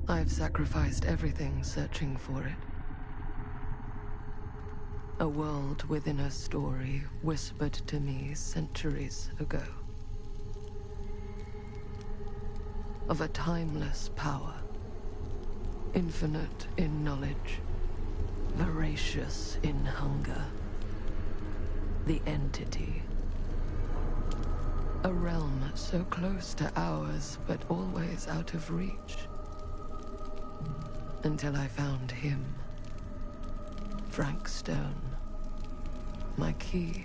I've sacrificed everything searching for it. A world within a story whispered to me centuries ago. Of a timeless power, infinite in knowledge, voracious in hunger. The entity. A realm so close to ours, but always out of reach. Until I found him. Frank Stone. My key.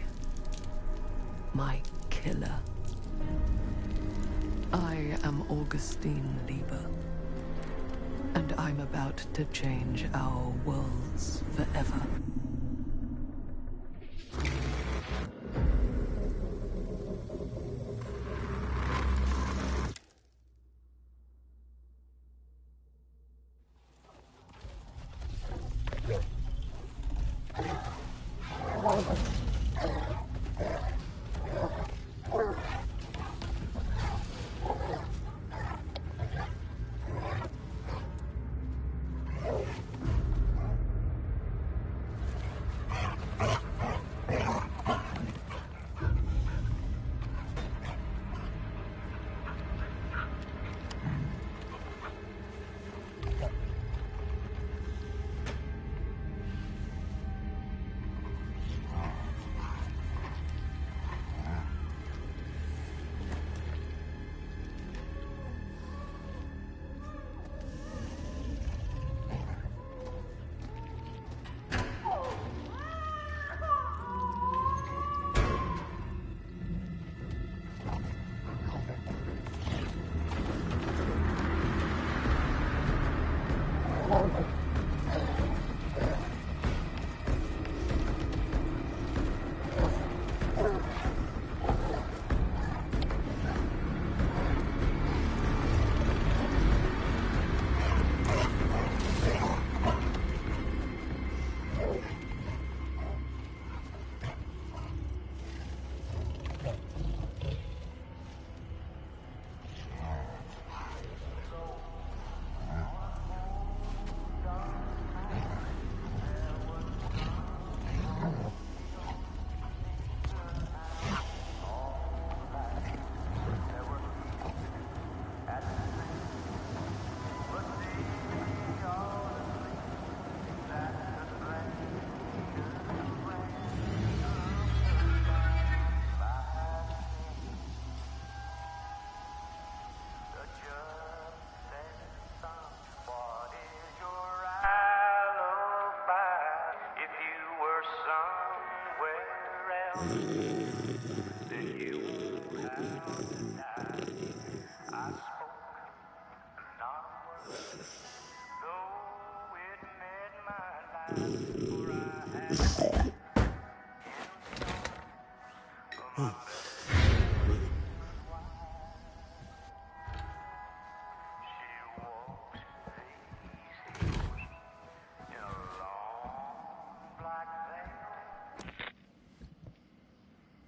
My killer. I am Augustine Lieber. And I'm about to change our worlds forever.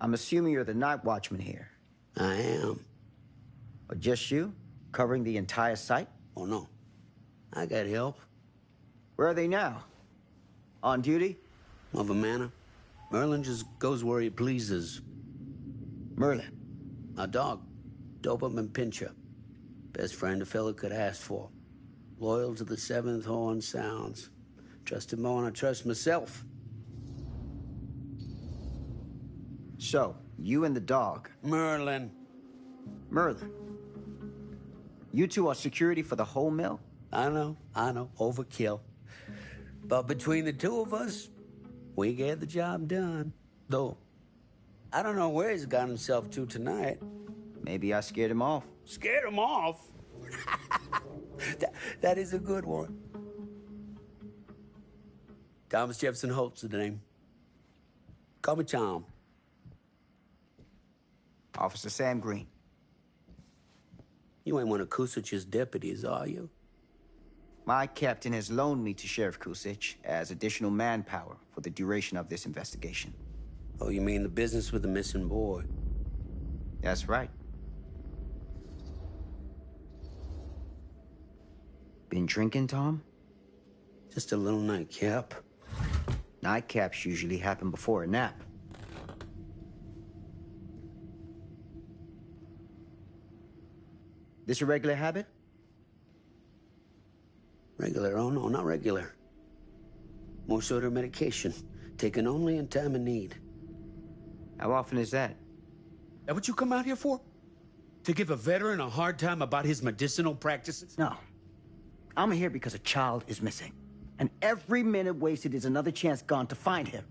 I'm assuming you're the night watchman here. I am. Or just you? Covering the entire site? Oh, no. I got help. Where are they now? On duty? Of a manner. Merlin just goes where he pleases. Merlin? A dog. Doberman Pinscher. Best friend a fella could ask for. Loyal to the seventh horn sounds. Trust him more than I trust myself. So, you and the dog. Merlin. Merlin. You two are security for the whole mill? I know. Overkill. But between the two of us, we get the job done. Though, I don't know where he's got himself to tonight. Maybe I scared him off. Scared him off? that is a good one. Thomas Jefferson Holt's the name. Call me Tom. Officer Sam Green. You ain't one of Kusich's deputies, are you? My captain has loaned me to Sheriff Kusich as additional manpower for the duration of this investigation. Oh, you mean the business with the missing boy? That's right. Been drinking, Tom? Just a little nightcap. Nightcaps usually happen before a nap. This a regular habit? Regular? Oh, no, not regular. More sort of medication. Taken only in time of need. How often is that? That what you come out here for? To give a veteran a hard time about his medicinal practices? No. I'm here because a child is missing. And every minute wasted is another chance gone to find him.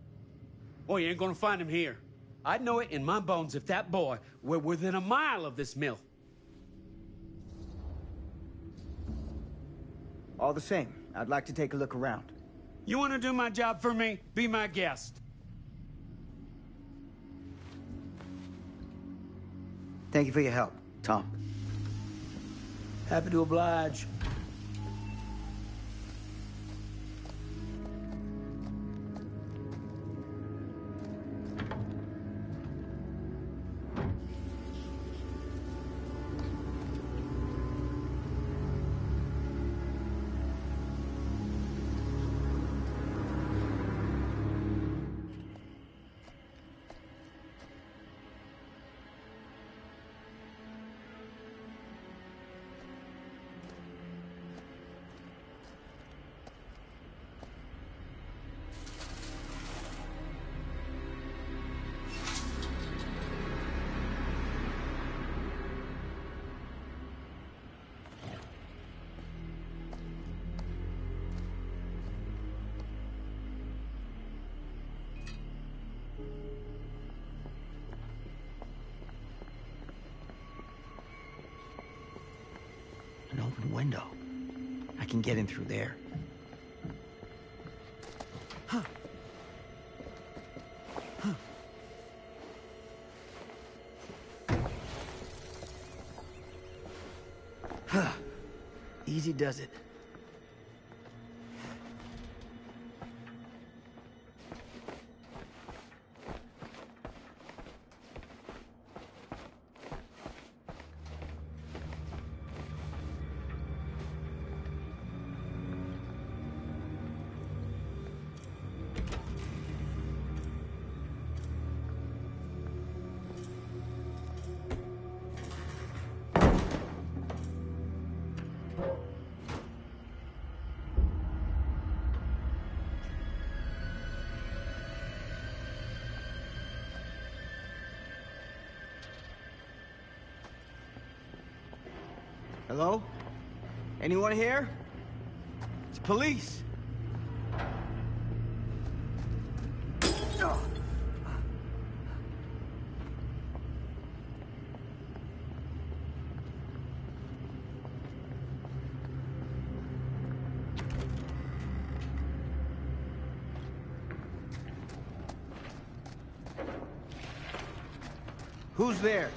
Oh, you ain't gonna find him here. I'd know it in my bones if that boy were within a mile of this mill. All the same, I'd like to take a look around. You wanna do my job for me? Be my guest. Thank you for your help, Tom. Happy to oblige. An open window. I can get in through there. Huh. Huh. Easy does it. Hello? Anyone here? It's police. Who's there?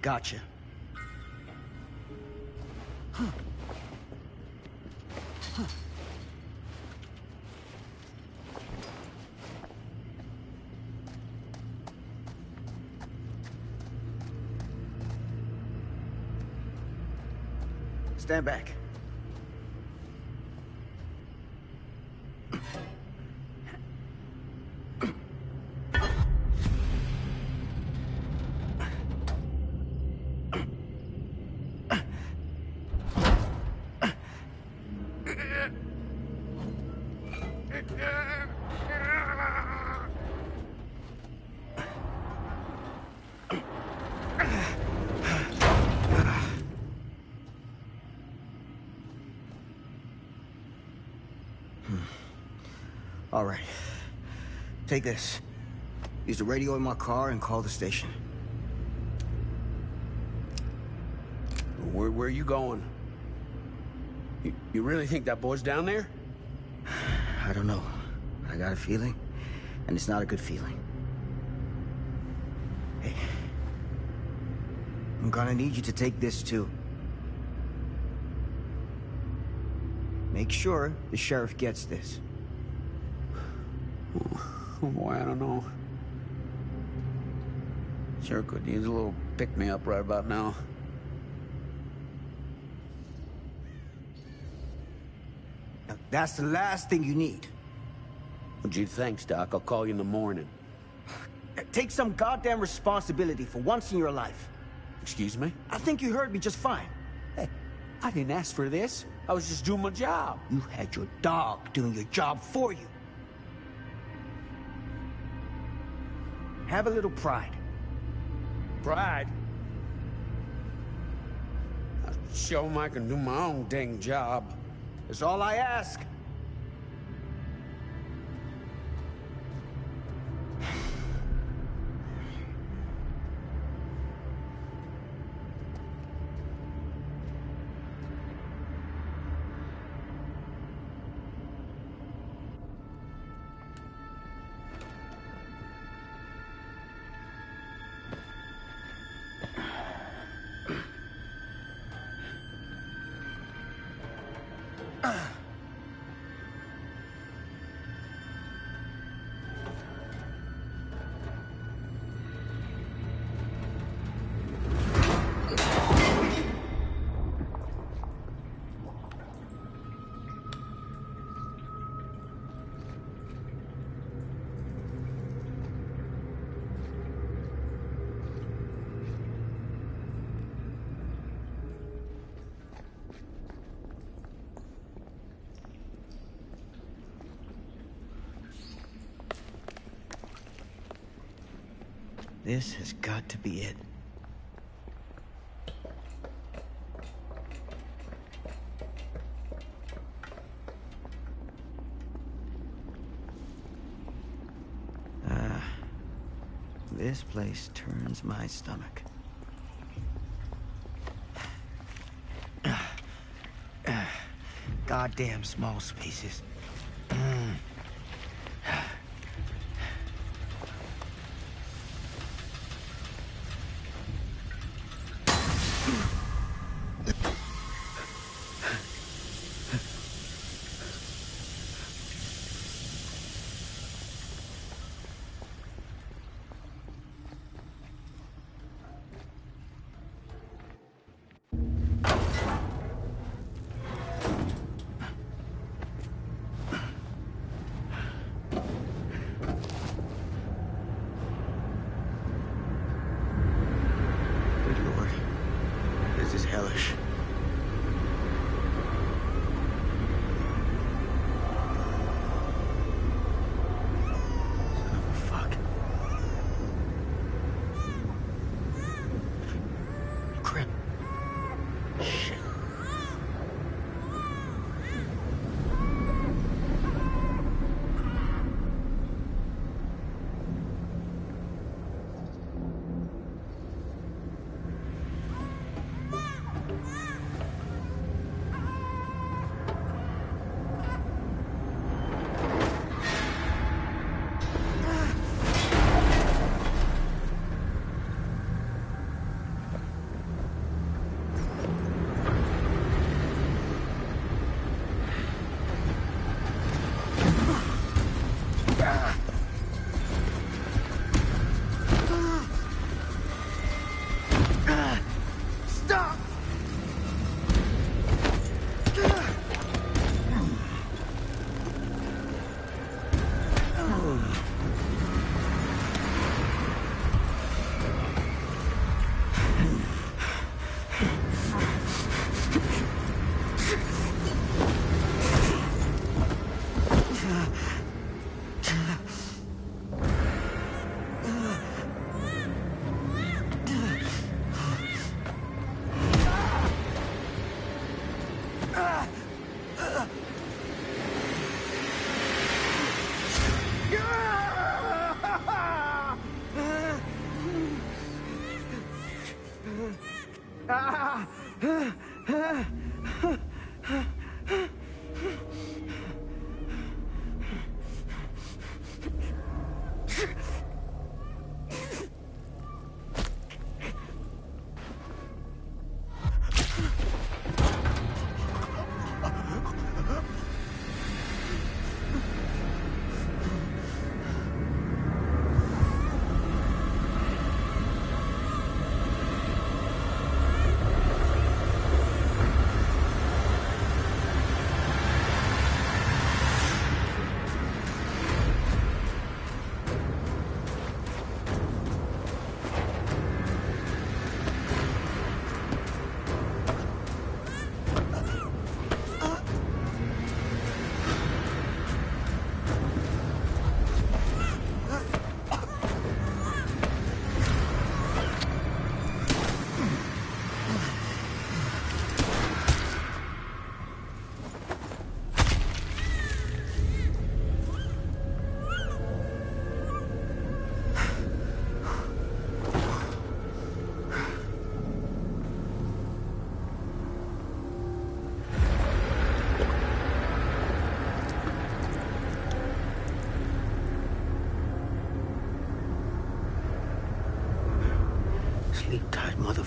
Gotcha. Stand back. All right. Take this. Use the radio in my car and call the station. Where are you going? You really think that boy's down there? I don't know. I got a feeling, and it's not a good feeling. Hey. I'm gonna need you to take this too. Make sure the sheriff gets this. Oh boy, I don't know. Sure could use a little pick-me-up right about now. Now, that's the last thing you need. Well, gee, thanks, Doc. I'll call you in the morning. Take some goddamn responsibility for once in your life. Excuse me? I think you heard me just fine. Hey, I didn't ask for this. I was just doing my job. You had your dog doing your job for you. Have a little pride. Pride? I'll show 'em I can do my own dang job. That's all I ask. This has got to be it. This place turns my stomach. Goddamn small spaces.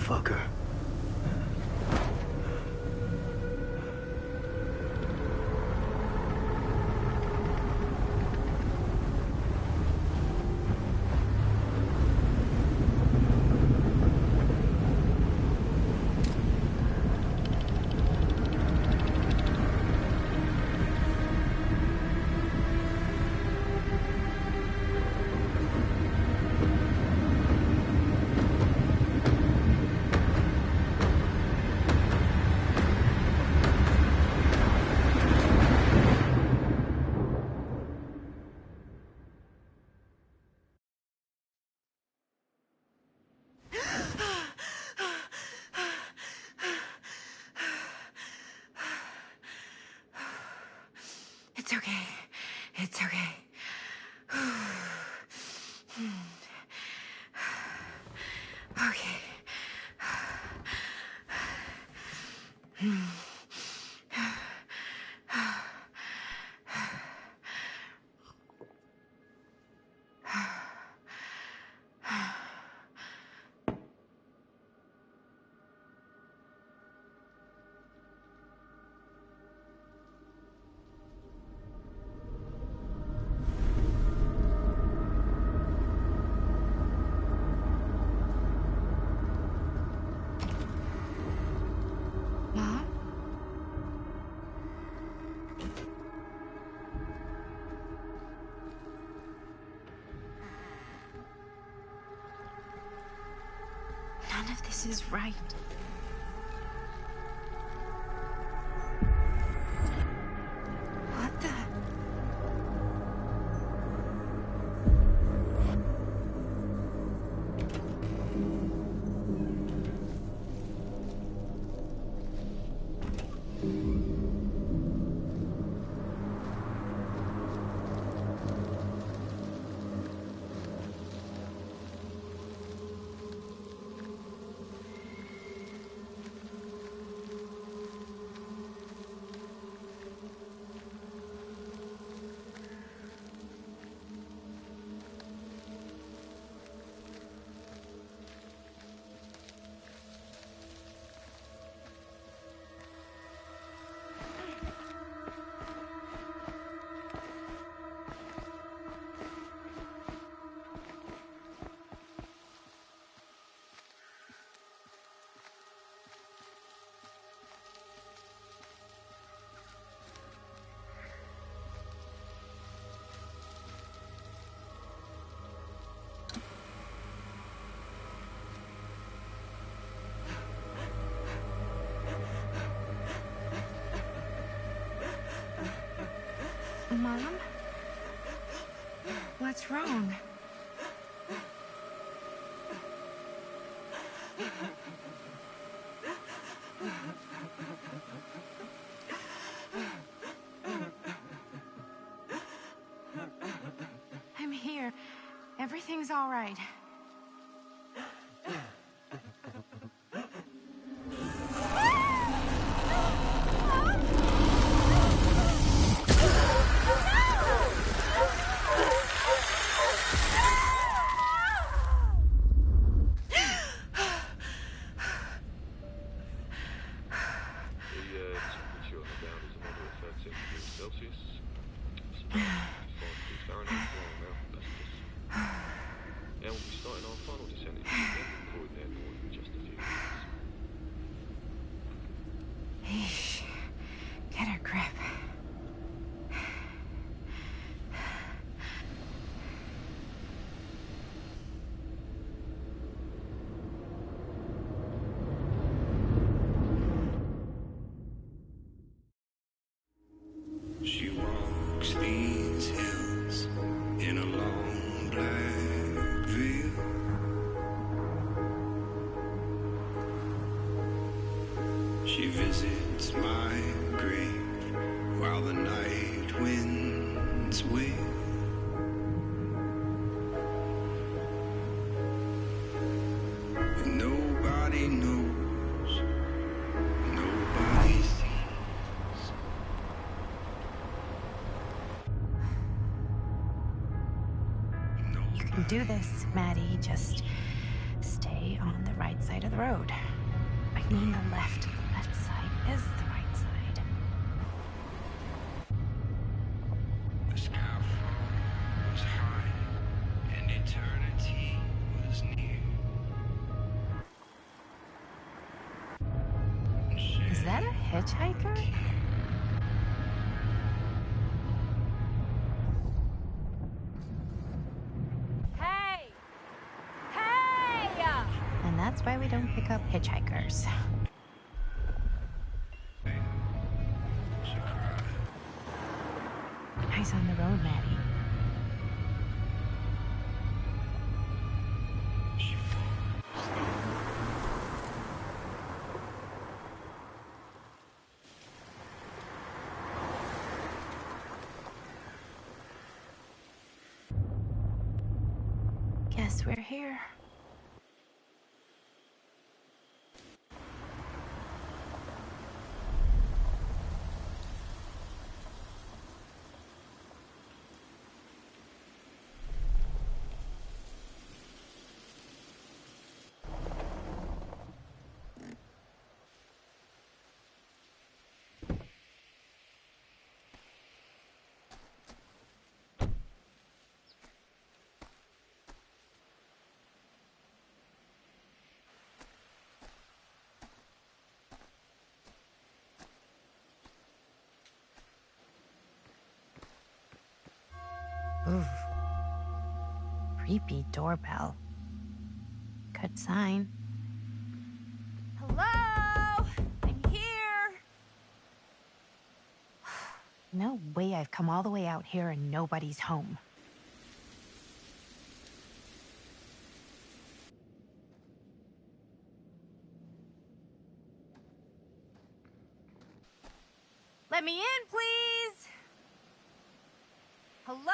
motherfucker. It's okay. It's okay. Okay. Mom? None of this is right. What the? Mom? What's wrong? I'm here. Everything's all right. Eesh. Get a grip. She walks these hills in a long black veil. She visits my grave while the night winds wail. And nobody knows, nobody sees. You can do this, Maddie. Just stay stay on the right side of the road. I mean the left. The left side is the right side. The skyfall was high, and eternity was near. Is that a hitchhiker? Hey! Hey! And that's why we don't pick up hitchhikers. Eyes on the road, Maddie. Guess we're here. Ooh. Creepy doorbell. Good sign. Hello? I'm here. No way I've come all the way out here and nobody's home. Let me in, please. Hello?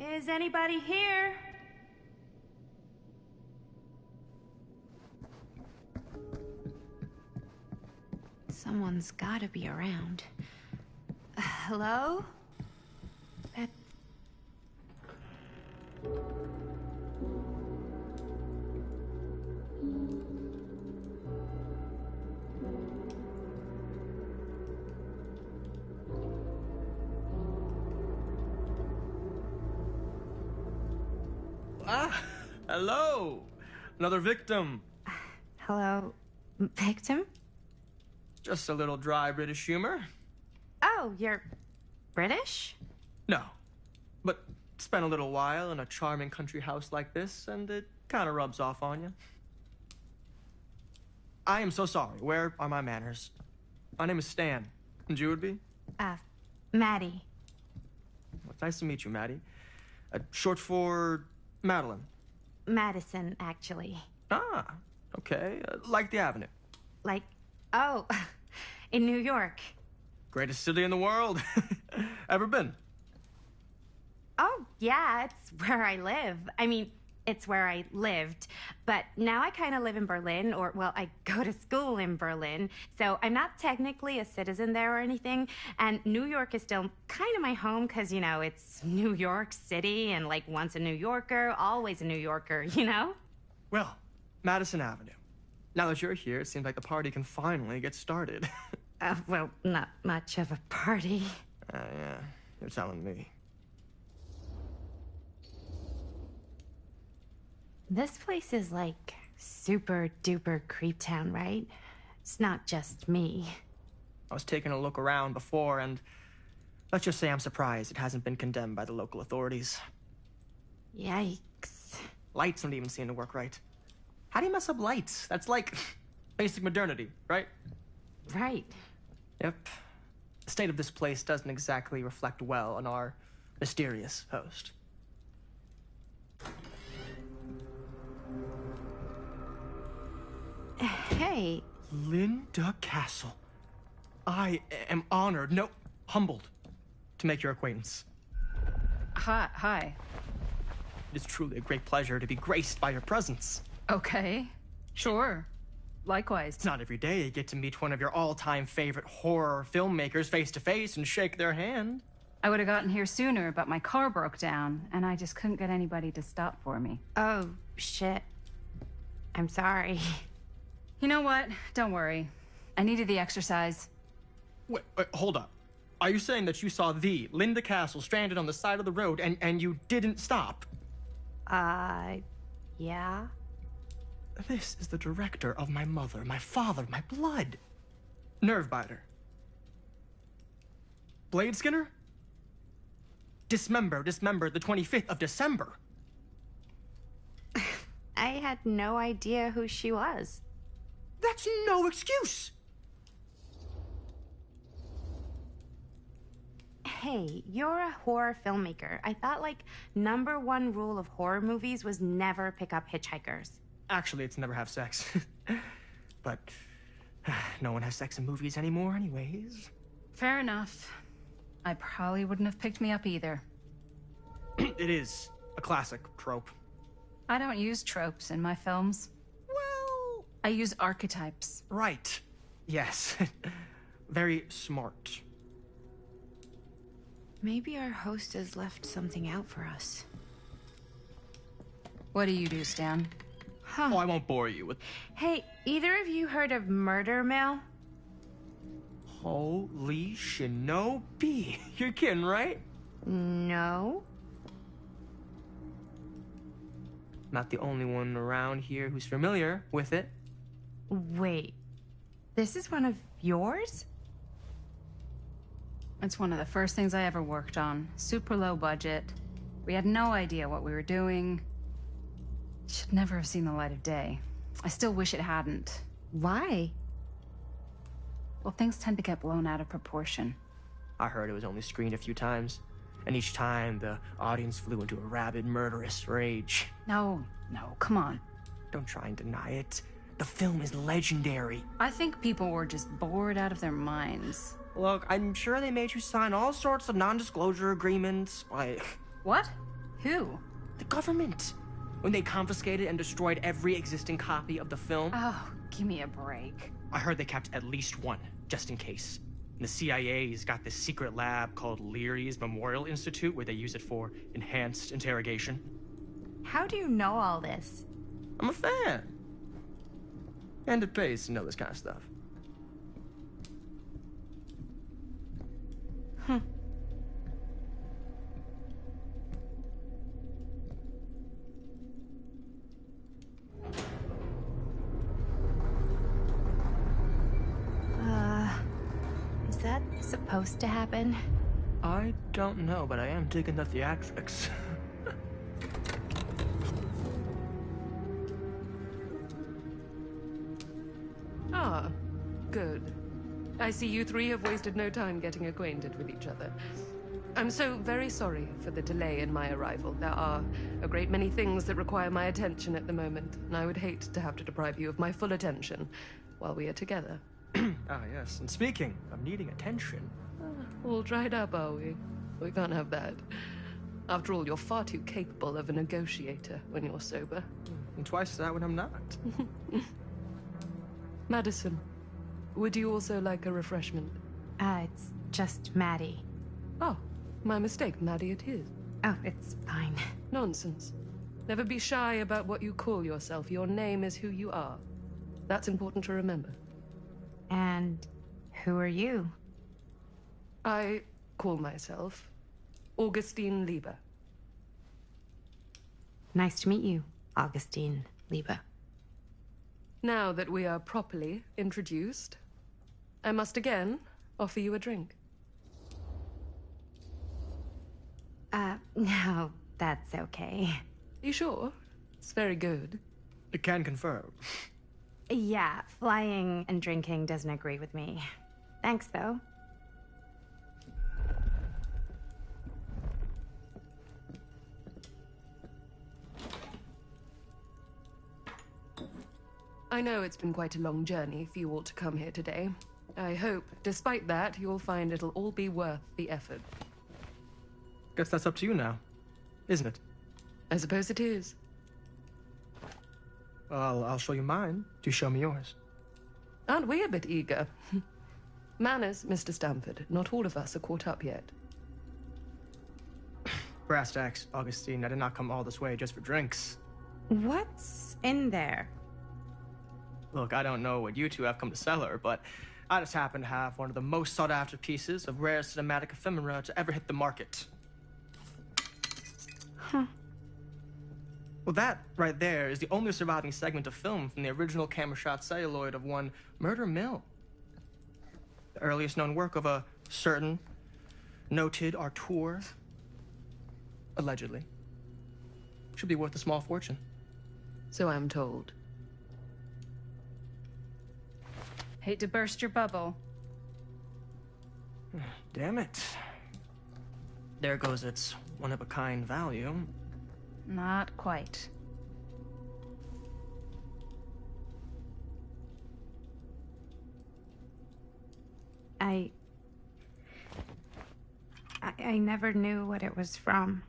Is anybody here? Someone's gotta be around. Hello? Ah, hello. Another victim. Hello? Victim? Just a little dry British humor. Oh, you're British? No, but spent a little while in a charming country house like this, and it kind of rubs off on you. I am so sorry. Where are my manners? My name is Stan. And you would be? Maddie. Well, it's nice to meet you, Maddie. Short for Madeline. Madison, actually. Ah, okay. Like the Avenue. Like, oh, in New York. Greatest city in the world. Ever been? Oh, yeah, it's where I live. I mean, it's where I lived. But now I kind of live in Berlin, or, well, I go to school in Berlin. So I'm not technically a citizen there or anything. And New York is still kind of my home because, you know, it's New York City. And, like, once a New Yorker, always a New Yorker, you know? Well, Madison Avenue. Now that you're here, it seems like the party can finally get started. Well, not much of a party. Yeah, you're telling me. This place is like super duper creep town, right? It's not just me. I was taking a look around before, and let's just say I'm surprised it hasn't been condemned by the local authorities. Yikes. Lights don't even seem to work right. How do you mess up lights? That's like basic modernity, right? Right. Yep. The state of this place doesn't exactly reflect well on our mysterious host. Hey. Linda Castle. I am honored, no, humbled, to make your acquaintance. Hi. It is truly a great pleasure to be graced by your presence. Okay. Sure. Likewise. It's not every day you get to meet one of your all-time favorite horror filmmakers face to face and shake their hand. I would have gotten here sooner, but my car broke down, and I just couldn't get anybody to stop for me. Oh, shit. I'm sorry. You know what? Don't worry. I needed the exercise. Wait, hold up. Are you saying that you saw the Linda Castle stranded on the side of the road and you didn't stop? Yeah. This is the director of my mother, my father, my blood. Nerve biter. Blade Skinner? Dismember, the 25th of December. I had no idea who she was. That's no excuse. Hey, you're a horror filmmaker. I thought, like, #1 rule of horror movies was never pick up hitchhikers. Actually, it's never have sex. But no one has sex in movies anymore anyways. Fair enough. I probably wouldn't have picked me up either. It is a classic trope. I don't use tropes in my films. Well... I use archetypes. Right. Yes. Very smart. Maybe our host has left something out for us. What do you do, Stan? Huh. Oh, I won't bore you with... Hey, either of you heard of Murder Mill? Holy shinobi. You're kidding, right? No. Not the only one around here who's familiar with it. Wait. This is one of yours? It's one of the first things I ever worked on. Super low budget. We had no idea what we were doing. Should never have seen the light of day. I still wish it hadn't. Why? Well, things tend to get blown out of proportion. I heard it was only screened a few times, and each time the audience flew into a rabid, murderous rage. No, come on. Don't try and deny it. The film is legendary. I think people were just bored out of their minds. Look, I'm sure they made you sign all sorts of non-disclosure agreements, like... What? Who? The government. When they confiscated and destroyed every existing copy of the film. Oh, give me a break. I heard they kept at least one, just in case. And the CIA's got this secret lab called Leary's Memorial Institute where they use it for enhanced interrogation. How do you know all this? I'm a fan. And it pays to know this kind of stuff. Is that supposed to happen? I don't know, but I am digging the theatrics. Ah, good. I see you three have wasted no time getting acquainted with each other. I'm so very sorry for the delay in my arrival. There are a great many things that require my attention at the moment, and I would hate to have to deprive you of my full attention while we are together. Ah, yes. And speaking of needing attention... All dried up, are we? We can't have that. After all, you're far too capable of a negotiator when you're sober. And twice that when I'm not. Madison, would you also like a refreshment? It's just Maddie. Oh, my mistake. Maddie it is. Oh, it's fine. Nonsense. Never be shy about what you call yourself. Your name is who you are. That's important to remember. And who are you? I call myself Augustine Lieber. Nice to meet you, Augustine Lieber. Now that we are properly introduced, I must again offer you a drink. No, that's okay. You sure? It's very good. It can confirm. Yeah, flying and drinking doesn't agree with me. Thanks, though. I know it's been quite a long journey for you all to come here today. I hope, despite that, you'll find it'll all be worth the effort. Guess that's up to you now, isn't it? I suppose it is. Well, I'll show you mine. Do show me yours. Aren't we a bit eager? Manners, Mr. Stamford. Not all of us are caught up yet. Brass tacks, Augustine. I did not come all this way just for drinks. What's in there? Look, I don't know what you two have come to cellar, but I just happen to have one of the most sought-after pieces of rare cinematic ephemera to ever hit the market. Huh. Well, that right there is the only surviving segment of film from the original camera-shot celluloid of one Murder Mill. The earliest known work of a certain noted auteur, allegedly. Should be worth a small fortune. So I'm told. Hate to burst your bubble. Damn it. There goes its one-of-a-kind value. Not quite. I never knew what it was from.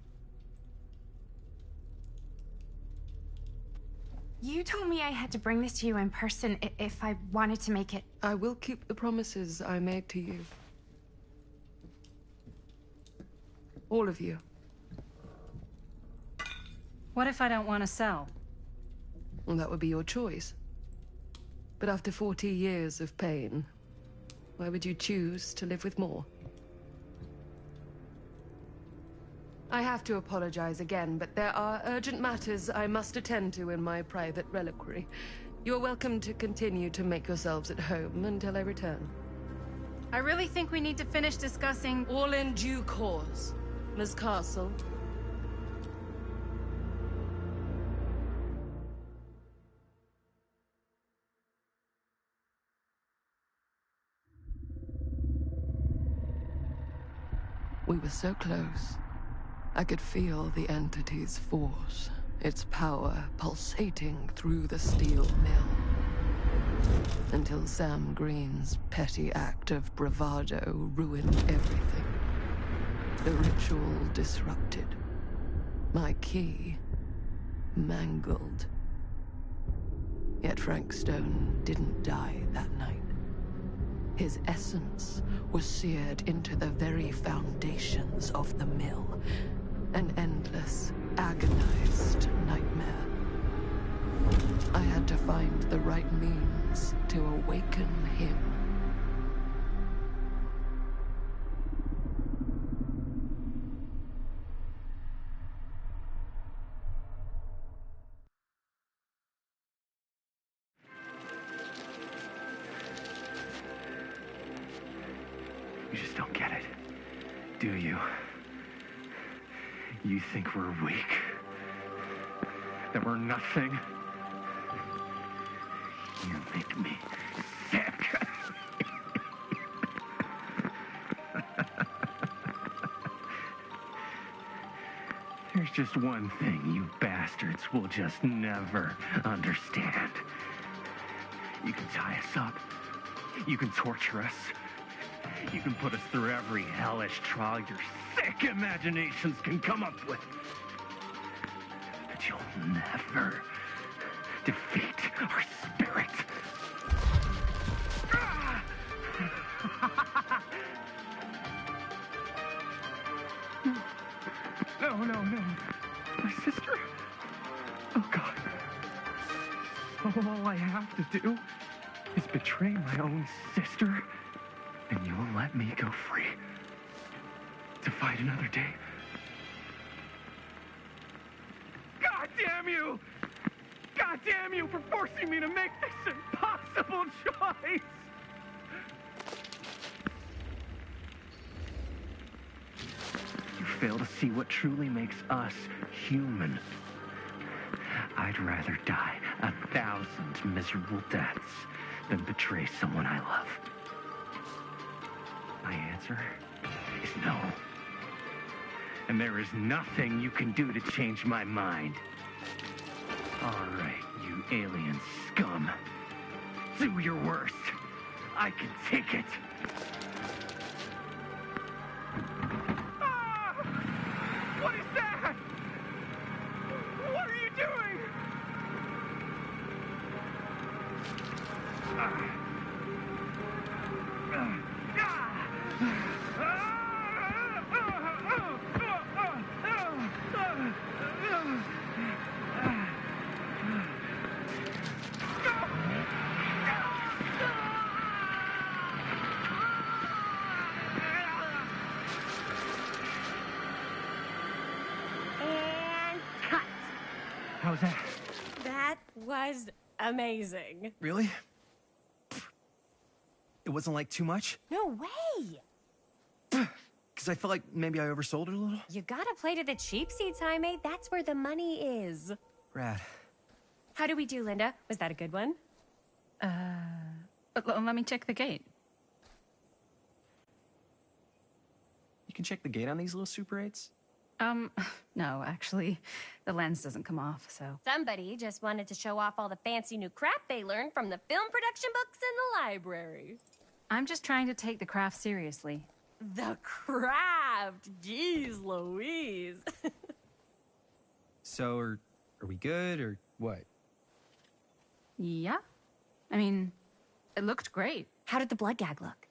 You told me I had to bring this to you in person if I wanted to make it. I will keep the promises I made to you. All of you. What if I don't want to sell? Well, that would be your choice. But after 40 years of pain, why would you choose to live with more? I have to apologize again, but there are urgent matters I must attend to in my private reliquary. You're welcome to continue to make yourselves at home until I return. I really think we need to finish discussing... All in due course, Miss Castle. We were so close. I could feel the entity's force, its power pulsating through the steel mill. Until Sam Green's petty act of bravado ruined everything. The ritual disrupted. My key mangled. Yet Frank Stone didn't die that night. His essence was seared into the very foundations of the mill. An endless, agonized nightmare. I had to find the right means to awaken him. You just don't get it, do you? You think we're weak? That we're nothing? You make me sick. There's just one thing you bastards will just never understand. You can tie us up. You can torture us. You can put us through every hellish trial your sick imaginations can come up with. But you'll never defeat our spirit. No. My sister? Oh, God. All I have to do is betray my own sister, and you will let me go free to fight another day. God damn you! God damn you for forcing me to make this impossible choice! You fail to see what truly makes us human. I'd rather die 1,000 miserable deaths than betray someone I love. My answer is no. And there is nothing you can do to change my mind. All right, you alien scum. do your worst. I can take it. Ah! What is that? What are you doing? And cut. How's that? That was amazing. Really? It wasn't like too much? No way. Because I felt like maybe I oversold it a little? You gotta play to the cheap seats, Jaime. That's where the money is. Rad. How do we do, Linda? Was that a good one? Let me check the gate. You can check the gate on these little Super 8s? No, actually, the lens doesn't come off, so. Somebody just wanted to show off all the fancy new crap they learned from the film production books in the library. I'm just trying to take the craft seriously. The craft! Jeez Louise. So, are we good, or what? Yeah. I mean, it looked great. How did the blood gag look?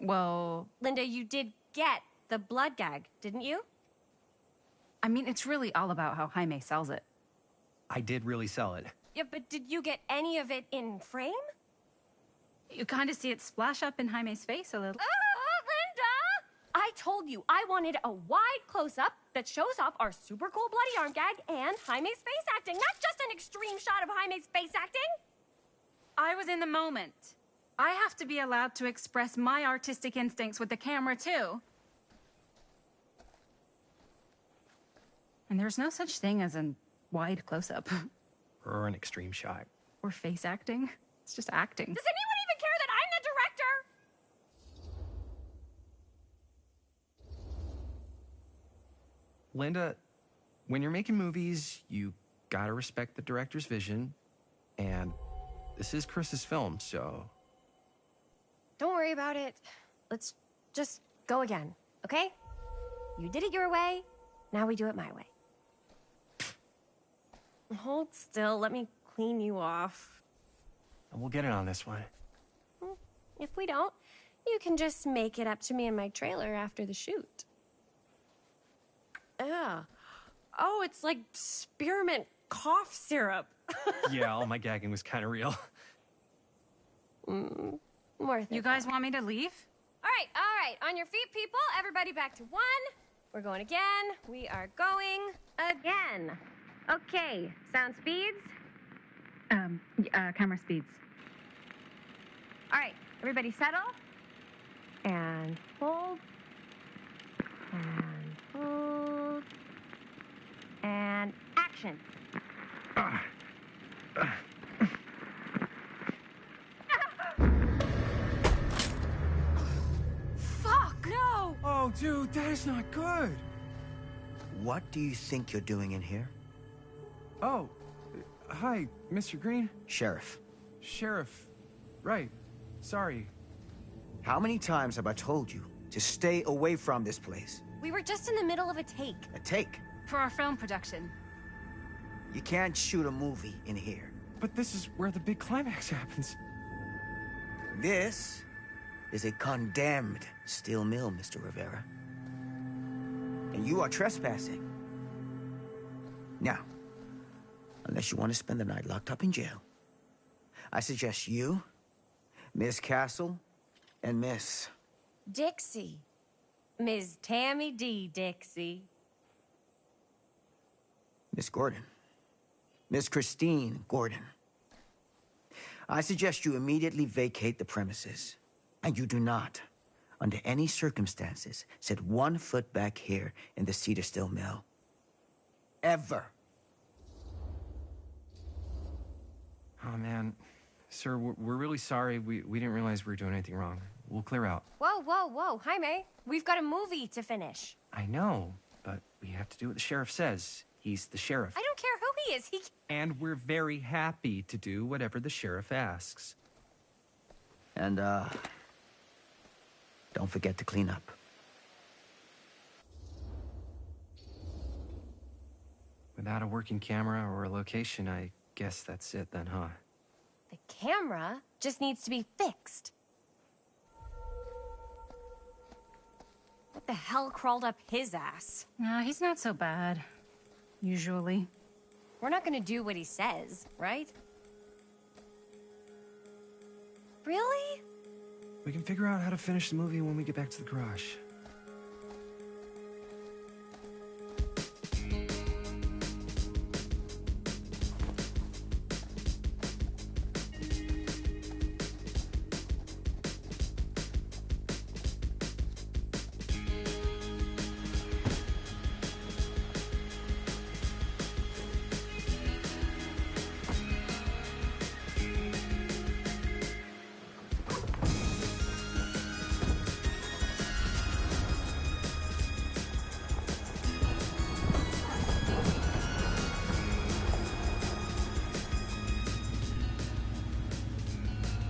Well, Linda, you did get the blood gag, didn't you? I mean, it's really all about how Jaime sells it. I did really sell it. Yeah, but did you get any of it in frame? You kind of see it splash up in Jaime's face a little. Linda! I told you I wanted a wide close-up that shows off our super cool bloody arm gag and Jaime's face acting, not just an extreme shot of Jaime's face acting. I was in the moment. I have to be allowed to express my artistic instincts with the camera, too. And there's no such thing as a wide close-up. Or an extreme shot. Or face acting. It's just acting. Does anyone even care that I'm the director? Linda, when you're making movies, you gotta respect the director's vision. And this is Chris's film, so... Don't worry about it. Let's just go again, okay? You did it your way, now we do it my way. Hold still, let me clean you off. We'll get it on this one. If we don't, you can just make it up to me in my trailer after the shoot. Yeah. Oh, it's like spearmint cough syrup. Yeah, all my gagging was kind of real. Worth it. You guys want me to leave? All right. On your feet, people. Everybody back to one. We're going again. We are going again. Okay, sound speeds. Camera speeds. All right, everybody settle. And hold. And hold. And action. Fuck! No! Oh, dude, that is not good. What do you think you're doing in here? Oh, hi, Mr. Green. Sheriff. Sheriff. Right. Sorry. How many times have I told you to stay away from this place? We were just in the middle of a take. A take. For our film production. You can't shoot a movie in here. But this is where the big climax happens. This is a condemned steel mill, Mr. Rivera. And you are trespassing. Now, unless you want to spend the night locked up in jail, I suggest you, Miss Castle, and Miss... Dixie. Ms. Tammy D. Dixie. Miss Gordon. Miss Christine Gordon. I suggest you immediately vacate the premises. And you do not, under any circumstances, set 1 foot back here in the Cedar Still Mill. Ever. Oh, man. Sir, we're really sorry. We didn't realize we were doing anything wrong. We'll clear out. Whoa. Jaime, we've got a movie to finish. I know, but we have to do what the sheriff says. He's the sheriff. I don't care who he is. And we're very happy to do whatever the sheriff asks. And, don't forget to clean up. Without a working camera or a location, I guess that's it then, huh? The camera just needs to be fixed. What the hell crawled up his ass? No, he's not so bad. Usually. We're not gonna do what he says, right? Really? We can figure out how to finish the movie when we get back to the garage.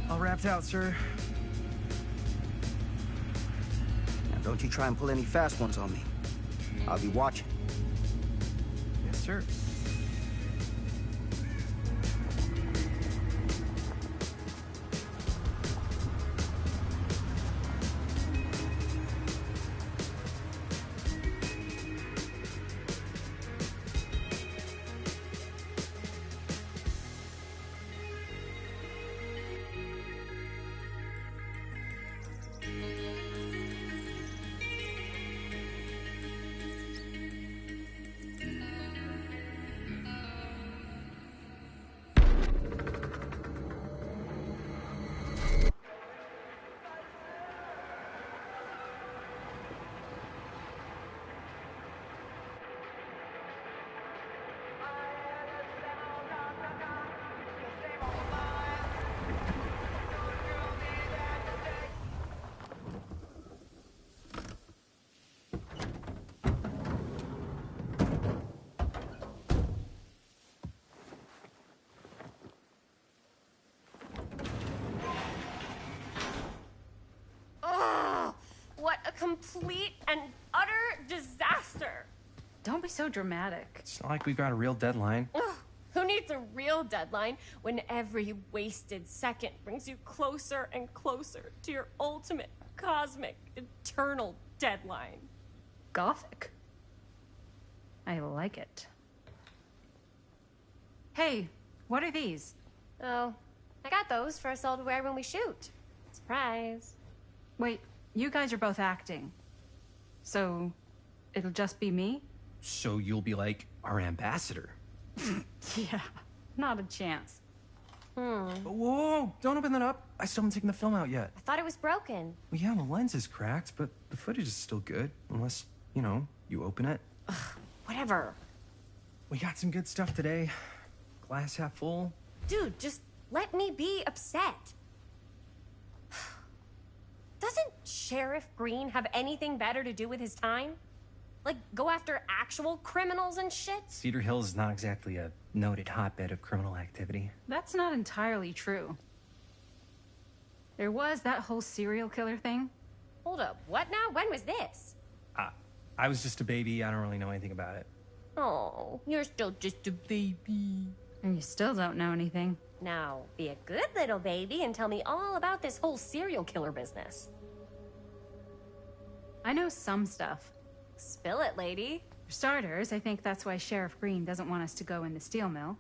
All wrapped out, sir. Now, don't you try and pull any fast ones on me. I'll be watching. Yes, sir. Complete and utter disaster. Don't be so dramatic. It's not like we've got a real deadline. Ugh, who needs a real deadline when every wasted second brings you closer and closer to your ultimate, cosmic, eternal deadline? Gothic. I like it. Hey, what are these? Oh, I got those for us all to wear when we shoot. Surprise. Wait, you guys are both acting. So, it'll just be me? So you'll be like our ambassador. Yeah, not a chance. Whoa, don't open that up. I still haven't taken the film out yet. I thought it was broken. Well, yeah, the lens is cracked, but the footage is still good. Unless, you open it. Ugh, whatever. We got some good stuff today. Glass half full. Dude, just let me be upset. Doesn't Sheriff Green have anything better to do with his time? Like, go after actual criminals and shit? Cedar Hills is not exactly a noted hotbed of criminal activity. That's not entirely true. There was that whole serial killer thing. Hold up, what now? When was this? I was just a baby. I don't really know anything about it. Oh, you're still just a baby. And you still don't know anything. Now, be a good little baby and tell me all about this whole serial killer business. I know some stuff. Spill it, lady. For starters, I think that's why Sheriff Green doesn't want us to go in the steel mill.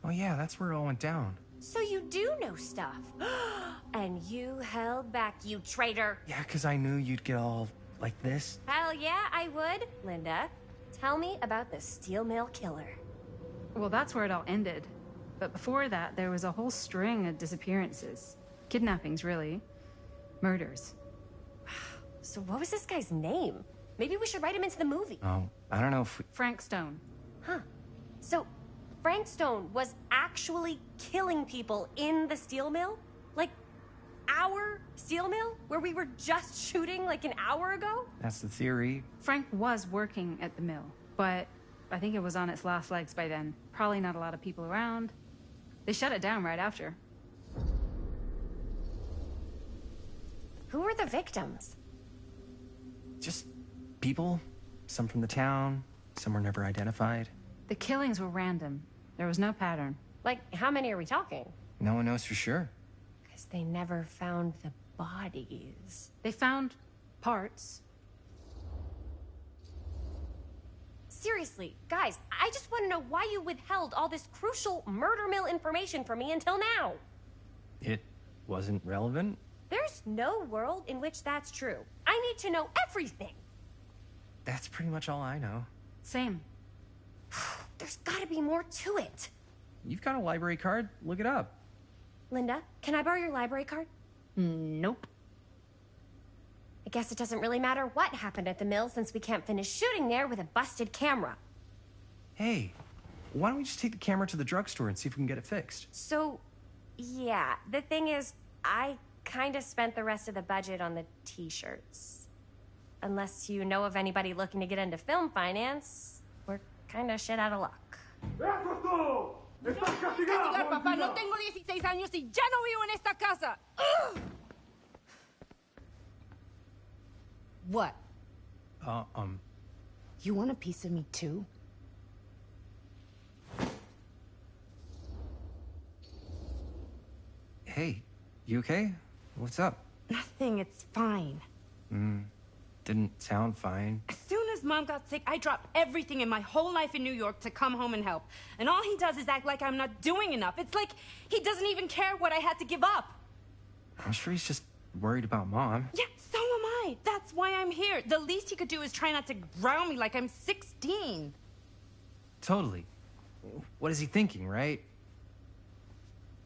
Oh yeah, that's where it all went down. So you do know stuff. And you held back, you traitor. Yeah, because I knew you'd get all like this. Hell yeah, I would. Linda, tell me about the steel mill killer. Well, that's where it all ended. But before that, there was a whole string of disappearances. Kidnappings, really. Murders. So what was this guy's name? Maybe we should write him into the movie. Oh, I don't know if we... Frank Stone. Huh. So, Frank Stone was actually killing people in the steel mill? Like, our steel mill? Where we were just shooting like an hour ago? That's the theory. Frank was working at the mill, but I think it was on its last legs by then. Probably not a lot of people around. They shut it down right after. Who were the victims? Just people. Some from the town, some were never identified. The killings were random. There was no pattern. Like, how many are we talking? No one knows for sure. Because they never found the bodies. They found parts. Seriously, guys, I just want to know why you withheld all this crucial murder mill information from me until now. It wasn't relevant? There's no world in which that's true. I need to know everything. That's pretty much all I know. Same. There's gotta be more to it. You've got a library card? Look it up. Linda, can I borrow your library card? Nope. I guess it doesn't really matter what happened at the mill since we can't finish shooting there with a busted camera. Hey, why don't we just take the camera to the drugstore and see if we can get it fixed? So, yeah, the thing is, I kind of spent the rest of the budget on the t-shirts. Unless you know of anybody looking to get into film finance, we're kind of shit out of luck. Castigar, papá. No tengo 16 años y ya no vivo en esta casa. What? You want a piece of me too? Hey, you okay? What's up? Nothing, it's fine. Didn't sound fine. As soon as Mom got sick, I dropped everything in my whole life in New York to come home and help. And all he does is act like I'm not doing enough. It's like he doesn't even care what I had to give up. I'm sure he's just worried about Mom. Yeah, so am I. That's why I'm here. The least he could do is try not to ground me like I'm 16. Totally. What is he thinking, right?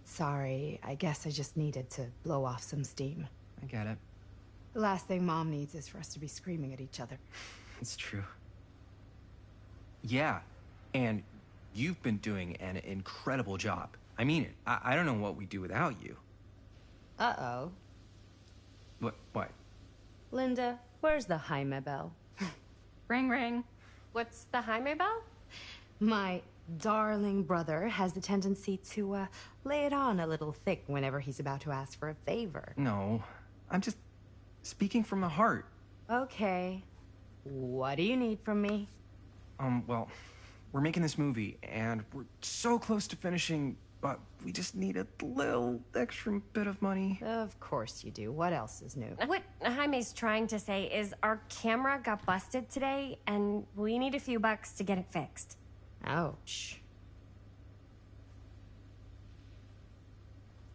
Sorry, I guess I just needed to blow off some steam. I get it. The last thing Mom needs is for us to be screaming at each other. It's true. Yeah, and you've been doing an incredible job. I mean it. I don't know what we'd do without you. Uh-oh. What? Linda, where's the Jaime bell? Ring, ring. What's the Jaime bell? My darling brother has the tendency to, lay it on a little thick whenever he's about to ask for a favor. No, I'm just speaking from the heart. Okay. What do you need from me? Well, we're making this movie, and we're so close to finishing, but we just need a little extra bit of money. Of course you do. What else is new? What Jaime's trying to say is our camera got busted today, and we need a few bucks to get it fixed. Ouch.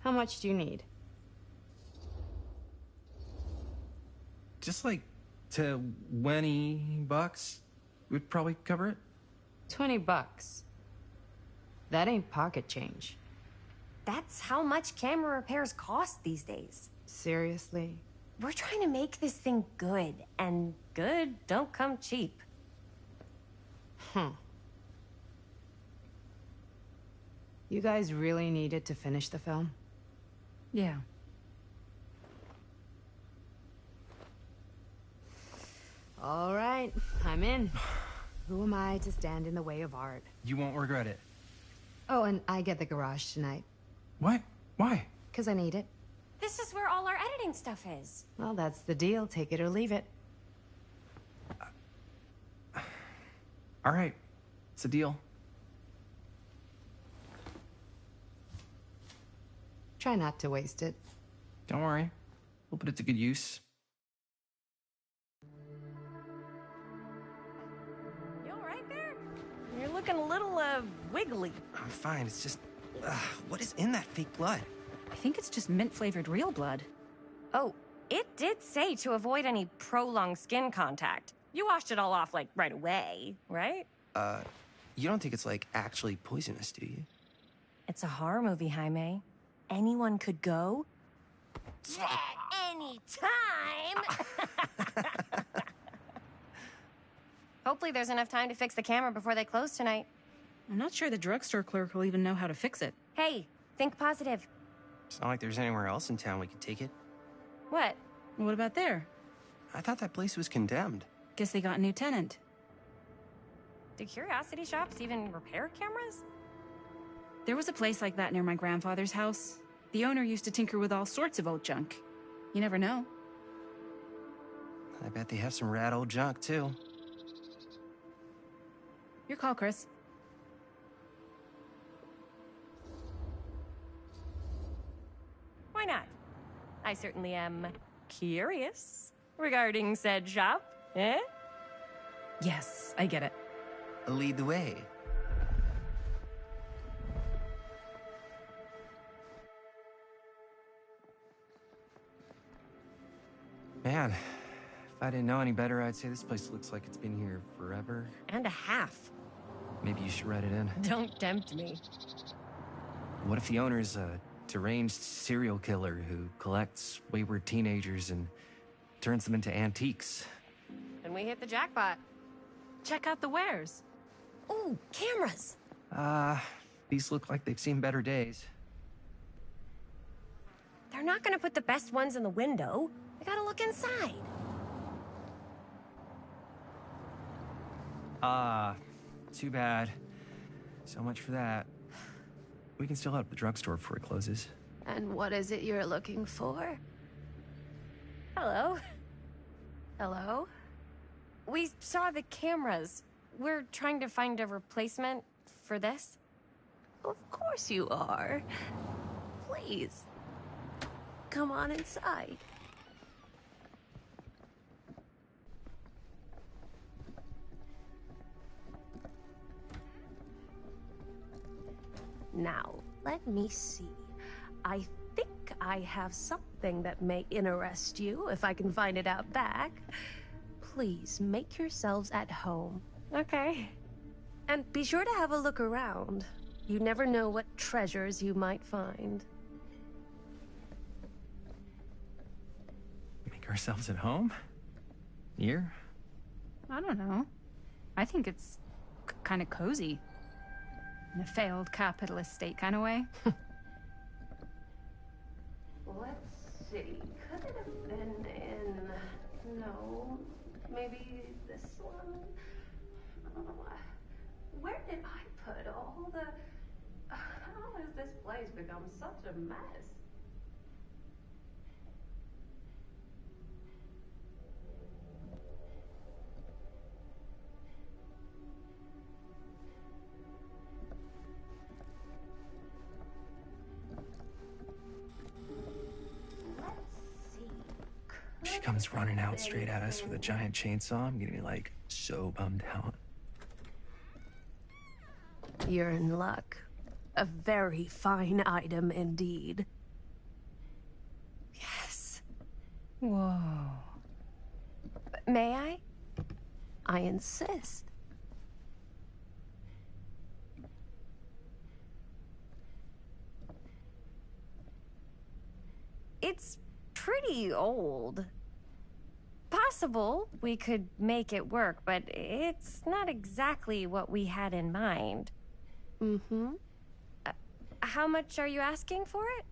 How much do you need? Just like $20 would probably cover it. $20. That ain't pocket change. That's how much camera repairs cost these days. Seriously? We're trying to make this thing good, and good don't come cheap. You guys really needed to finish the film? Yeah. All right, I'm in. Who am I to stand in the way of art? You won't regret it. Oh, and I get the garage tonight. What? Why? 'Cause I need it. This is where all our editing stuff is. Well, that's the deal. Take it or leave it. All right. It's a deal. Try not to waste it. Don't worry. We'll put it to good use. You all right there? You're looking a little, wiggly. I'm fine. It's just... what is in that fake blood? I think it's just mint-flavored real blood. Oh, it did say to avoid any prolonged skin contact. You washed it all off, like, right away, right? You don't think it's, like, actually poisonous, do you? It's a horror movie, Jaime. Anyone could go. Any time. Hopefully there's enough time to fix the camera before they close tonight. I'm not sure the drugstore clerk will even know how to fix it. Hey, think positive. It's not like there's anywhere else in town we could take it. What? What about there? I thought that place was condemned. Guess they got a new tenant. Do curiosity shops even repair cameras? There was a place like that near my grandfather's house. The owner used to tinker with all sorts of old junk. You never know. I bet they have some rad old junk, too. Your call, Chris. Why not? I certainly am curious regarding said shop, eh? Yes, I get it. Lead the way. Man, if I didn't know any better, I'd say this place looks like it's been here forever. And a half. Maybe you should write it in. Don't tempt me. What if the owner's a deranged serial killer who collects wayward teenagers and turns them into antiques? And we hit the jackpot. Check out the wares. Ooh, cameras. These look like they've seen better days. They're not gonna put the best ones in the window. We gotta look inside. Too bad. So much for that. We can still head up the drugstore before it closes. And what is it you're looking for? Hello. Hello? We saw the cameras. We're trying to find a replacement for this. Of course you are. Please. Come on inside. Now, let me see. I think I have something that may interest you, if I can find it out back. Please, make yourselves at home. Okay. And be sure to have a look around. You never know what treasures you might find. Make ourselves at home? Here? I don't know. I think it's kind of cozy. In a failed capitalist state kind of way. Let's see. Could it have been in... No. Maybe this one? Where did I put all the... How has this place become such a mess? She comes running out straight at us with a giant chainsaw. I'm gonna be like so bummed out. You're in luck. A very fine item indeed. Yes. Whoa. May I? I insist. It's pretty old. Possible we could make it work, but it's not exactly what we had in mind. Mm-hmm. How much are you asking for it?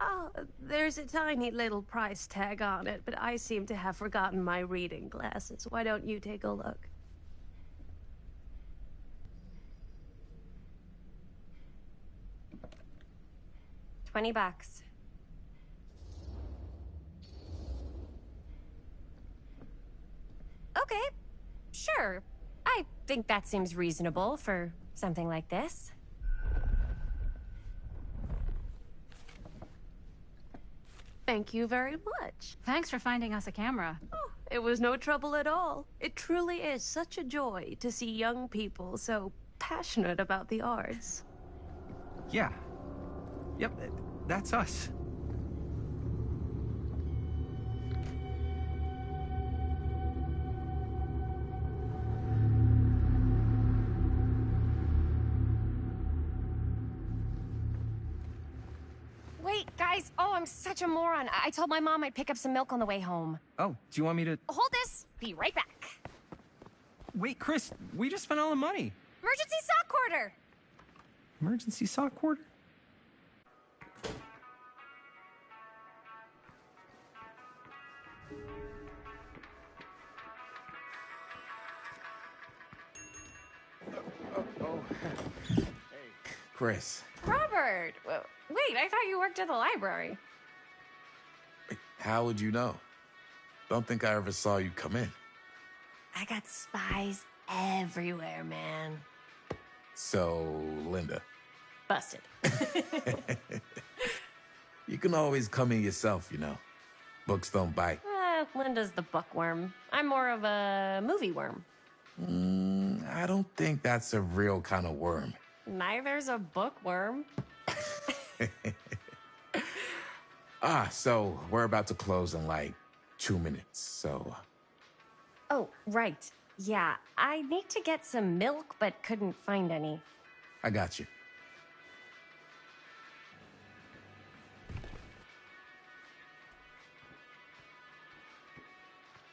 Oh, there's a tiny little price tag on it, but I seem to have forgotten my reading glasses. Why don't you take a look? $20. Okay, sure. I think that seems reasonable for something like this. Thank you very much. Thanks for finding us a camera. Oh, it was no trouble at all. It truly is such a joy to see young people so passionate about the arts. Yeah. Yep, that's us. Wait, guys. Oh, I'm such a moron. I told my mom I'd pick up some milk on the way home. Oh, do you want me to... Hold this. Be right back. Wait, Chris, we just spent all the money. Emergency sock quarter. Emergency sock quarter? Chris. Robert! Wait, I thought you worked at the library. How would you know? Don't think I ever saw you come in. I got spies everywhere, man. So, Linda. Busted. You can always come in yourself, you know. Books don't bite. Linda's the bookworm. I'm more of a movie worm. I don't think that's a real kind of worm. Neither's a bookworm. So we're about to close in like 2 minutes, so... Oh, right. Yeah, I need to get some milk, but couldn't find any. I got you.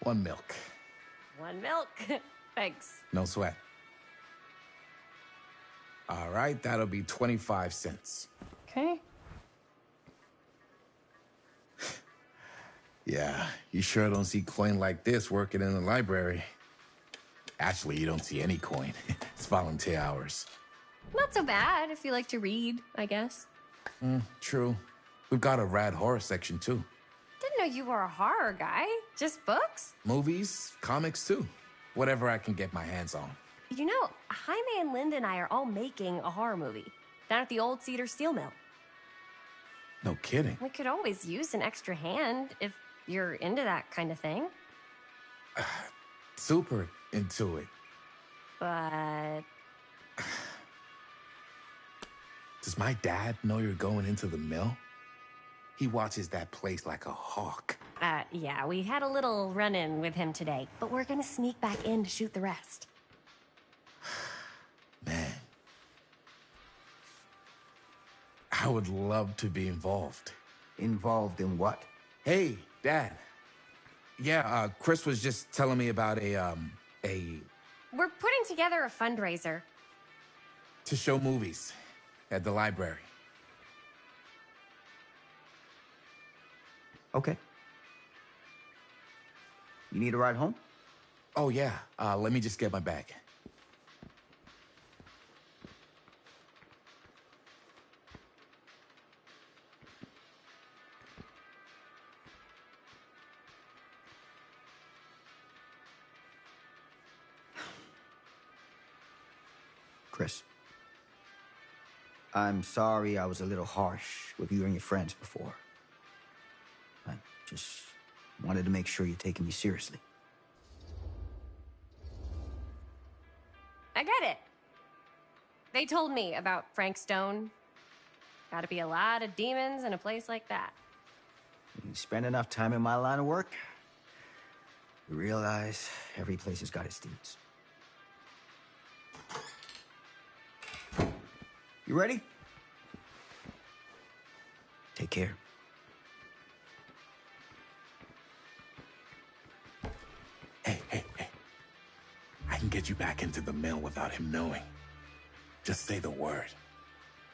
One milk. One milk. Thanks. No sweat. All right, that'll be 25 cents. Okay. Yeah, you sure don't see coin like this working in the library. Actually, you don't see any coin. It's volunteer hours. Not so bad if you like to read, I guess. True. We've got a rad horror section, too. Didn't know you were a horror guy. Just books? Movies, comics, too. Whatever I can get my hands on. You know, Jaime and Linda and I are all making a horror movie down at the old Cedar Steel Mill. No kidding. We could always use an extra hand if you're into that kind of thing. Super into it. But... Does my dad know you're going into the mill? He watches that place like a hawk. Yeah, we had a little run-in with him today, but we're gonna sneak back in to shoot the rest. Man. I would love to be involved. Involved in what? Hey, Dad. Yeah, Chris was just telling me about a... We're putting together a fundraiser. to show movies at the library. Okay. You need a ride home? Oh, yeah. Let me just get my bag. Chris, I'm sorry I was a little harsh with you and your friends before. I just wanted to make sure you're taking me seriously. I get it. They told me about Frank Stone. Gotta be a lot of demons in a place like that. When you spend enough time in my line of work, you realize every place has got its demons. You ready? Take care. Hey. I can get you back into the mill without him knowing. Just say the word.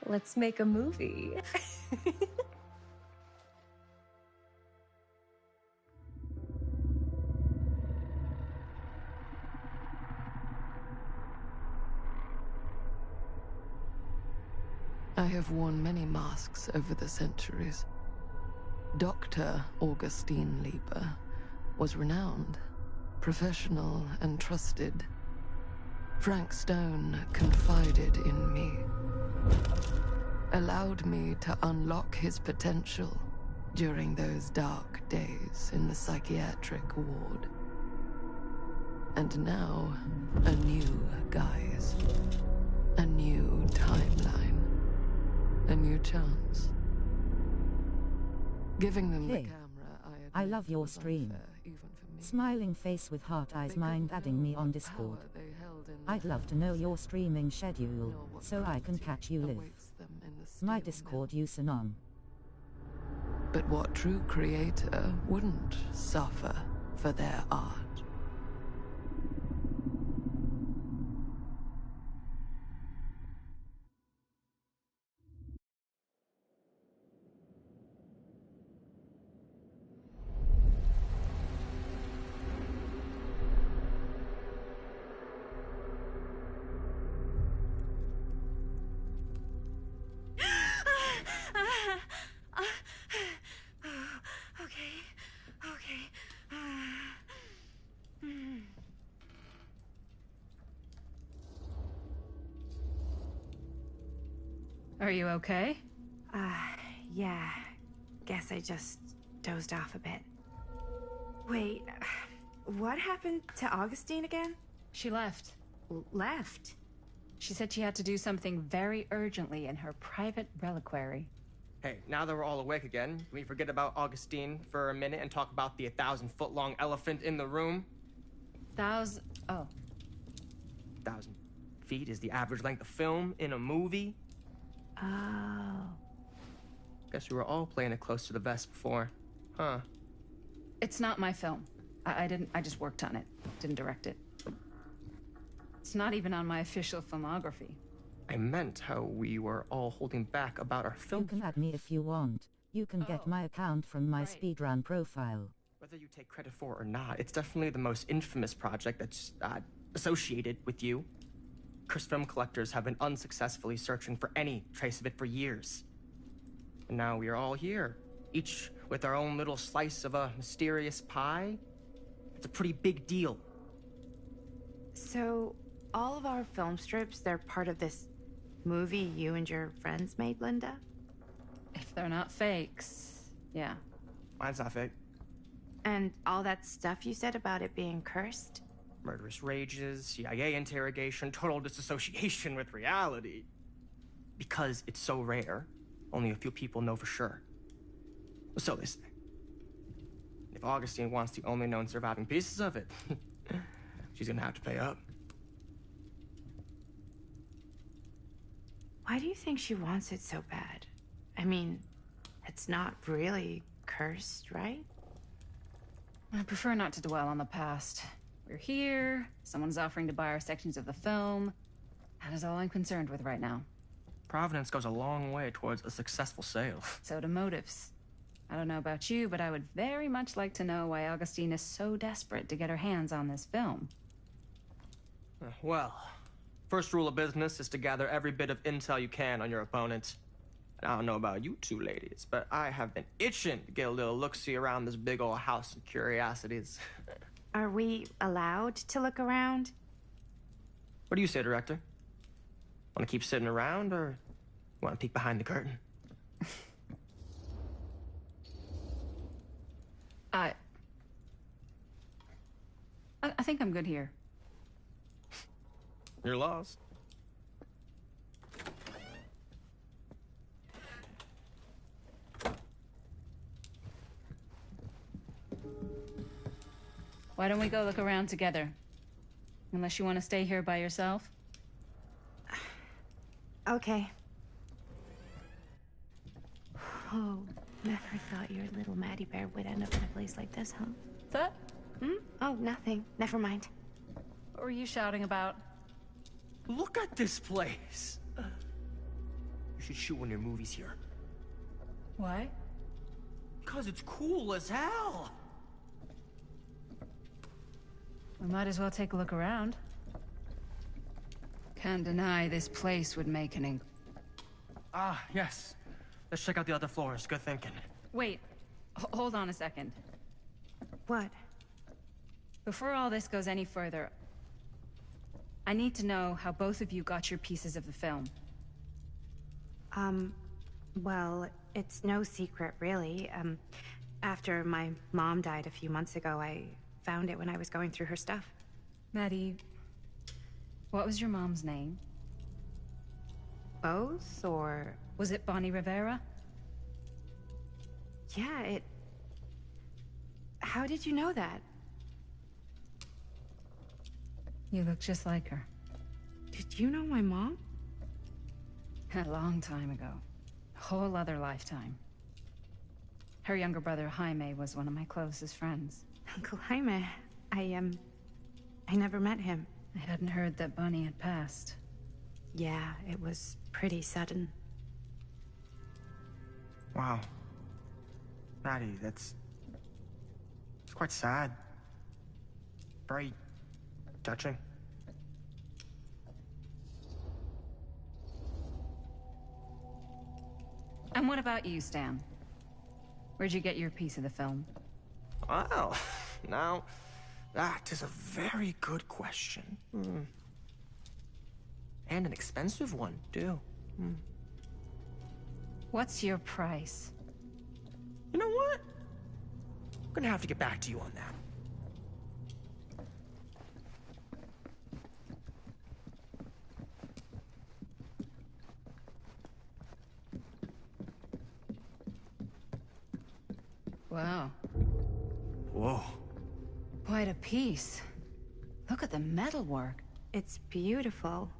Let's make a movie. I have worn many masks over the centuries. Dr. Augustine Lieber was renowned, professional, and trusted. Frank Stone confided in me, allowed me to unlock his potential during those dark days in the psychiatric ward. And now, a new guise, a new timeline. A new chance. Giving them the Hey, camera, I love your stream. Smiling face with heart eyes, mind adding me on Discord. I'd love to know your streaming schedule, so I can catch you live. My Discord username. But what true creator wouldn't suffer for their art? Are you okay? Yeah. Guess I just dozed off a bit. Wait, what happened to Augustine again? She left. Left? She said she had to do something very urgently in her private reliquary. Hey, now that we're all awake again, can we forget about Augustine for a minute and talk about the 1,000-foot-long elephant in the room? Oh. 1,000 feet is the average length of film in a movie. Oh. Guess we were all playing it close to the vest before. Huh. It's not my film. I just worked on it. Didn't direct it. It's not even on my official filmography. I meant how we were all holding back about our film. You can add me if you want. You can get my account from my speedrun profile. Whether you take credit for it or not, it's definitely the most infamous project that's associated with you. Cursed film collectors have been unsuccessfully searching for any trace of it for years. And now we are all here, each with our own little slice of a mysterious pie. It's a pretty big deal. So, all of our film strips, they're part of this movie you and your friends made, Linda? If they're not fakes, yeah. Mine's not fake. And all that stuff you said about it being cursed? Murderous rages, CIA interrogation, total disassociation with reality. Because it's so rare, only a few people know for sure. So they say. If Augustine wants the only known surviving pieces of it, she's gonna have to pay up. Why do you think she wants it so bad? I mean, it's not really cursed, right? I prefer not to dwell on the past. We're here, someone's offering to buy our sections of the film. That is all I'm concerned with right now. Providence goes a long way towards a successful sale. So do motives. I don't know about you, but I would very much like to know why Augustine is so desperate to get her hands on this film. Well, first rule of business is to gather every bit of intel you can on your opponent. I don't know about you two ladies, but I have been itching to get a little look-see around this big old house of curiosities. Are we allowed to look around? What do you say, director? Want to keep sitting around, or want to peek behind the curtain? I think I'm good here. You're lost. Why don't we go look around together? Unless you want to stay here by yourself? Okay. Oh, never thought your little Maddie Bear would end up in a place like this, huh? That? Oh, nothing. Never mind. What were you shouting about? Look at this place! You should shoot one of your movies here. Why? Because it's cool as hell! We might as well take a look around. Can't deny this place would make an Yes. Let's check out the other floors. Good thinking. Wait. Hold on a second. What? Before all this goes any further, I need to know how both of you got your pieces of the film. Well, it's no secret, really. After my mom died a few months ago, I found it when I was going through her stuff. Maddie, what was your mom's name? Both, or... Was it Bonnie Rivera? Yeah, How did you know that? You look just like her. Did you know my mom? A long time ago. A whole other lifetime. Her younger brother, Jaime, was one of my closest friends. Uncle Jaime. I never met him. I hadn't heard that Bonnie had passed. Yeah, it was pretty sudden. Wow. Maddie, it's quite sad. Very touching. And what about you, Stan? Where'd you get your piece of the film? Well, now, that is a very good question. And an expensive one, too. What's your price? You know what? I'm gonna have to get back to you on that. Wow. Whoa. Quite a piece. Look at the metalwork. It's beautiful.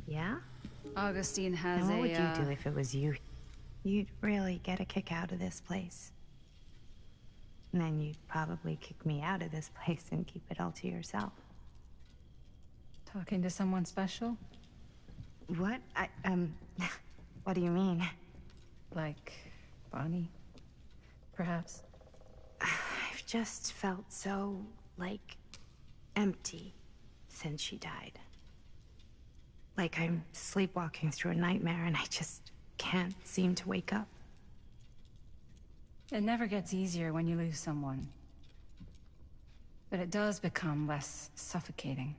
Yeah? Augustine has And what a, would you do if it was you? You'd really get a kick out of this place. And then you'd probably kick me out of this place and keep it all to yourself. Talking to someone special? What? What do you mean? Like Bonnie, perhaps? I've just felt so, like, empty since she died. Like I'm sleepwalking through a nightmare and I just can't seem to wake up. It never gets easier when you lose someone. But it does become less suffocating.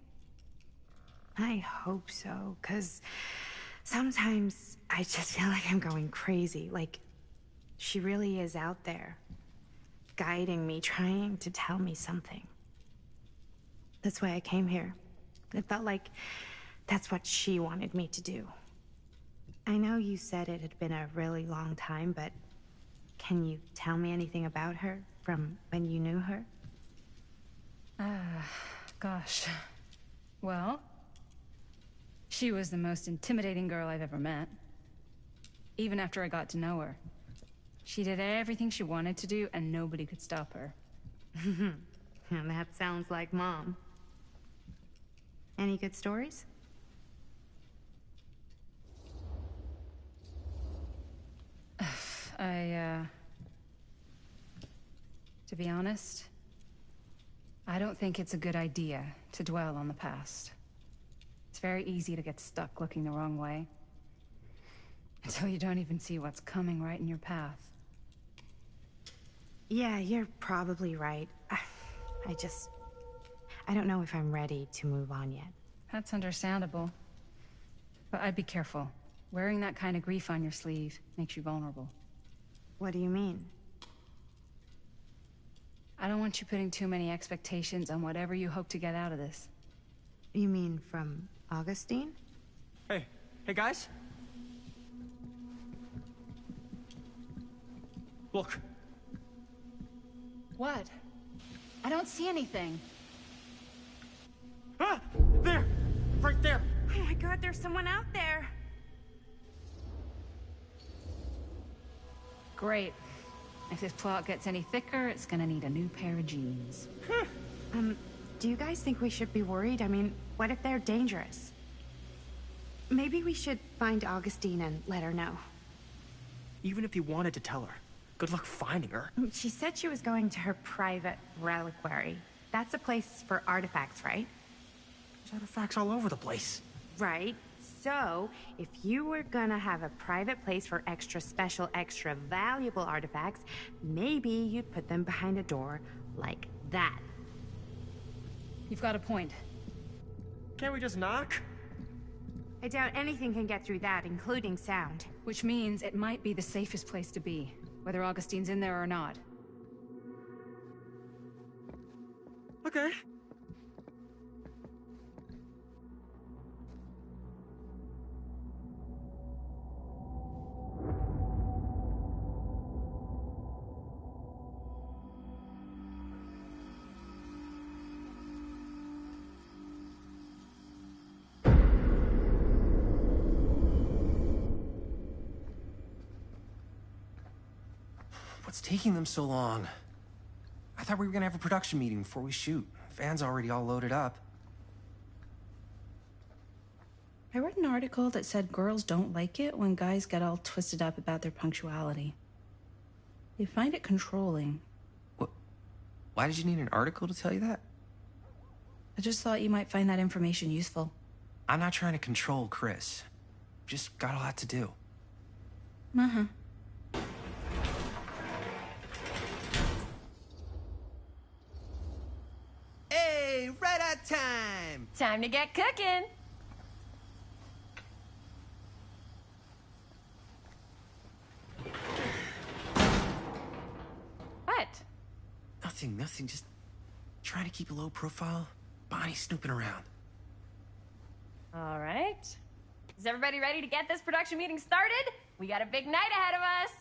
I hope so, 'cause sometimes I just feel like I'm going crazy. Like, she really is out there, guiding me, trying to tell me something. That's why I came here. It felt like that's what she wanted me to do. I know you said it had been a really long time, but can you tell me anything about her from when you knew her? Gosh. Well, she was the most intimidating girl I've ever met. Even after I got to know her. She did everything she wanted to do, and nobody could stop her. That sounds like Mom. Any good stories? To be honest, I don't think it's a good idea to dwell on the past. It's very easy to get stuck looking the wrong way. Until you don't even see what's coming right in your path. Yeah, you're probably right. I don't know if I'm ready to move on yet. That's understandable. But I'd be careful. Wearing that kind of grief on your sleeve makes you vulnerable. What do you mean? I don't want you putting too many expectations on whatever you hope to get out of this. You mean from Augustine? Hey guys? Look. What? I don't see anything. Ah! There! Right there! Oh my god, there's someone out there! Great. If this plot gets any thicker, it's gonna need a new pair of jeans. Do you guys think we should be worried? I mean, what if they're dangerous? Maybe we should find Augustine and let her know. Even if you wanted to tell her, good luck finding her. She said she was going to her private reliquary. That's a place for artifacts, right? There's artifacts all over the place. Right. So, if you were gonna have a private place for extra special, extra valuable artifacts, maybe you'd put them behind a door like that. You've got a point. Can't we just knock? I doubt anything can get through that, including sound. Which means it might be the safest place to be, whether Augustine's in there or not. Okay. What's taking them so long? I thought we were gonna have a production meeting before we shoot. Van's already all loaded up. I read an article that said girls don't like it when guys get all twisted up about their punctuality. They find it controlling. What? Why did you need an article to tell you that? I just thought you might find that information useful. I'm not trying to control Chris. Just got a lot to do. Uh-huh. Hey, right on time! Time to get cooking. What? Nothing. Just trying to keep a low profile. Bonnie snooping around. All right. Is everybody ready to get this production meeting started? We got a big night ahead of us.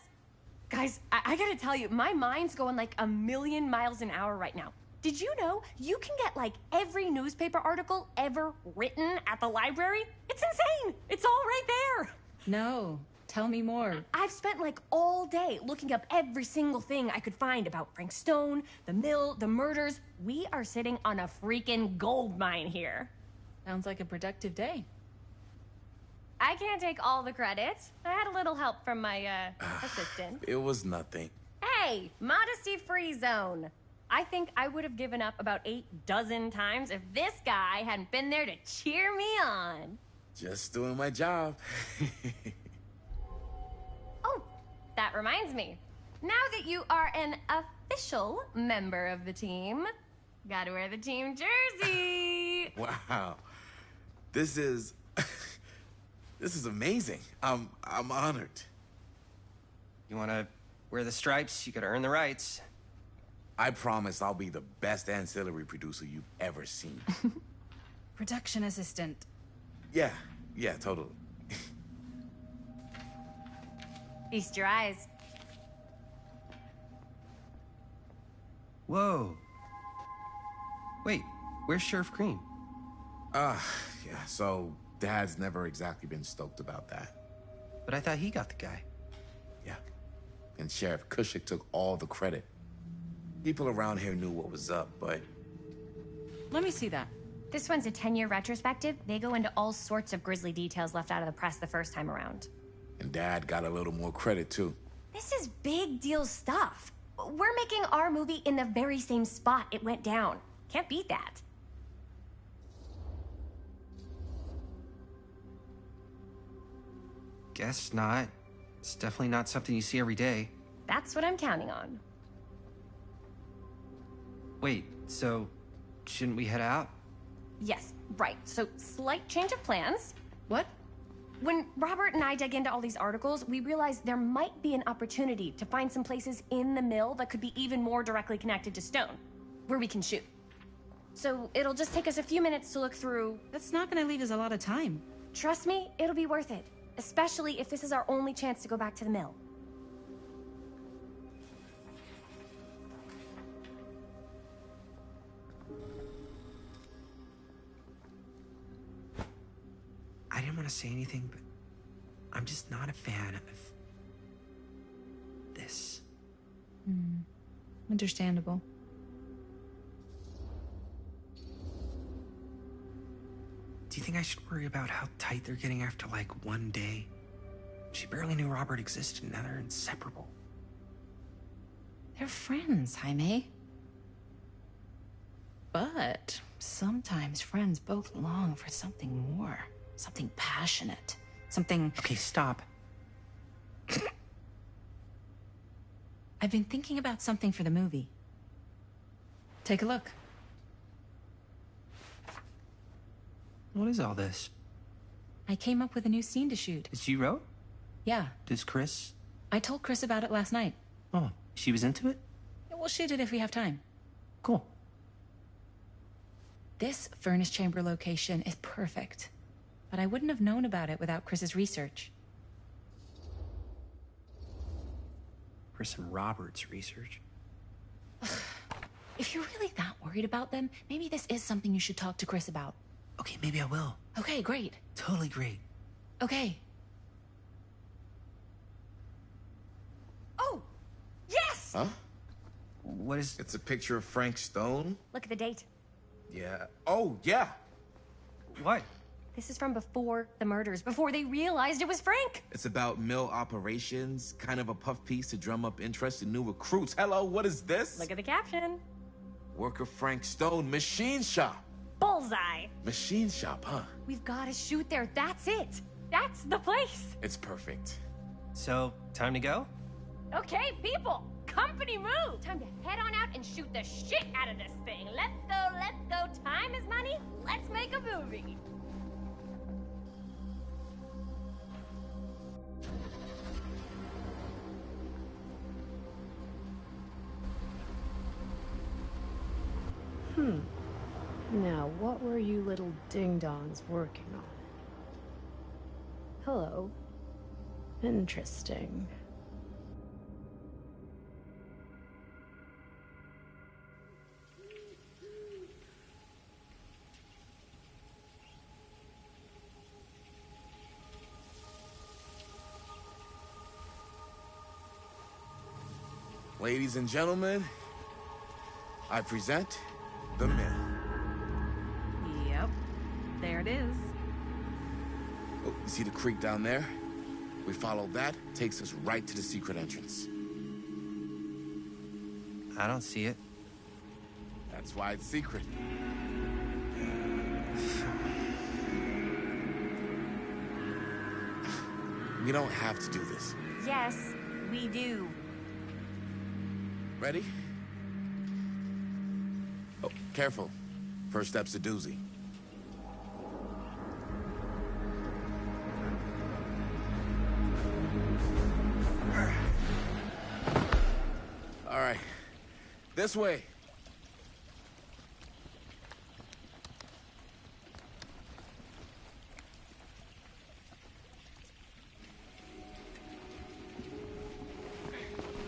Guys, I gotta tell you, my mind's going like a million miles an hour right now. Did you know you can get like every newspaper article ever written at the library? It's insane. It's all right there. No, tell me more. I've spent like all day looking up every single thing I could find about Frank Stone, the mill, the murders. We are sitting on a freaking gold mine here. Sounds like a productive day. I can't take all the credit. I had a little help from my assistant. It was nothing. Hey, modesty-free zone. I think I would have given up about 8 dozen times if this guy hadn't been there to cheer me on. Just doing my job. Oh, that reminds me. Now that you are an official member of the team, gotta wear the team jersey. Wow. This is... this is amazing. I'm honored. You wanna wear the stripes? You gotta earn the rights. I promise I'll be the best ancillary producer you've ever seen. Production assistant. Yeah, totally. Feast your eyes. Whoa. Wait, where's Sheriff Green? Yeah, so Dad's never exactly been stoked about that. But I thought he got the guy. Yeah, and Sheriff Cushik took all the credit. People around here knew what was up, but... Let me see that. This one's a 10-year retrospective. They go into all sorts of grisly details left out of the press the first time around. And Dad got a little more credit, too. This is big deal stuff. We're making our movie in the very same spot it went down. Can't beat that. Guess not. It's definitely not something you see every day. That's what I'm counting on. Wait, so shouldn't we head out? Yes, right. So, slight change of plans. What? When Robert and I dug into all these articles, we realized there might be an opportunity to find some places in the mill that could be even more directly connected to Stone, where we can shoot. So, it'll just take us a few minutes to look through. That's not gonna leave us a lot of time. Trust me, it'll be worth it. Especially if this is our only chance to go back to the mill. I didn't want to say anything, but I'm just not a fan of this. Understandable. Do you think I should worry about how tight they're getting after, like, one day? She barely knew Robert existed, and now they're inseparable. They're friends, Jaime. But sometimes friends both long for something more. Something passionate. Something... Okay, stop. I've been thinking about something for the movie. Take a look. What is all this? I came up with a new scene to shoot. That you wrote? Yeah. Does Chris? I told Chris about it last night. Oh, she was into it? We'll shoot it if we have time. Cool. This furnace chamber location is perfect. But I wouldn't have known about it without Chris's research. Chris and Robert's research. If you're really that worried about them, maybe this is something you should talk to Chris about. Okay, maybe I will. Okay, great. Totally great. Okay. Oh! Yes! Huh? What is... It's a picture of Frank Stone? Look at the date. Yeah. Oh, yeah. What? This is from before the murders, before they realized it was Frank. It's about mill operations, kind of a puff piece to drum up interest in new recruits. Hello, what is this? Look at the caption. Worker Frank Stone, machine shop. Bullseye. Machine shop, huh? We've got to shoot there. That's it. That's the place. It's perfect. So, time to go? Okay, people. Company move. Time to head on out and shoot the shit out of this thing. Let's go, let's go. Though time is money, let's make a movie. Now, what were you little ding-dongs working on? Hello. Interesting. Ladies and gentlemen, I present the mill. Yep. There it is. Oh, you see the creek down there? We follow that, takes us right to the secret entrance. I don't see it. That's why it's secret. We don't have to do this. Yes, we do. Ready? Oh, careful. First step's a doozy. All right. This way.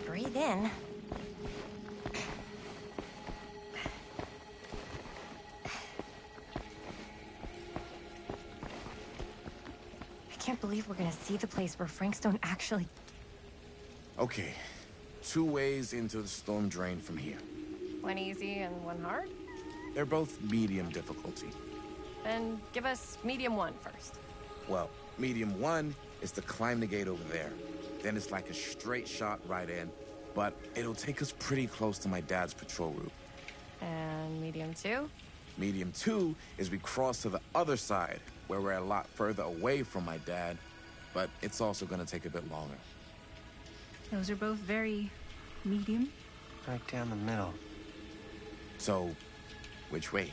Breathe in. I can't believe we're gonna see the place where Frank Stone actually... Okay. 2 ways into the storm drain from here. One easy and one hard? They're both medium difficulty. Then give us medium one first. Well, medium 1 is to climb the gate over there. Then it's like a straight shot right in, but it'll take us pretty close to my dad's patrol route. And medium 2? Medium 2 is we cross to the other side, where we're a lot further away from my dad, but it's also gonna take a bit longer. Those are both very medium. Right down the middle. So, which way?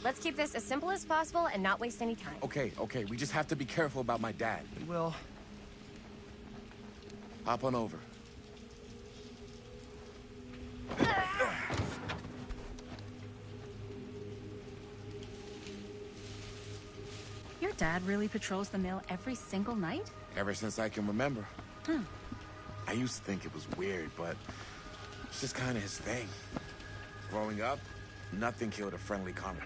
Let's keep this as simple as possible and not waste any time. Okay, we just have to be careful about my dad. We will. Hop on over. Your dad really patrols the mill every single night? Ever since I can remember. I used to think it was weird, but it's just kind of his thing. Growing up, nothing killed a friendly comment.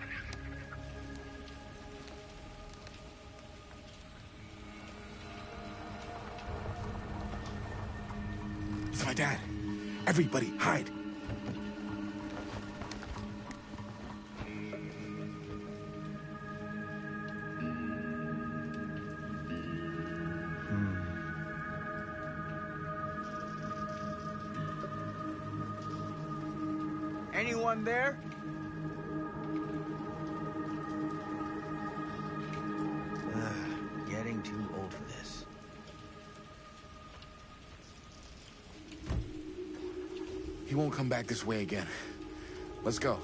It's my dad. Everybody, hide. Anyone there? Getting too old for this. He won't come back this way again. Let's go.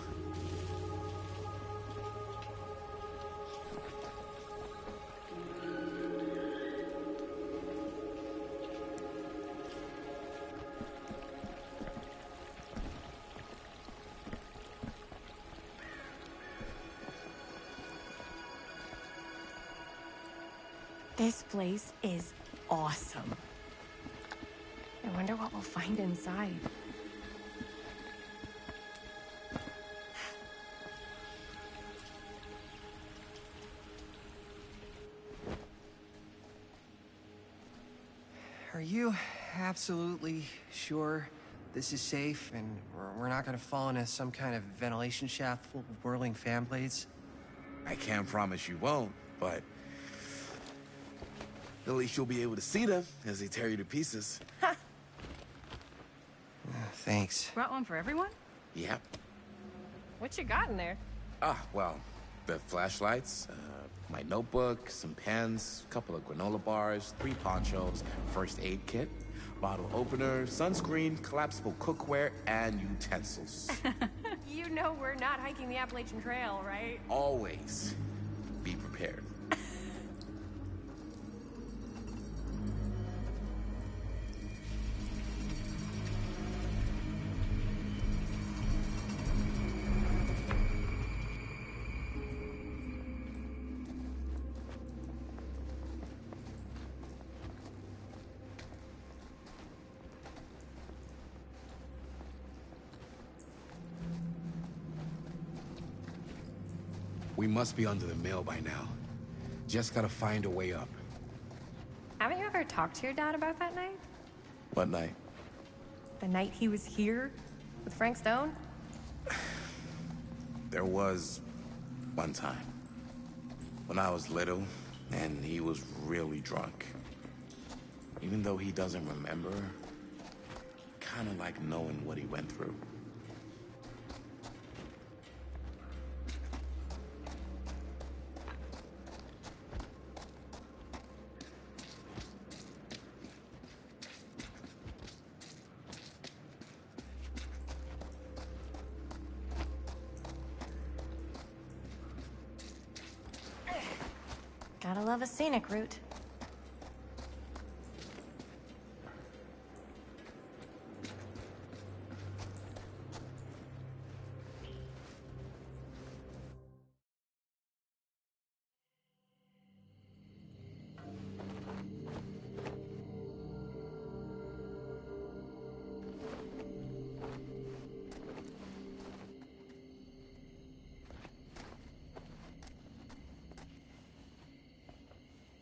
This place is awesome. I wonder what we'll find inside. Are you absolutely sure this is safe and we're not gonna fall into some kind of ventilation shaft full of whirling fan blades? I can't promise you won't, but at least you'll be able to see them as they tear you to pieces. Thanks. Brought one for everyone? Yep. What you got in there? Well, The flashlights, my notebook, some pens, a couple of granola bars, 3 ponchos, first aid kit, bottle opener, sunscreen, collapsible cookware, and utensils. You know we're not hiking the Appalachian Trail, right? Always be prepared. We must be under the mill by now. Just gotta find a way up. Haven't you ever talked to your dad about that night? What night? The night he was here with Frank Stone? There was one time when I was little and he was really drunk. Even though he doesn't remember, kind of like knowing what he went through. Gotta love a scenic route.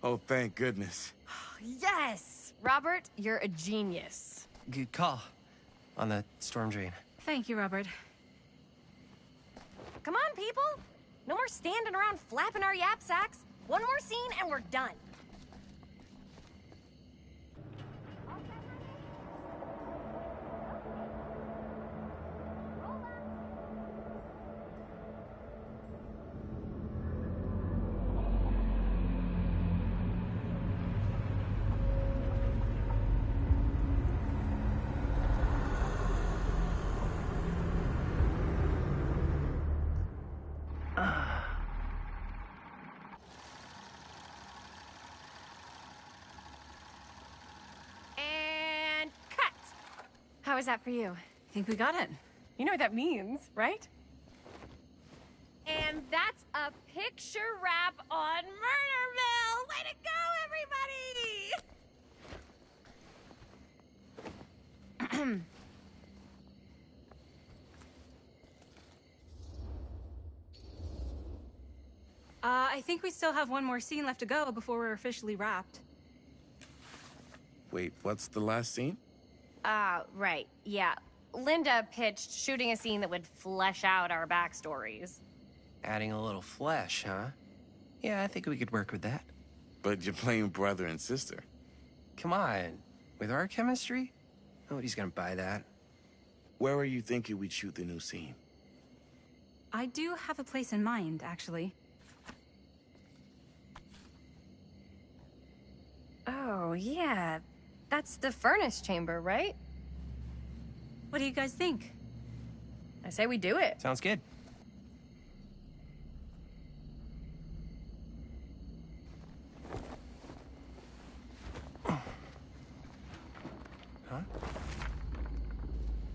Oh, thank goodness. Yes! Robert, you're a genius. Good call on the storm drain. Thank you, Robert. Come on, people! No more standing around flapping our yap sacks. One more scene and we're done. How is that for you? I think we got it. You know what that means, right? And that's a picture wrap on Murder Mill! Way to go, everybody! I think we still have one more scene left to go before we're officially wrapped. Wait, what's the last scene? Right, yeah. Linda pitched shooting a scene that would flesh out our backstories. Adding a little flesh, huh? Yeah, I think we could work with that. But you're playing brother and sister. Come on. With our chemistry? Nobody's gonna buy that. Where are you thinking we'd shoot the new scene? I do have a place in mind, actually. Oh, yeah. That's the furnace chamber, right? What do you guys think? I say we do it. Sounds good. Huh?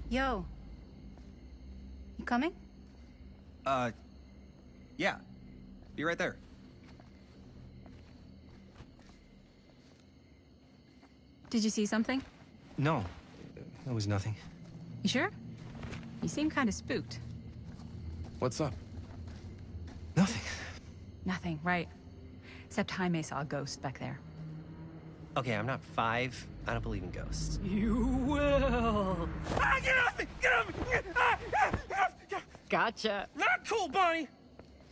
Yo. You coming? Yeah. Be right there. Did you see something? No, it was nothing. You sure? You seem kind of spooked. What's up? Nothing. Nothing, right. Except Jaime saw a ghost back there. Okay, I'm not 5. I don't believe in ghosts. You will. Ah, get off me! Get off me! Gotcha. Not cool, Bonnie!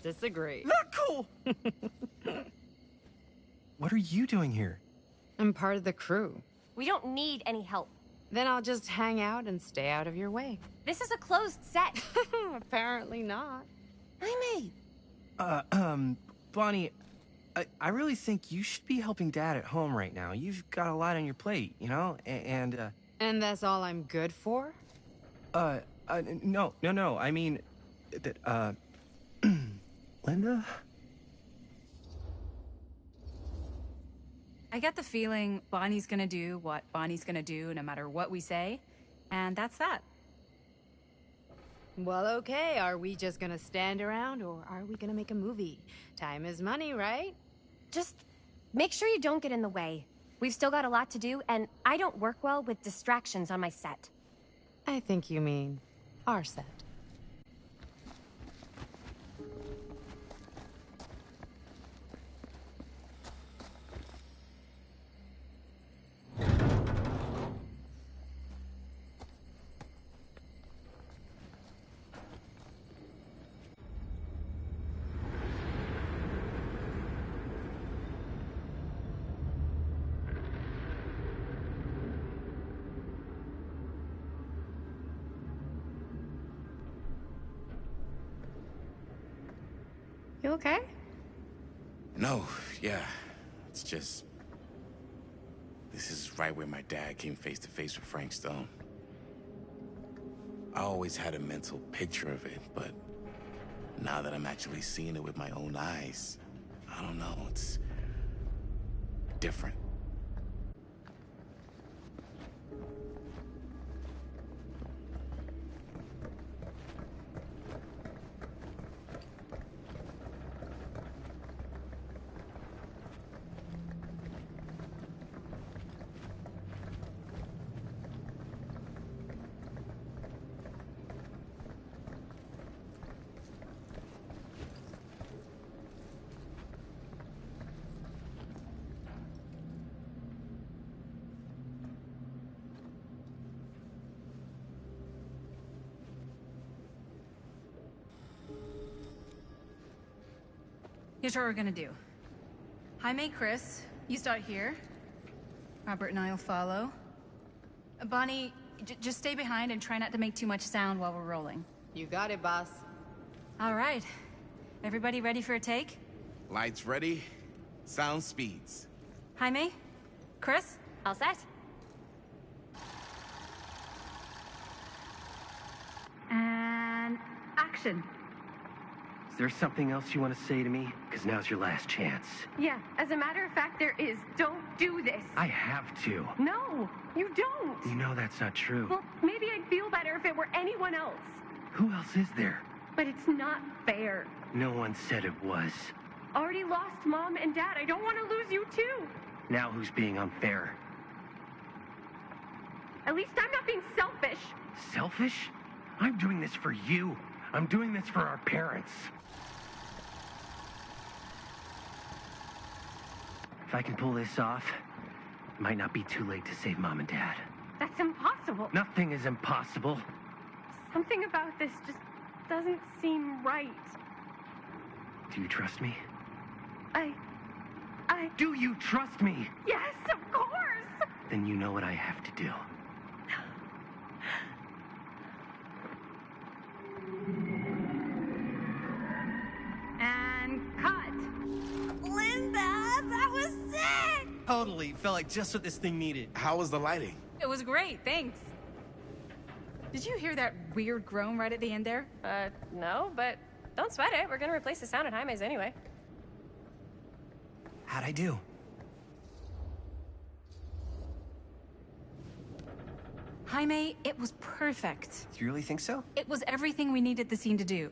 Disagree. Not cool! What are you doing here? I'm part of the crew. We don't need any help. Then I'll just hang out and stay out of your way. This is a closed set. Apparently not. Jaime, Bonnie, I really think you should be helping Dad at home right now. You've got a lot on your plate, you know? And that's all I'm good for? No. I mean, that, Linda? I get the feeling Bonnie's gonna do what Bonnie's gonna do no matter what we say, and that's that. Well, okay, are we just gonna stand around or are we gonna make a movie? Time is money, right? Just make sure you don't get in the way. We've still got a lot to do, and I don't work well with distractions on my set. I think you mean our set. You okay? No, yeah. It's just... This is right where my dad came face to face with Frank Stone. I always had a mental picture of it, but now that I'm actually seeing it with my own eyes, I don't know, it's different. Here's what we're gonna do. Jaime, Chris, you start here. Robert and I'll follow. Bonnie, just stay behind and try not to make too much sound while we're rolling. You got it, boss. All right. Everybody ready for a take? Lights ready, sound speeds. Jaime? Chris? All set? And action. Is there something else you want to say to me? Because now's your last chance. Yeah, as a matter of fact, there is. Don't do this. I have to. No, you don't. You know that's not true. Well, maybe I'd feel better if it were anyone else. Who else is there? But it's not fair. No one said it was. Already lost Mom and Dad. I don't want to lose you too. Now who's being unfair? At least I'm not being selfish. Selfish? I'm doing this for you. I'm doing this for our parents. If I can pull this off, it might not be too late to save Mom and Dad. That's impossible. Nothing is impossible. Something about this just doesn't seem right. Do you trust me? I... Do you trust me? Yes, of course! Then you know what I have to do. And cut. Linda, that was sick! Totally. Felt like just what this thing needed. How was the lighting? It was great, thanks. Did you hear that weird groan right at the end there? No, but don't sweat it. We're gonna replace the sound at Jaime's anyway. How'd I do? Jaime, it was perfect. Do you really think so? It was everything we needed the scene to do.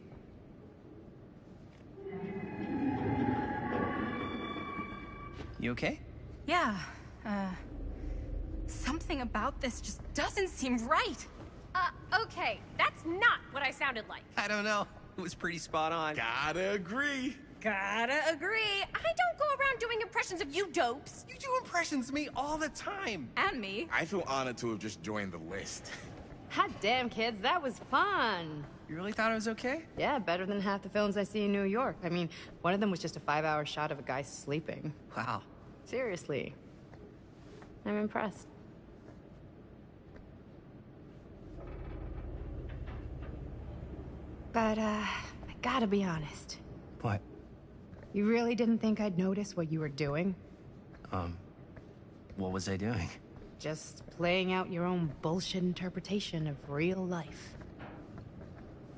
You okay? Yeah, something about this just doesn't seem right. Okay, that's not what I sounded like. I don't know. It was pretty spot on. Gotta agree. Gotta agree. I don't go around doing impressions of you dopes. You do impressions of me all the time. And me. I feel honored to have just joined the list. Hot damn, kids, that was fun. You really thought it was okay? Yeah, better than half the films I see in New York. I mean, one of them was just a 5-hour shot of a guy sleeping. Wow. Seriously. I'm impressed. But, I gotta be honest. What? You really didn't think I'd notice what you were doing? What was I doing? Just playing out your own bullshit interpretation of real life.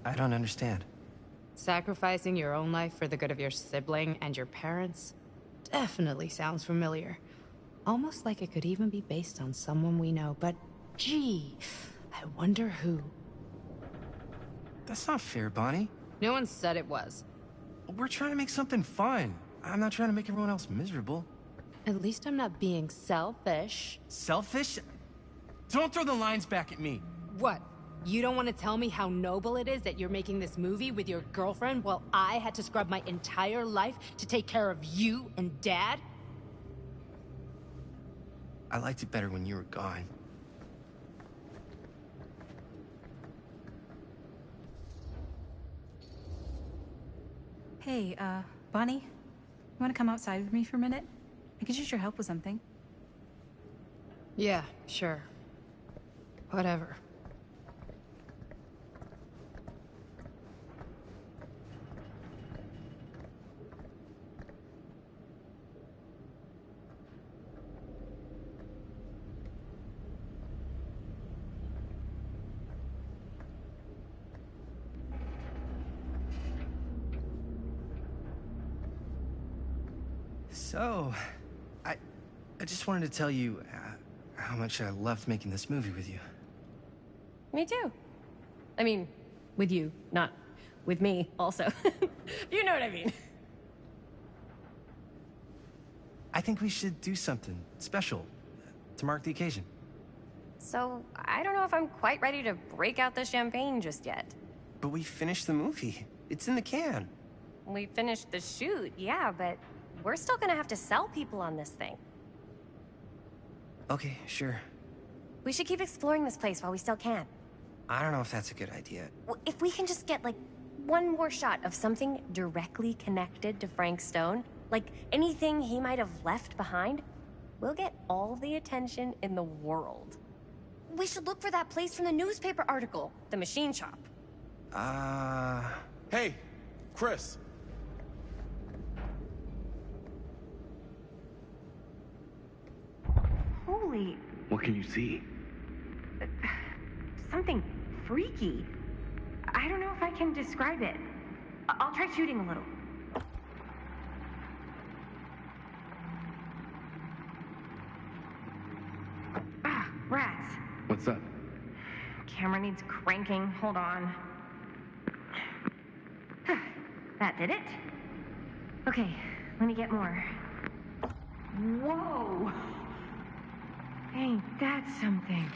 I don't understand. Sacrificing your own life for the good of your sibling and your parents definitely sounds familiar. Almost like it could even be based on someone we know, but gee, I wonder who. That's not fair, Bonnie. No one said it was. We're trying to make something fun. I'm not trying to make everyone else miserable. At least I'm not being selfish. Selfish? Don't throw the lines back at me. What? You don't want to tell me how noble it is that you're making this movie with your girlfriend while I had to scrub my entire life to take care of you and Dad? I liked it better when you were gone. Hey, Bonnie? You want to come outside with me for a minute? I could use your help with something. Yeah, sure. Whatever. So, I just wanted to tell you how much I loved making this movie with you. Me too. I mean, with you, not with me, also. You know what I mean. I think we should do something special to mark the occasion. So, I don't know if I'm quite ready to break out the champagne just yet. But we finished the movie. It's in the can. We finished the shoot, yeah, but we're still gonna have to sell people on this thing. Okay, sure. We should keep exploring this place while we still can. I don't know if that's a good idea. If we can just get, like, one more shot of something directly connected to Frank Stone, like anything he might have left behind, we'll get all the attention in the world. We should look for that place from the newspaper article, the machine shop. Hey, Chris. Holy... What can you see? something freaky. I don't know if I can describe it. I'll try shooting a little. Ah, rats. What's up? Camera needs cranking. Hold on. That did it. Okay, let me get more. Whoa! Ain't that something?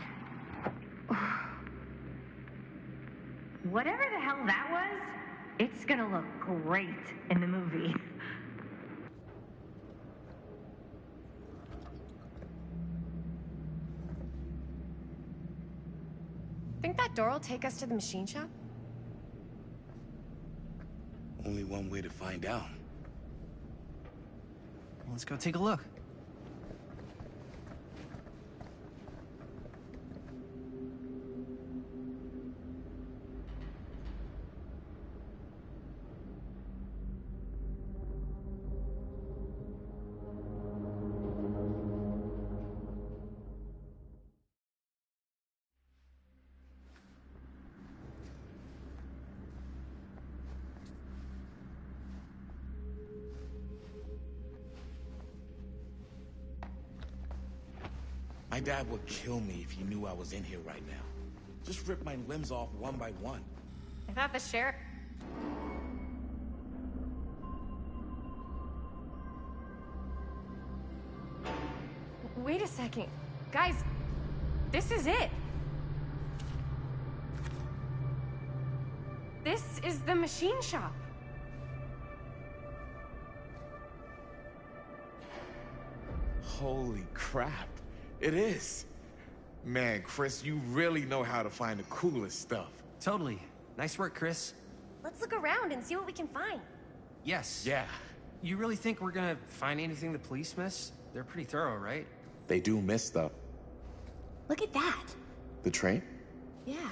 Whatever the hell that was, it's gonna look great in the movie. Think that door will take us to the machine shop? Only one way to find out. Let's go take a look. My dad would kill me if he knew I was in here right now. Just rip my limbs off one by one. I thought the sheriff... Wait a second. Guys, this is it. This is the machine shop. Holy crap. It is. Man, Chris, you really know how to find the coolest stuff. Totally. Nice work, Chris. Let's look around and see what we can find. Yes. Yeah. You really think we're gonna find anything the police miss? They're pretty thorough, right? They do miss stuff. Look at that. The train? Yeah.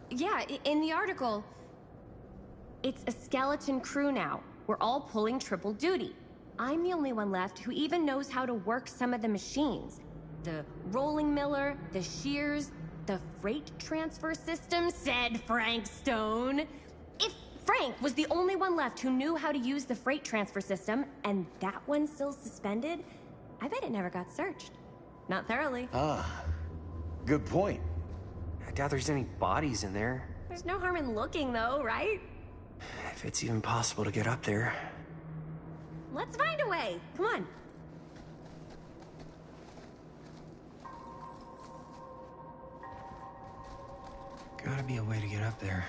Yeah, in the article, it's a skeleton crew now. We're all pulling triple duty. I'm the only one left who even knows how to work some of the machines. The rolling miller, the shears, the freight transfer system, said Frank Stone. If Frank was the only one left who knew how to use the freight transfer system, and that one's still suspended, I bet it never got searched. Not thoroughly. Ah, good point. I doubt there's any bodies in there. There's no harm in looking, though, right? If it's even possible to get up there. Let's find a way. Come on. Gotta be a way to get up there.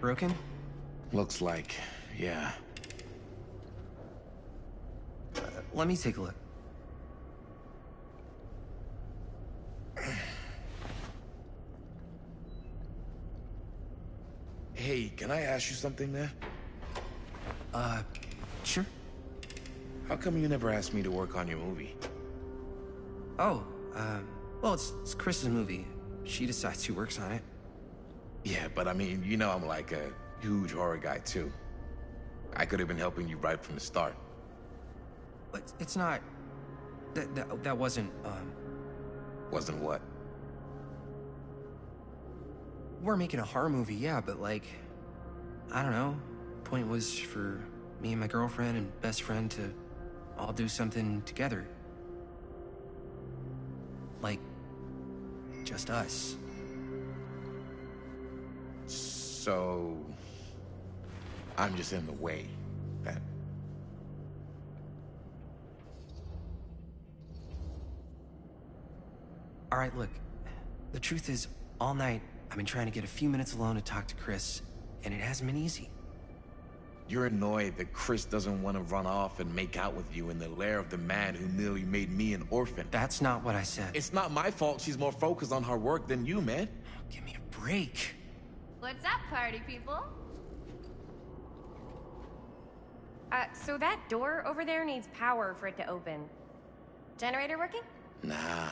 Broken? Looks like, yeah. Let me take a look. Hey, can I ask you something, man? Sure. How come you never asked me to work on your movie? Oh, well, it's Chris's movie. She decides who works on it. Yeah, but I mean, you know I'm like a huge horror guy, too. I could have been helping you right from the start. But it's not... That wasn't, Wasn't what? We're making a horror movie, yeah, but like... I don't know. Point was for me and my girlfriend and best friend to all do something together. Like... just us. So... I'm just in the way, then. All right, look. The truth is, all night, I've been trying to get a few minutes alone to talk to Chris, and it hasn't been easy. You're annoyed that Chris doesn't want to run off and make out with you in the lair of the man who nearly made me an orphan. That's not what I said. It's not my fault she's more focused on her work than you, man. Give me a break. What's up, party people? So that door over there needs power for it to open. Generator working? Nah.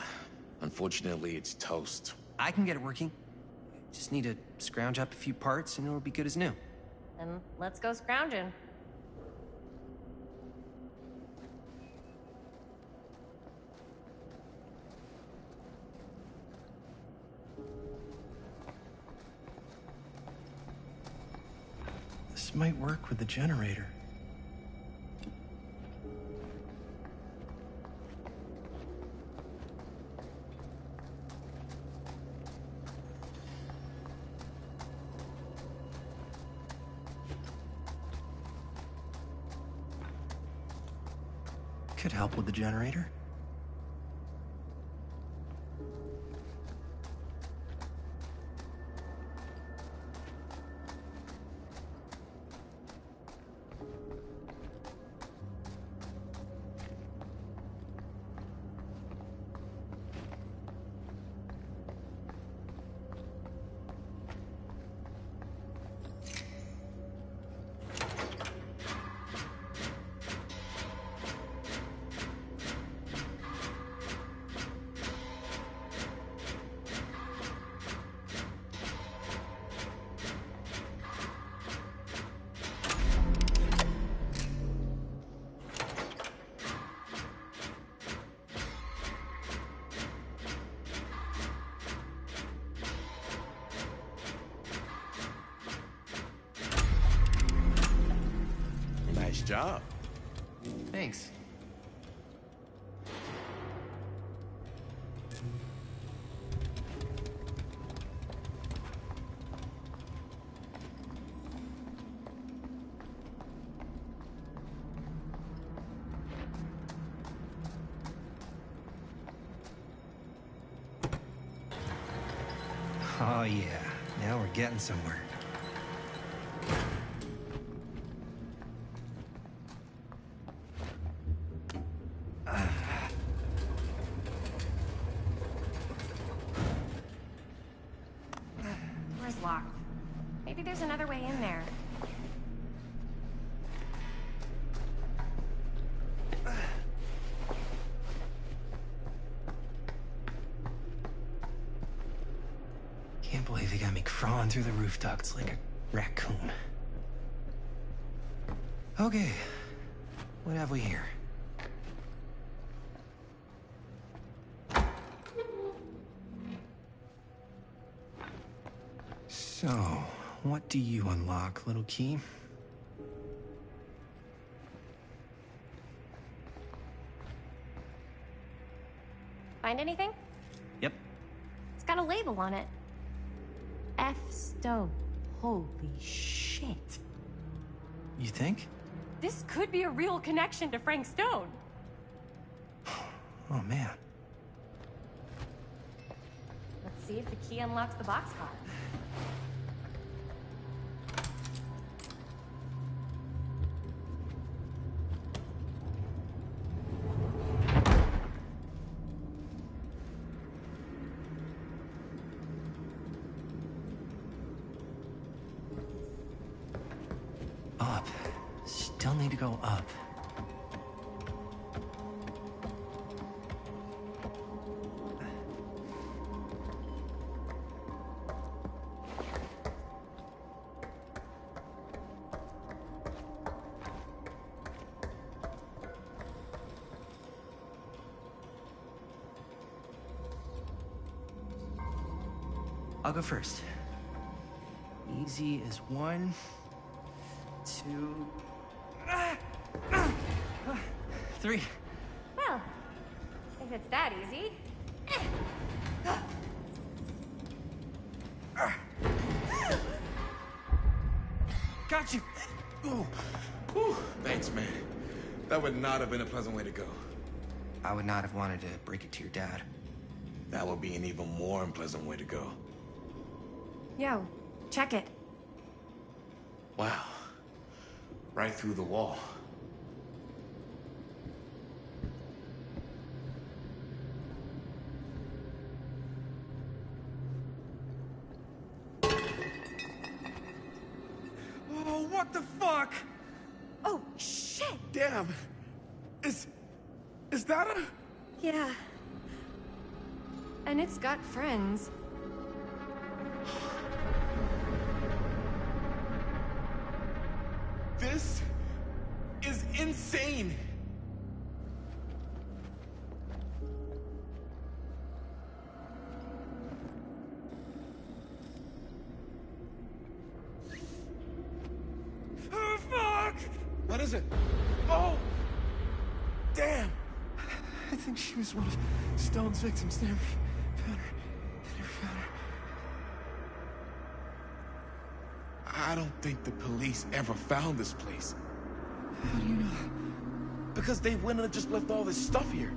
Unfortunately, it's toast. I can get it working. Just need to scrounge up a few parts and it'll be good as new. Then let's go scrounging. This might work with the generator. Could help with the generator. Nice job. Thanks. Oh yeah, now we're getting somewhere. Door's locked. Maybe there's another way in there. Can't believe they got me crawling through the roof ducts like a raccoon. Okay, what have we here? So, what do you unlock, little key? Find anything? Yep. It's got a label on it. F. Stone. Holy shit. You think? This could be a real connection to Frank Stone. Oh man. Let's see if the key unlocks the boxcar. Up. Still need to go up. I'll go first. Easy as 1, 2, 3. Well, if it's that easy. Got you! Ooh. Ooh. Thanks, man. That would not have been a pleasant way to go. I would not have wanted to break it to your dad. That would be an even more unpleasant way to go. Yo, check it. Wow. Right through the wall. Oh, what the fuck? Oh, shit! Damn! Is that a... Yeah. And it's got friends. This is insane! Oh, fuck! What is it? Oh! Damn! I think she was one of Stone's victims. They never found her. They never found her. I don't think the police ever found this place. How do you know? Because they went and just left all this stuff here.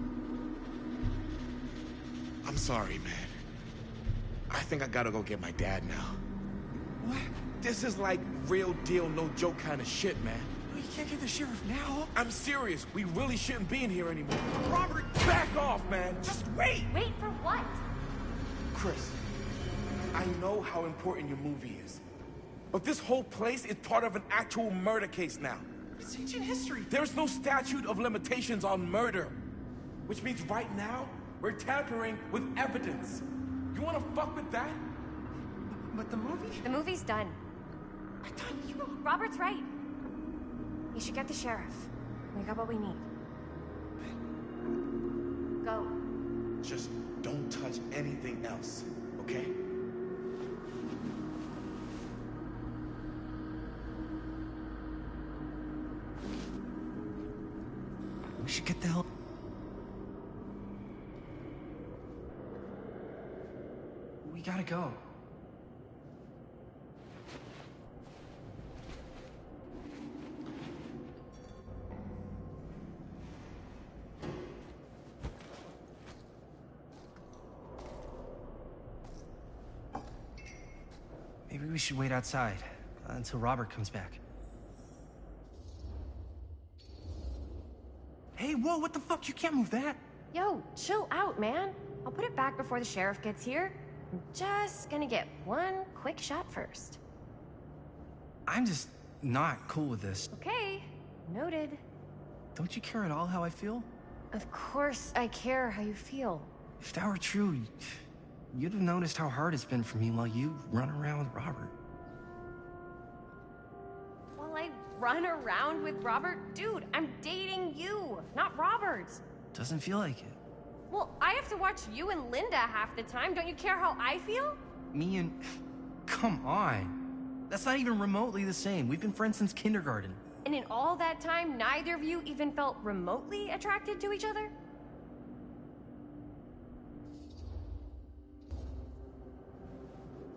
I'm sorry, man. I think I gotta go get my dad now. What? This is like real deal, no joke kind of shit, man. You can't get the sheriff now. I'm serious. We really shouldn't be in here anymore. Robert, back off, man. Just wait. Wait for what? Chris, I know how important your movie is. But this whole place is part of an actual murder case now. It's ancient history. There's no statute of limitations on murder. Which means right now, we're tampering with evidence. You wanna fuck with that? But the movie? The movie's done. I thought you... Robert's right. You should get the sheriff. We got what we need. Go. Just don't touch anything else, okay? We should get the hell... We gotta go. maybe we should wait outside until Robert comes back. Hey, whoa, what the fuck? You can't move that. Yo, chill out, man. I'll put it back before the sheriff gets here. I'm just gonna get one quick shot first. I'm just not cool with this. Okay, noted. Don't you care at all how I feel? Of course I care how you feel. If that were true, you'd have noticed how hard it's been for me while you run around with Robert. While I run around with Robert? Dude, I'm dating you, not Robert. Doesn't feel like it. Well, I have to watch you and Linda half the time. Don't you care how I feel? Me and... Come on. That's not even remotely the same. We've been friends since kindergarten. And in all that time, neither of you even felt remotely attracted to each other?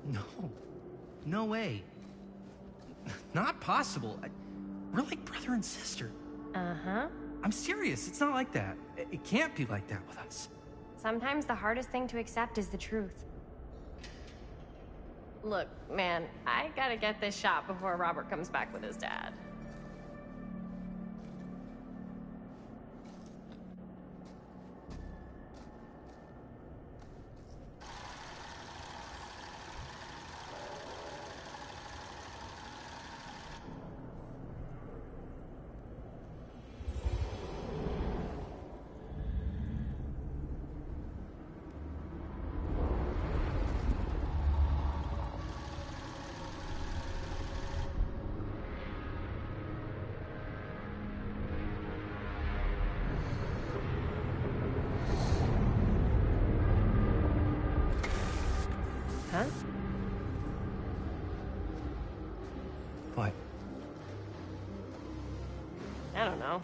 No. No way. Not possible. We're like brother and sister. Uh-huh. I'm serious. It's not like that. It can't be like that with us. Sometimes the hardest thing to accept is the truth. Look, man, I gotta get this shot before Robert comes back with his dad. Huh? What? I don't know.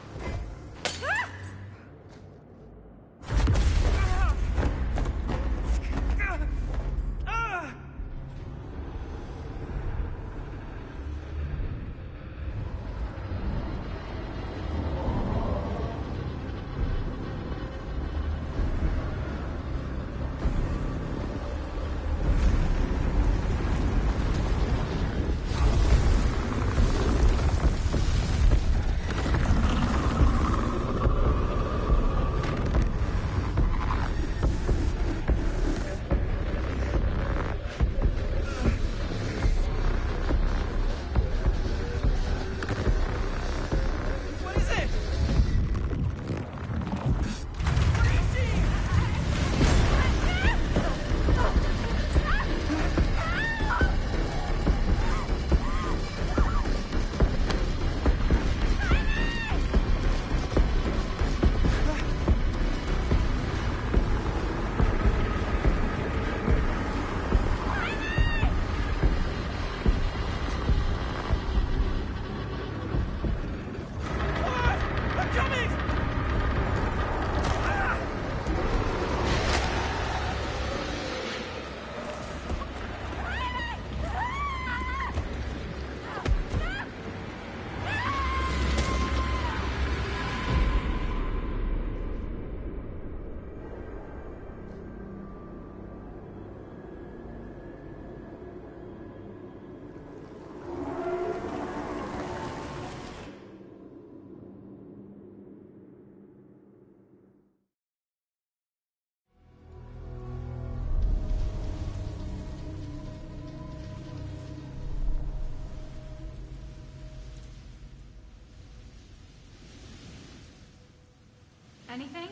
Anything?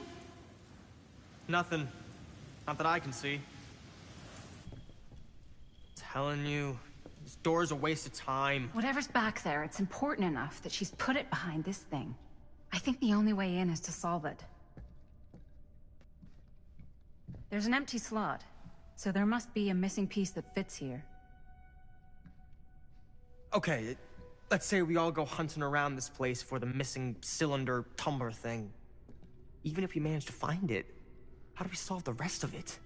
Nothing. Not that I can see. Telling you, this door's a waste of time. Whatever's back there, it's important enough that she's put it behind this thing. I think the only way in is to solve it. There's an empty slot, so there must be a missing piece that fits here. Okay, let's say we all go hunting around this place for the missing cylinder tumbler thing. Even if we manage to find it, how do we solve the rest of it?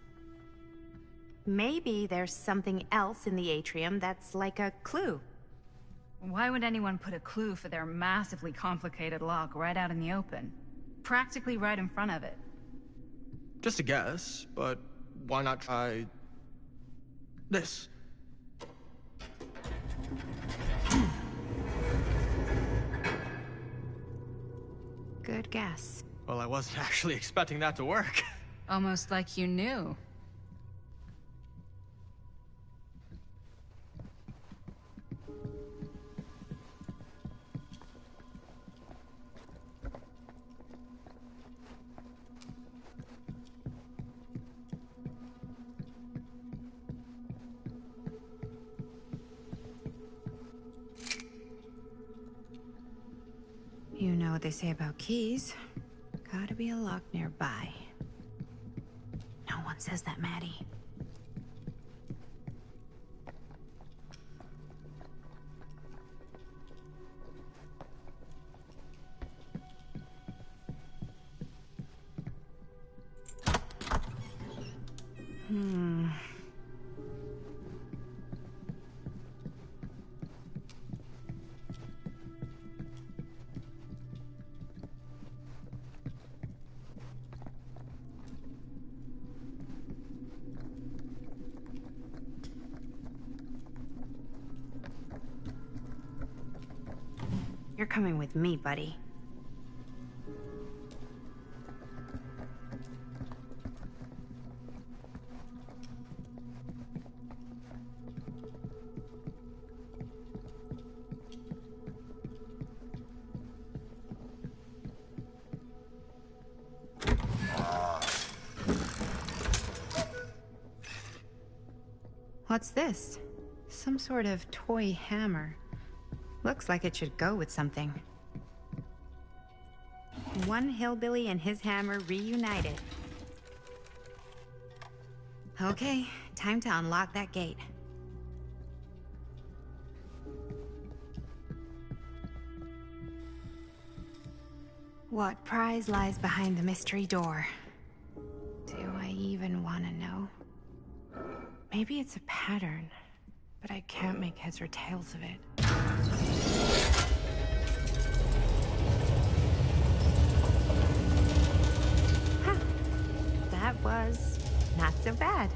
Maybe there's something else in the atrium that's like a clue. Why would anyone put a clue for their massively complicated lock right out in the open? Practically right in front of it. Just a guess, but why not try this? Good guess. Well, I wasn't actually expecting that to work. Almost like you knew. You know what they say about keys. Gotta be a lock nearby. No one says that, Maddie. You're coming with me, buddy. What's this? Some sort of toy hammer. Looks like it should go with something. One hillbilly and his hammer reunited. Okay, time to unlock that gate. What prize lies behind the mystery door? Do I even want to know? Maybe it's a pattern, but I can't make heads or tails of it. Huh. That was not so bad.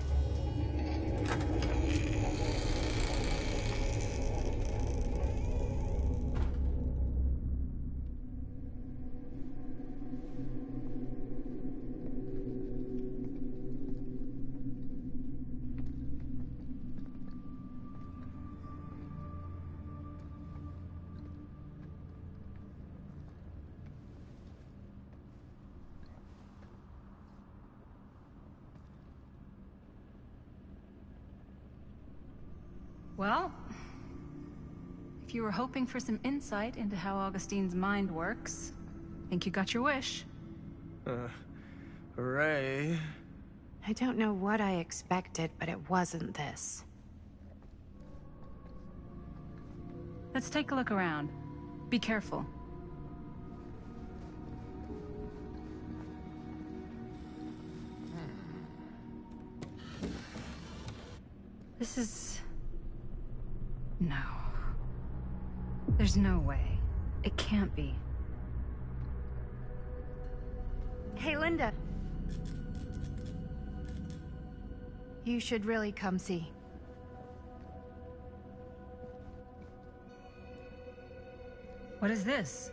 Well, if you were hoping for some insight into how Augustine's mind works, I think you got your wish. Hooray. I don't know what I expected, but it wasn't this. Let's take a look around. Be careful. This is... No. There's no way. It can't be. Hey, Linda. You should really come see. What is this?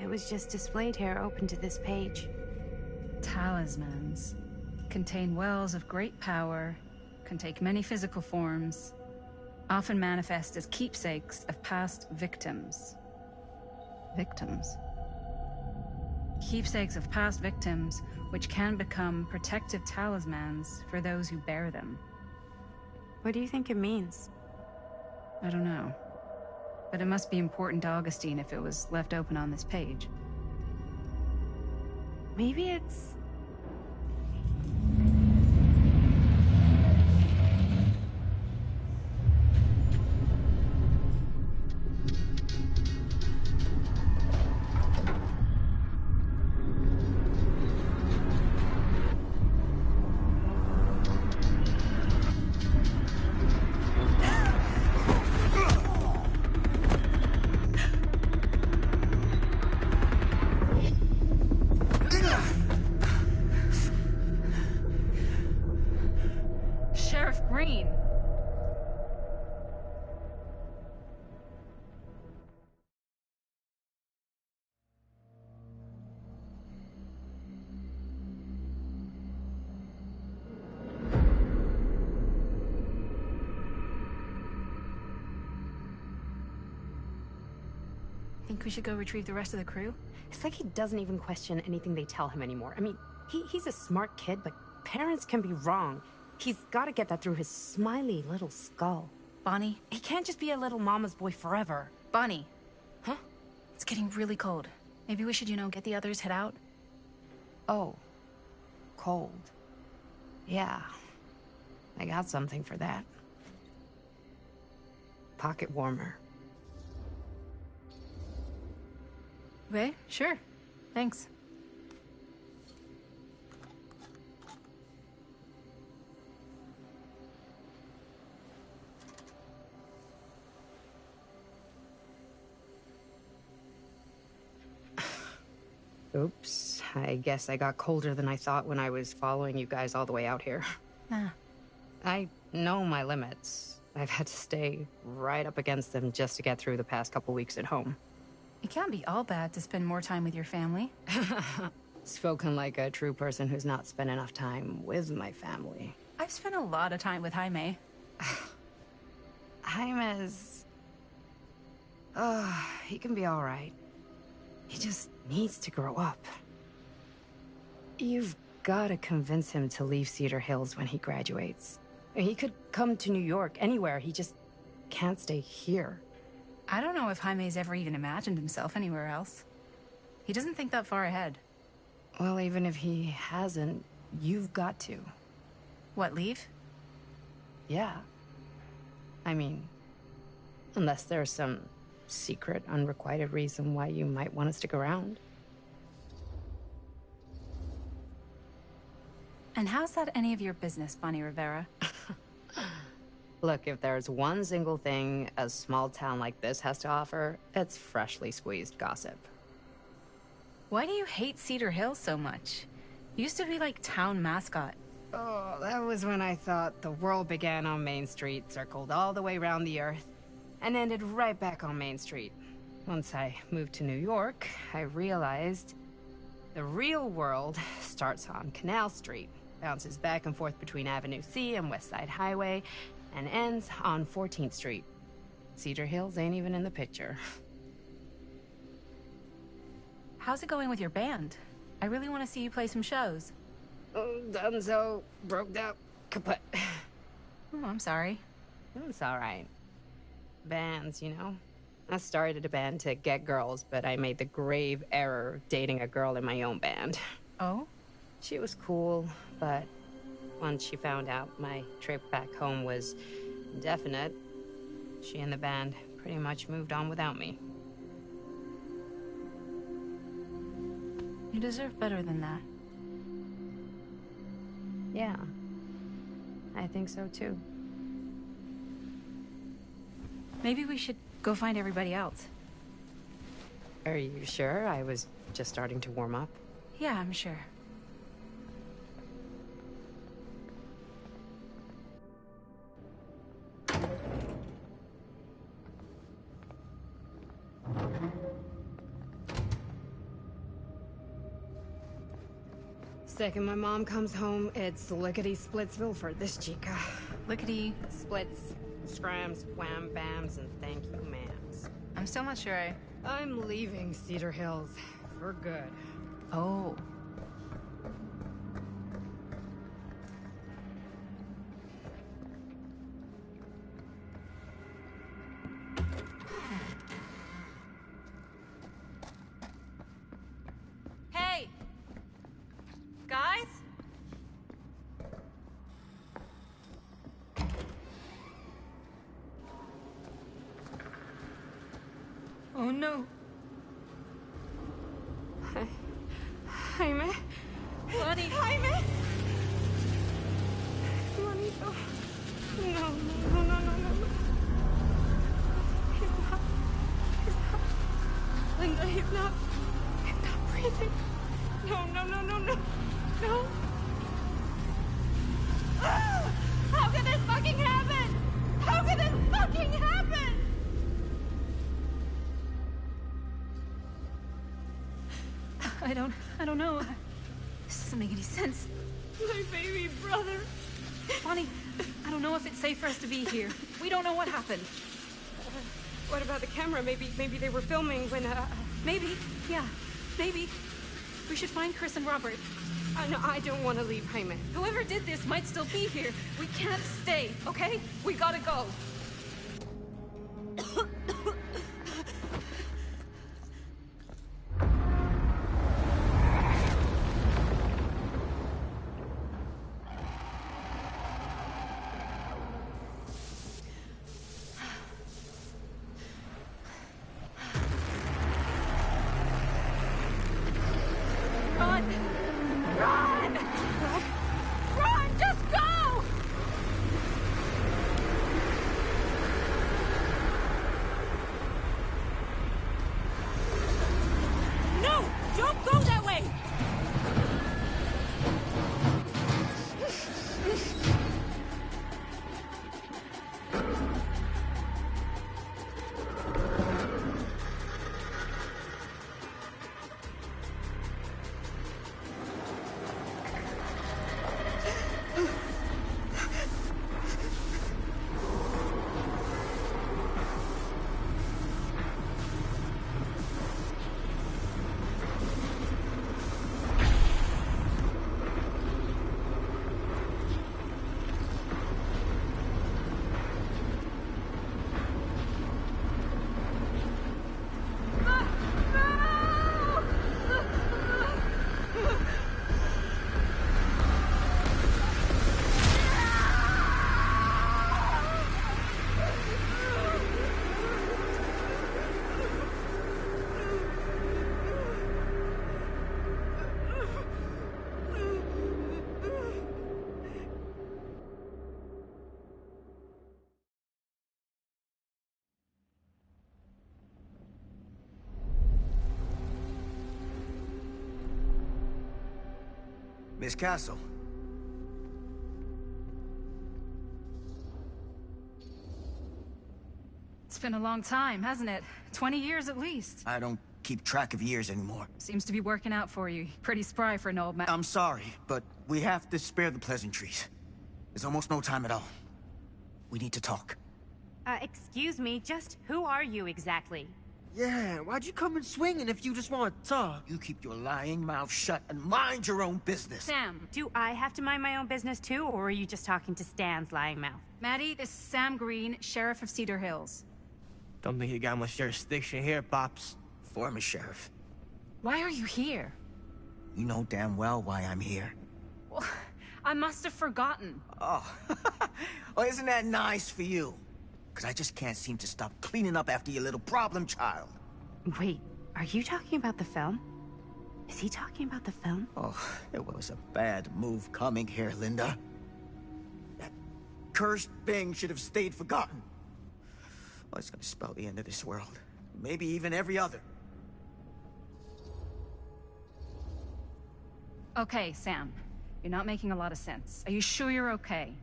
It was just displayed here, open to this page. Talismans. Contain wells of great power, can take many physical forms, often manifest as keepsakes of past victims. Victims? Keepsakes of past victims, which can become protective talismans for those who bear them. What do you think it means? I don't know. But it must be important to Augustine if it was left open on this page. Maybe it's... Think we should go retrieve the rest of the crew? It's like he doesn't even question anything they tell him anymore. I mean, he's a smart kid, but parents can be wrong. He's got to get that through his smiley little skull. Bonnie? He can't just be a little mama's boy forever. Bonnie. Huh? It's getting really cold. Maybe we should, get the others, head out? Oh. Cold. Yeah. I got something for that. Pocket warmer. Okay, sure. Thanks. Oops. I guess I got colder than I thought when I was following you guys all the way out here. I know my limits. I've had to stay right up against them just to get through the past couple weeks at home. It can't be all bad to spend more time with your family. Spoken like a true person who's not spent enough time with my family. I've spent a lot of time with Jaime. Jaime's... he can be all right. He just needs to grow up. You've got to convince him to leave Cedar Hills when he graduates. He could come to New York, anywhere. He just can't stay here. I don't know if Jaime's ever even imagined himself anywhere else. He doesn't think that far ahead. Well, even if he hasn't, you've got to. What, leave? Yeah. I mean, unless there's some secret, unrequited reason why you might want to stick around. And how's that any of your business, Bonnie Rivera? Look, if there's one single thing a small town like this has to offer, it's freshly squeezed gossip. Why do you hate Cedar Hills so much? Used to be like town mascot. Oh, that was when I thought the world began on Main Street, circled all the way around the earth, and ended right back on Main Street. Once I moved to New York, I realized the real world starts on Canal Street, bounces back and forth between Avenue C and West Side Highway, and ends on 14th Street. Cedar Hills ain't even in the picture. How's it going with your band? I really want to see you play some shows. Oh, donezo, broke up, kaput. Oh, I'm sorry. It's all right. Bands, I started a band to get girls, but I made the grave error of dating a girl in my own band. Oh? She was cool, but once she found out my trip back home was indefinite, she and the band pretty much moved on without me. You deserve better than that. Yeah, I think so too. Maybe we should go find everybody else. Are you sure? I was just starting to warm up. Yeah, I'm sure. Second my mom comes home, it's lickety-splitsville for this chica. Lickety... Splits, scrams, wham bams, and thank you ma'ams. I'm still not sure I'm leaving Cedar Hills for good. Oh. Hey! Guys? Oh no. Jaime? Buddy! Jaime! Juanito. No. He's not. Linda, he's not breathing. No. No. Ah! How could this fucking happen? How could this fucking happen? I don't know. This doesn't make any sense. My baby brother. Bonnie, I don't know if it's safe for us to be here. We don't know what happened. What about the camera? Maybe they were filming when, Maybe, yeah, maybe. We should find Chris and Robert. No, I don't want to leave Jaime. Whoever did this might still be here. We can't stay, okay? We gotta go. Miss Castle. It's been a long time, hasn't it? 20 years at least. I don't keep track of years anymore. Seems to be working out for you. Pretty spry for an old man. I'm sorry, but we have to spare the pleasantries. There's almost no time at all. We need to talk. Excuse me, just who are you exactly? Yeah, why'd you come in swinging if you just want to talk? You keep your lying mouth shut and mind your own business. Sam. Do I have to mind my own business too, or are you just talking to Stan's lying mouth? Maddie, this is Sam Green, Sheriff of Cedar Hills. Don't think you got much jurisdiction here, Pops. Former sheriff. Why are you here? You know damn well why I'm here. Well, I must have forgotten. Oh, well, isn't that nice for you? Because I just can't seem to stop cleaning up after your little problem child. Wait, are you talking about the film? Is he talking about the film? Oh, it was a bad move coming here, Linda. That cursed thing should have stayed forgotten. Oh, it's gonna spell the end of this world. Maybe even every other. Okay, Sam. You're not making a lot of sense. Are you sure you're okay?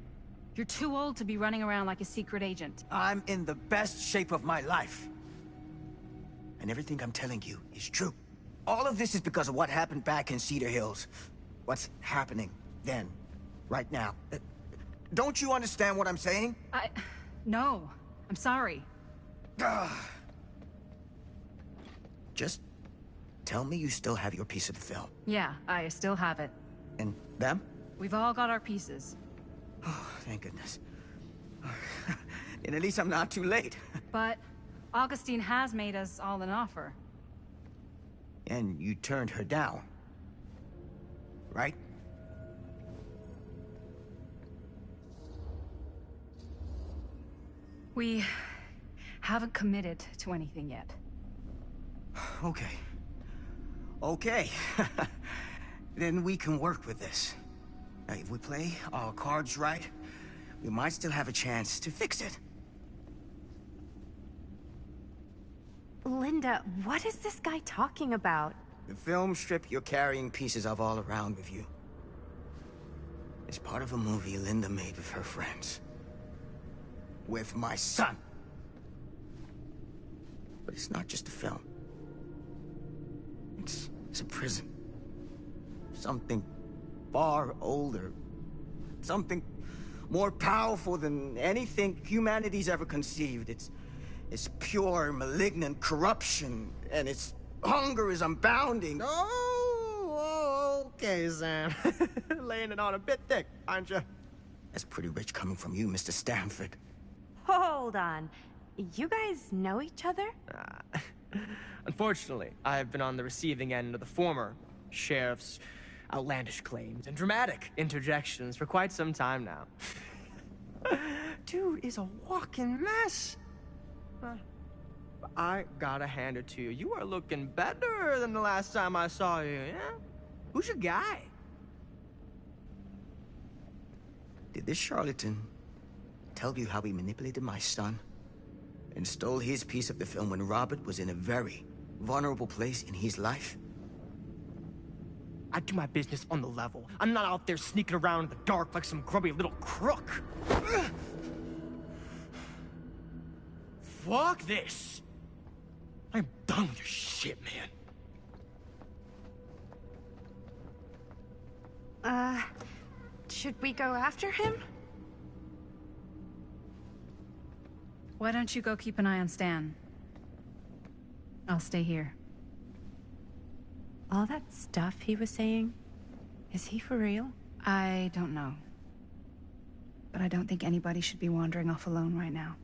You're too old to be running around like a secret agent. I'm in the best shape of my life. And everything I'm telling you is true. All of this is because of what happened back in Cedar Hills. What's happening then, right now. Don't you understand what I'm saying? No. I'm sorry. Just tell me you still have your piece of the film. Yeah, I still have it. And them? We've all got our pieces. Oh, thank goodness. And at least I'm not too late. But Augustine has made us all an offer. And you turned her down, right? We haven't committed to anything yet. Okay. Okay. Then we can work with this. Now, if we play our cards right, we might still have a chance to fix it. Linda, what is this guy talking about? The film strip you're carrying pieces of all around with you. It's part of a movie Linda made with her friends. With my son. But it's not just a film. It's a prison. Something far older. Something more powerful than anything humanity's ever conceived. It's It's pure malignant corruption, and its hunger is unbounding. Oh, okay, Sam. Laying it on a bit thick, aren't you? That's pretty rich coming from you, Mr. Stanford. Hold on. You guys know each other? Unfortunately, I've been on the receiving end of the former sheriff's outlandish claims and dramatic interjections for quite some time now. Dude is a walking mess. I gotta hand it to you. You are looking better than the last time I saw you, yeah? Who's your guy? Did this charlatan tell you how he manipulated my son and stole his piece of the film when Robert was in a very vulnerable place in his life? I do my business on the level. I'm not out there sneaking around in the dark like some grubby little crook. Fuck this. I'm done with your shit, man. Should we go after him? Why don't you go keep an eye on Stan? I'll stay here. All that stuff he was saying, is he for real? I don't know. But I don't think anybody should be wandering off alone right now.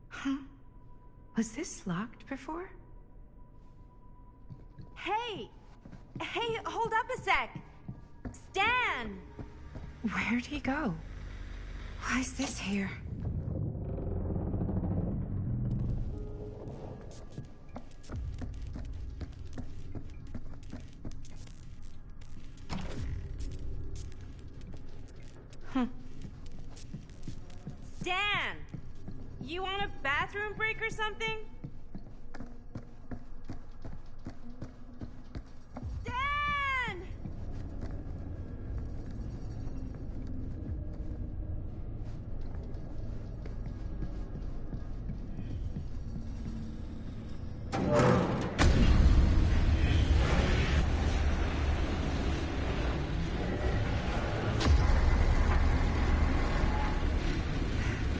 Huh? Was this locked before? Hey! Hey, hold up a sec! Stan! Where'd he go? Why is this here? Stan! You want a bathroom break or something? Stan!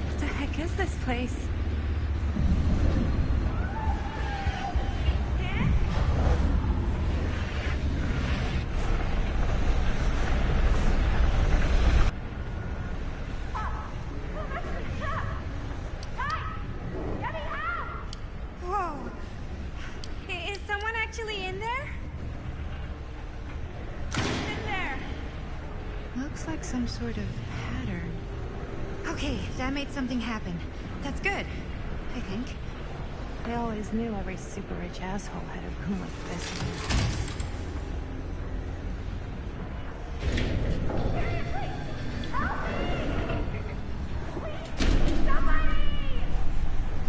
What the heck is this place? Whoa. Is someone actually in there? Who's in there? Looks like some sort of pattern. Okay, that made something happen. That's good, I think. I always knew every super rich asshole had a room like this.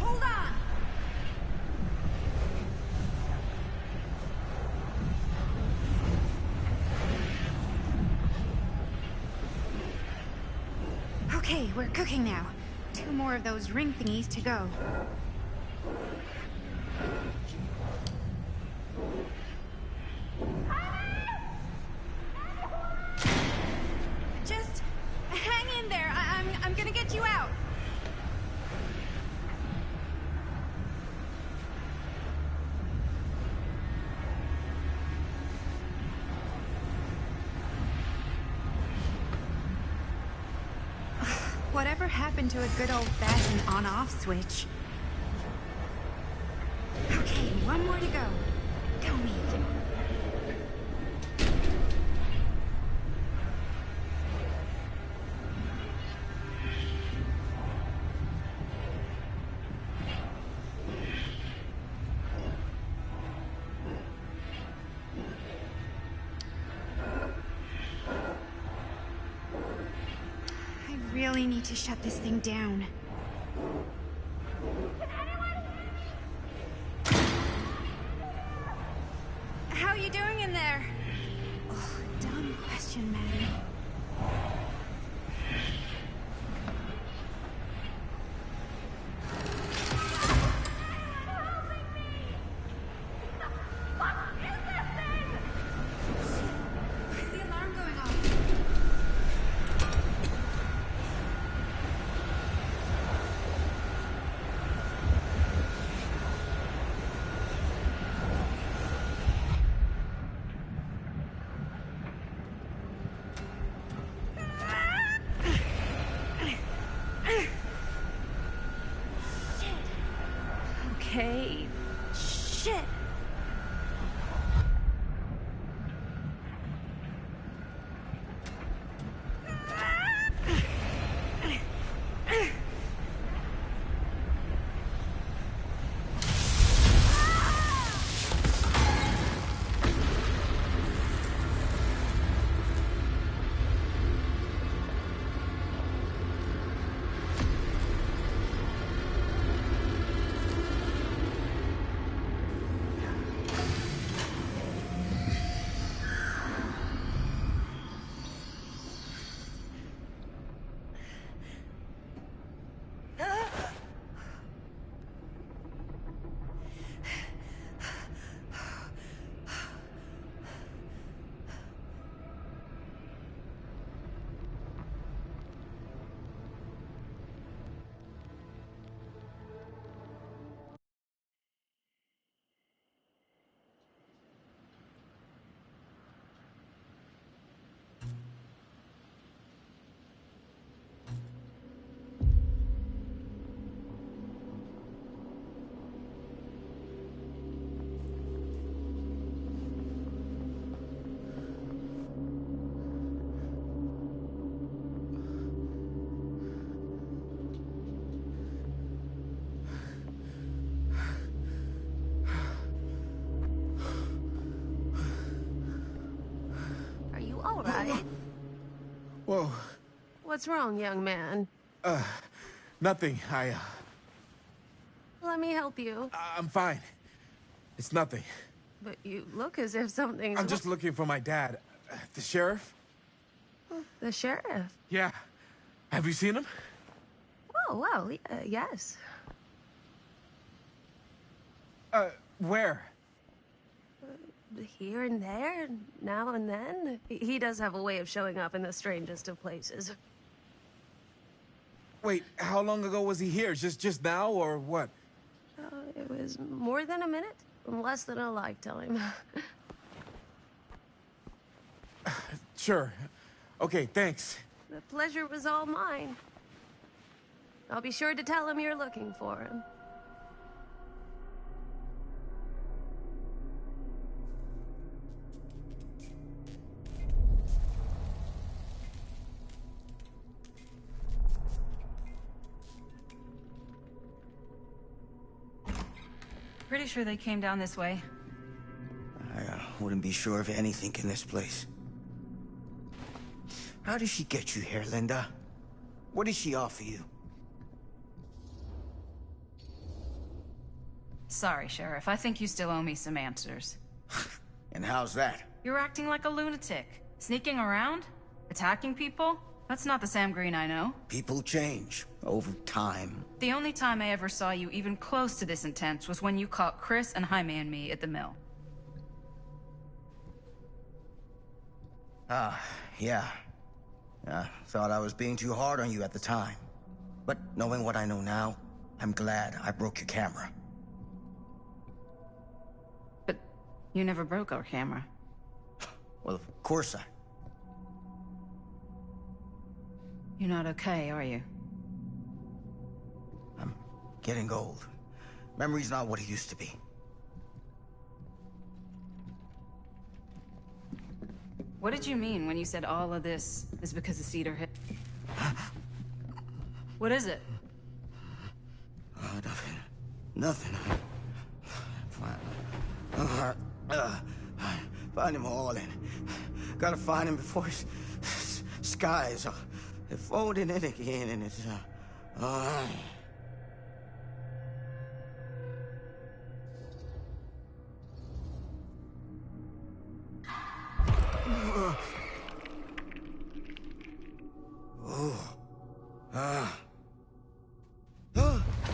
Hold on! Okay, we're cooking now. 2 more of those ring thingies to go. Just hang in there. I'm gonna get you out. Whatever happened to a good old-fashioned on-off switch? Okay, 1 more to go. Go me. I really need to shut this thing down. How you doing in there? Oh, dumb question, Maddie. Okay. Shit. Are you all right? Whoa. What's wrong, young man? Nothing. Let me help you. I'm fine. It's nothing. But you look as if something's... I'm just looking for my dad. The sheriff? The sheriff? Yeah. Have you seen him? Oh, well, yes. Where? Here and there, now and then. He does have a way of showing up in the strangest of places. Wait, how long ago was he here? Just now, or what? It was more than a minute, less than a lifetime. Sure. Okay, thanks. The pleasure was all mine. I'll be sure to tell him you're looking for him. Pretty sure they came down this way. I wouldn't be sure of anything in this place. How did she get you here, Linda? What did she offer you? Sorry, Sheriff. I think you still owe me some answers. And how's that? You're acting like a lunatic. Sneaking around? Attacking people? That's not the Sam Green I know. People change over time. The only time I ever saw you even close to this intense was when you caught Chris and Jaime and me at the mill. Yeah. Thought I was being too hard on you at the time. But knowing what I know now, I'm glad I broke your camera. But you never broke our camera. Well, of course I... You're not okay, are you? I'm getting old. Memory's not what it used to be. What did you mean when you said all of this is because of Cedar hit? What is it? Nothing. Nothing. Find him all in. Gotta find him before his skies are folding in again, and it's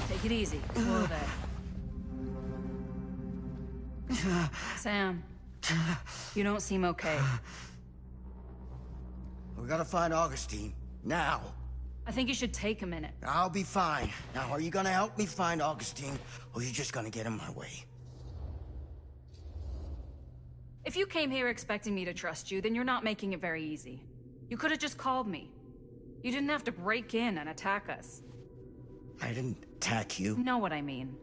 Take it easy. Slow there. Sam, you don't seem okay. We gotta find Augustine. Now. I think you should take a minute. I'll be fine. Now, are you gonna help me find Augustine, or are you just gonna get in my way? If you came here expecting me to trust you, then you're not making it very easy. You could have just called me. You didn't have to break in and attack us. I didn't attack you. You know what I mean.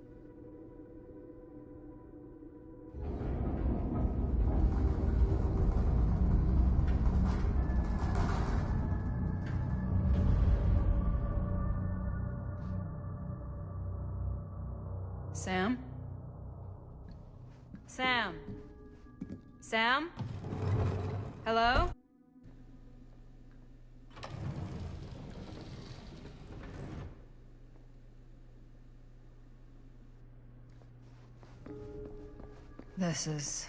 Sam? Sam? Sam? Hello? This is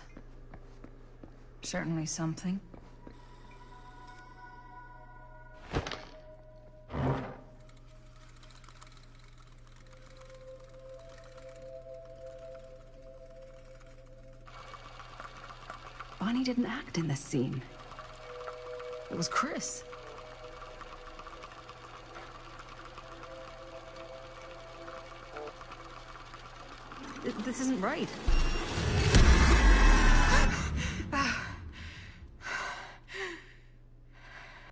certainly something. Bonnie didn't act in this scene. It was Chris. This isn't right.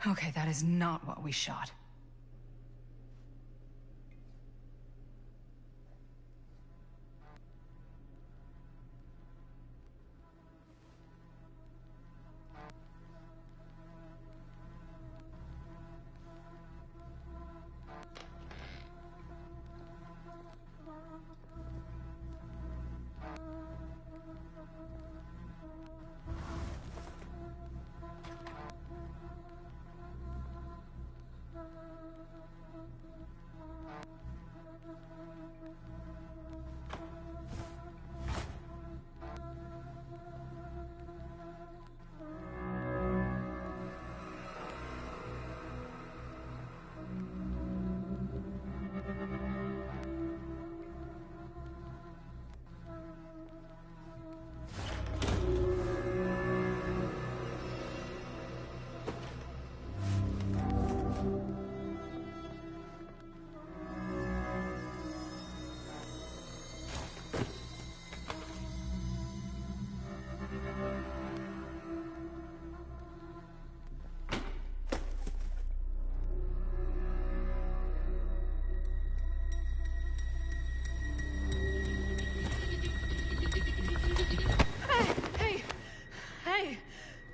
Okay, that is not what we shot.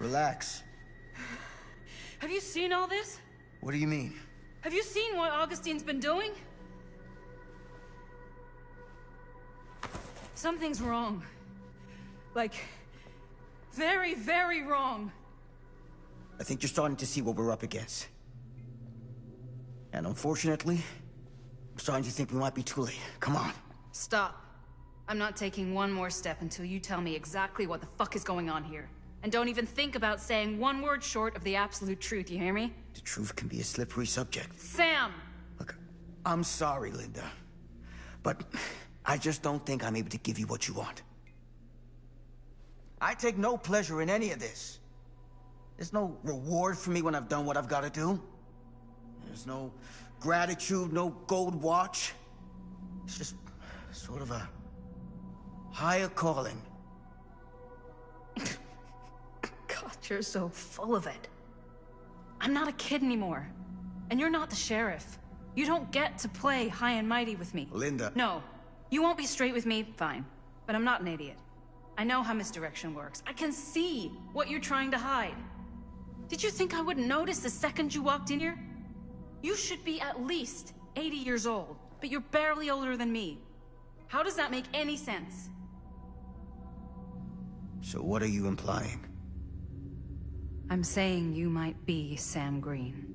Relax. Have you seen all this? What do you mean? Have you seen what Augustine's been doing? Something's wrong. Like, very, very wrong. I think you're starting to see what we're up against. And unfortunately, I'm starting to think we might be too late. Come on. Stop. I'm not taking one more step until you tell me exactly what the fuck is going on here. And don't even think about saying one word short of the absolute truth, you hear me? The truth can be a slippery subject. Sam! Look, I'm sorry, Linda. But I just don't think I'm able to give you what you want. I take no pleasure in any of this. There's no reward for me when I've done what I've got to do. There's no gratitude, no gold watch. It's just sort of a higher calling. God, you're so full of it. I'm not a kid anymore. And you're not the sheriff. You don't get to play high and mighty with me. Linda. No. You won't be straight with me, fine. But I'm not an idiot. I know how misdirection works. I can see what you're trying to hide. Did you think I wouldn't notice the second you walked in here? You should be at least 80 years old, but you're barely older than me. How does that make any sense? So what are you implying? I'm saying you might be Sam Green.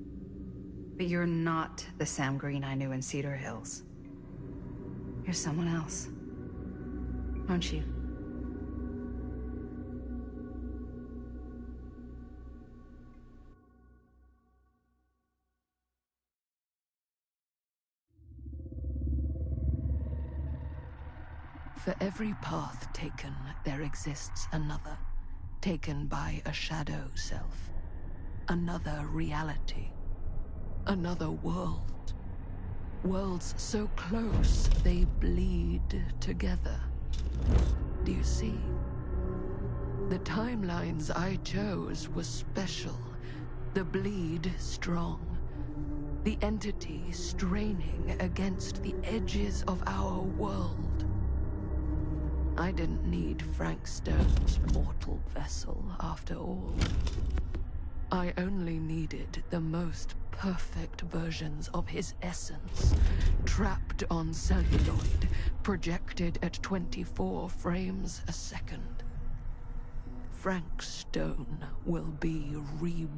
But you're not the Sam Green I knew in Cedar Hills. You're someone else. Aren't you? For every path taken, there exists another, taken by a shadow self. Another reality. Another world. Worlds so close, they bleed together. Do you see? The timelines I chose were special. The bleed strong. The entity straining against the edges of our world. I didn't need Frank Stone's mortal vessel, after all. I only needed the most perfect versions of his essence, trapped on celluloid, projected at 24 frames a second. Frank Stone will be reborn.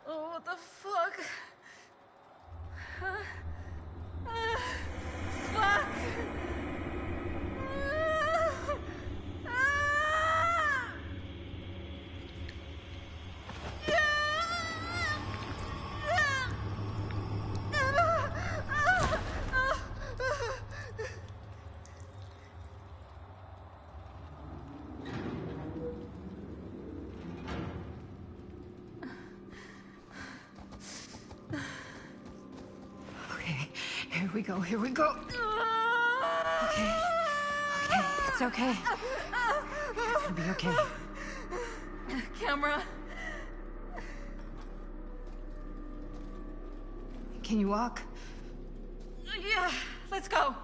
Oh, what the fuck? Fuck! Okay, here we go, here we go. Okay, it's okay. It'll be okay. Camera. Can you walk? Yeah, let's go.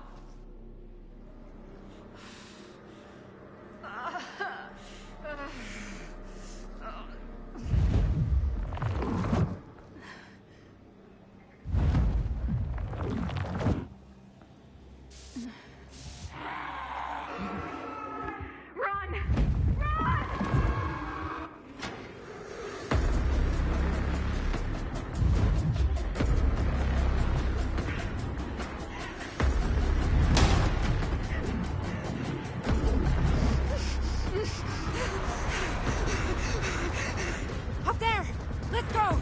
Up there! Let's go!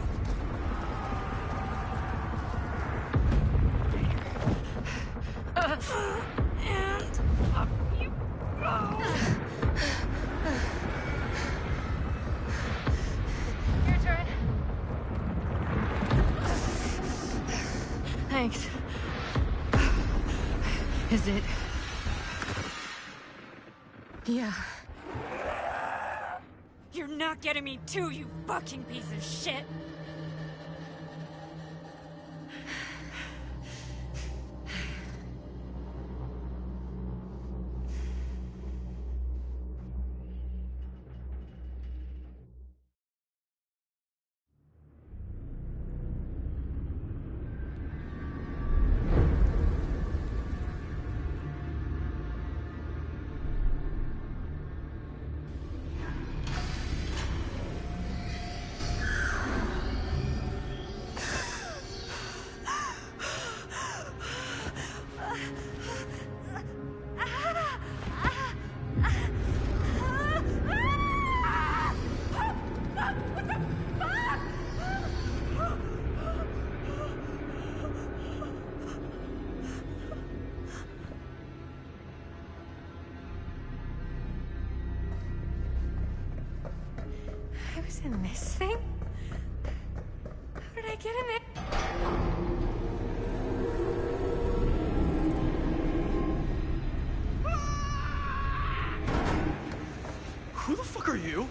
And up you go. Your turn. Thanks. Is it? Yeah. You're not getting me too, you fucking piece of shit! I was in this thing? How did I get in there? Who the fuck are you?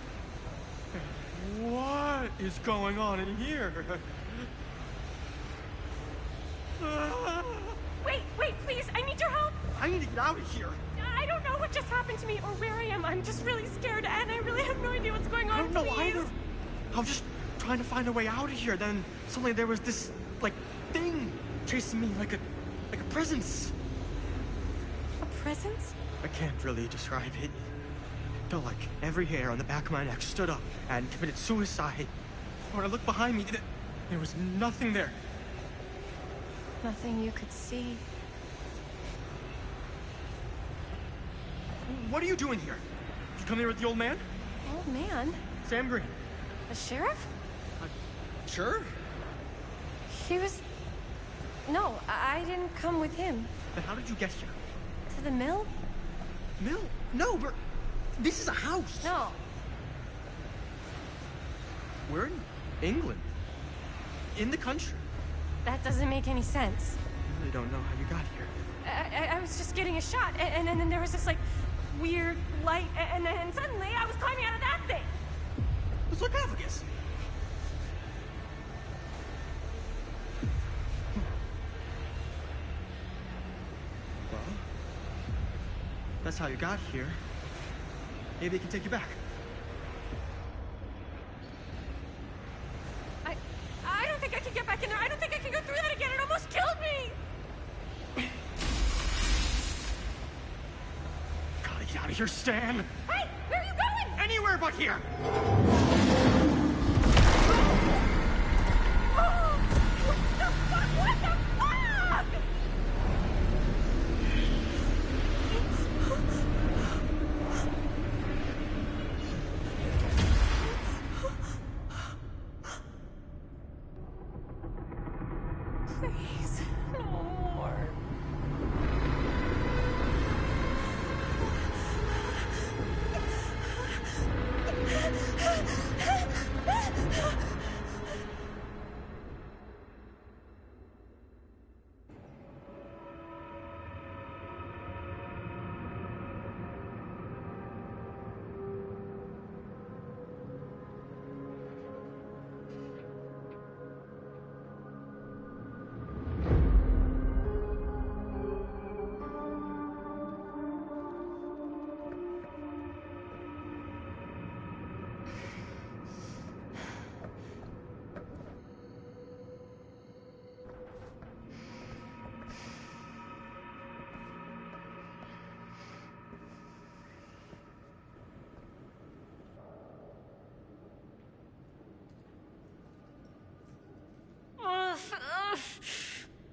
What is going on in here? Wait, please, I need your help. I need to get out of here. I don't know what just happened to me or where I am. I'm just really scared and I really have no idea what's going on. I don't know Please. either. I was just trying to find a way out of here. Then suddenly there was this, like, thing chasing me like a presence. A presence? I can't really describe it. Felt like every hair on the back of my neck stood up and committed suicide. When I looked behind me, there was nothing there. Nothing you could see. What are you doing here? You come here with the old man? Old man? Sam Green. The sheriff? Sure. He was... No, I didn't come with him. Then how did you get here? To the mill? Mill? No, this is a house. No. We're in England. In the country. That doesn't make any sense. really don't know how you got here. I was just getting a shot, and then there was this, like, weird light, and then suddenly I was climbing out of that thing. The sarcophagus. Well, that's how you got here. Maybe it can take you back. I don't think I can get back in there. I don't think I can go through that again. It almost killed me. Gotta get out of here, Stan. Hey, where are you going? Anywhere but here. Oh, what the fuck? What the fuck? Please, no more.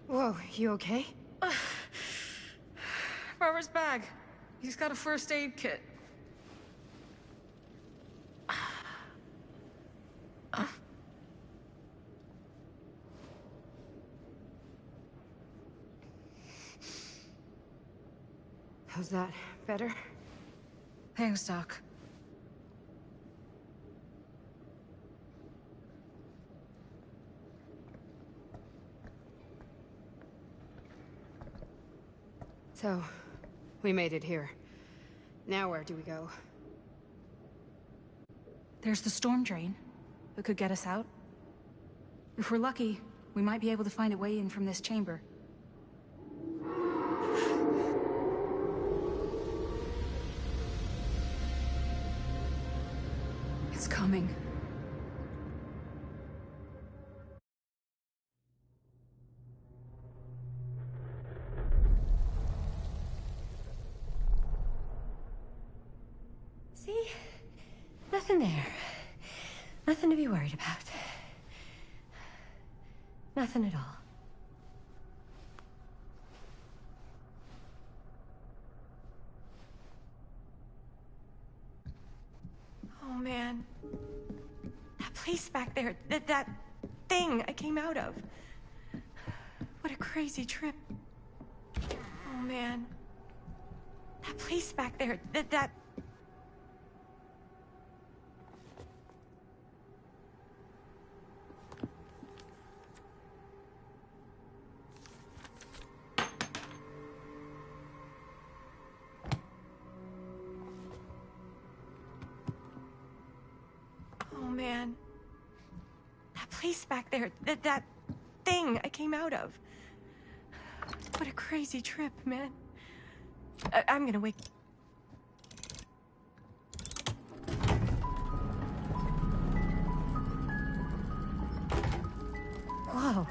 Whoa, you okay? Robert's bag. He's got a first aid kit. How's that? Better? Thanks, Doc. So, we made it here. Now where do we go? There's the storm drain that could get us out. If we're lucky, we might be able to find a way in from this chamber. It's coming. See? Nothing there. Nothing to be worried about. Nothing at all. Oh, man. That place back there, that thing I came out of. What a crazy trip. Oh, man. That place back there, that... Oh, man. That place back there, that thing I came out of. What a crazy trip, man. I'm gonna wake... Whoa.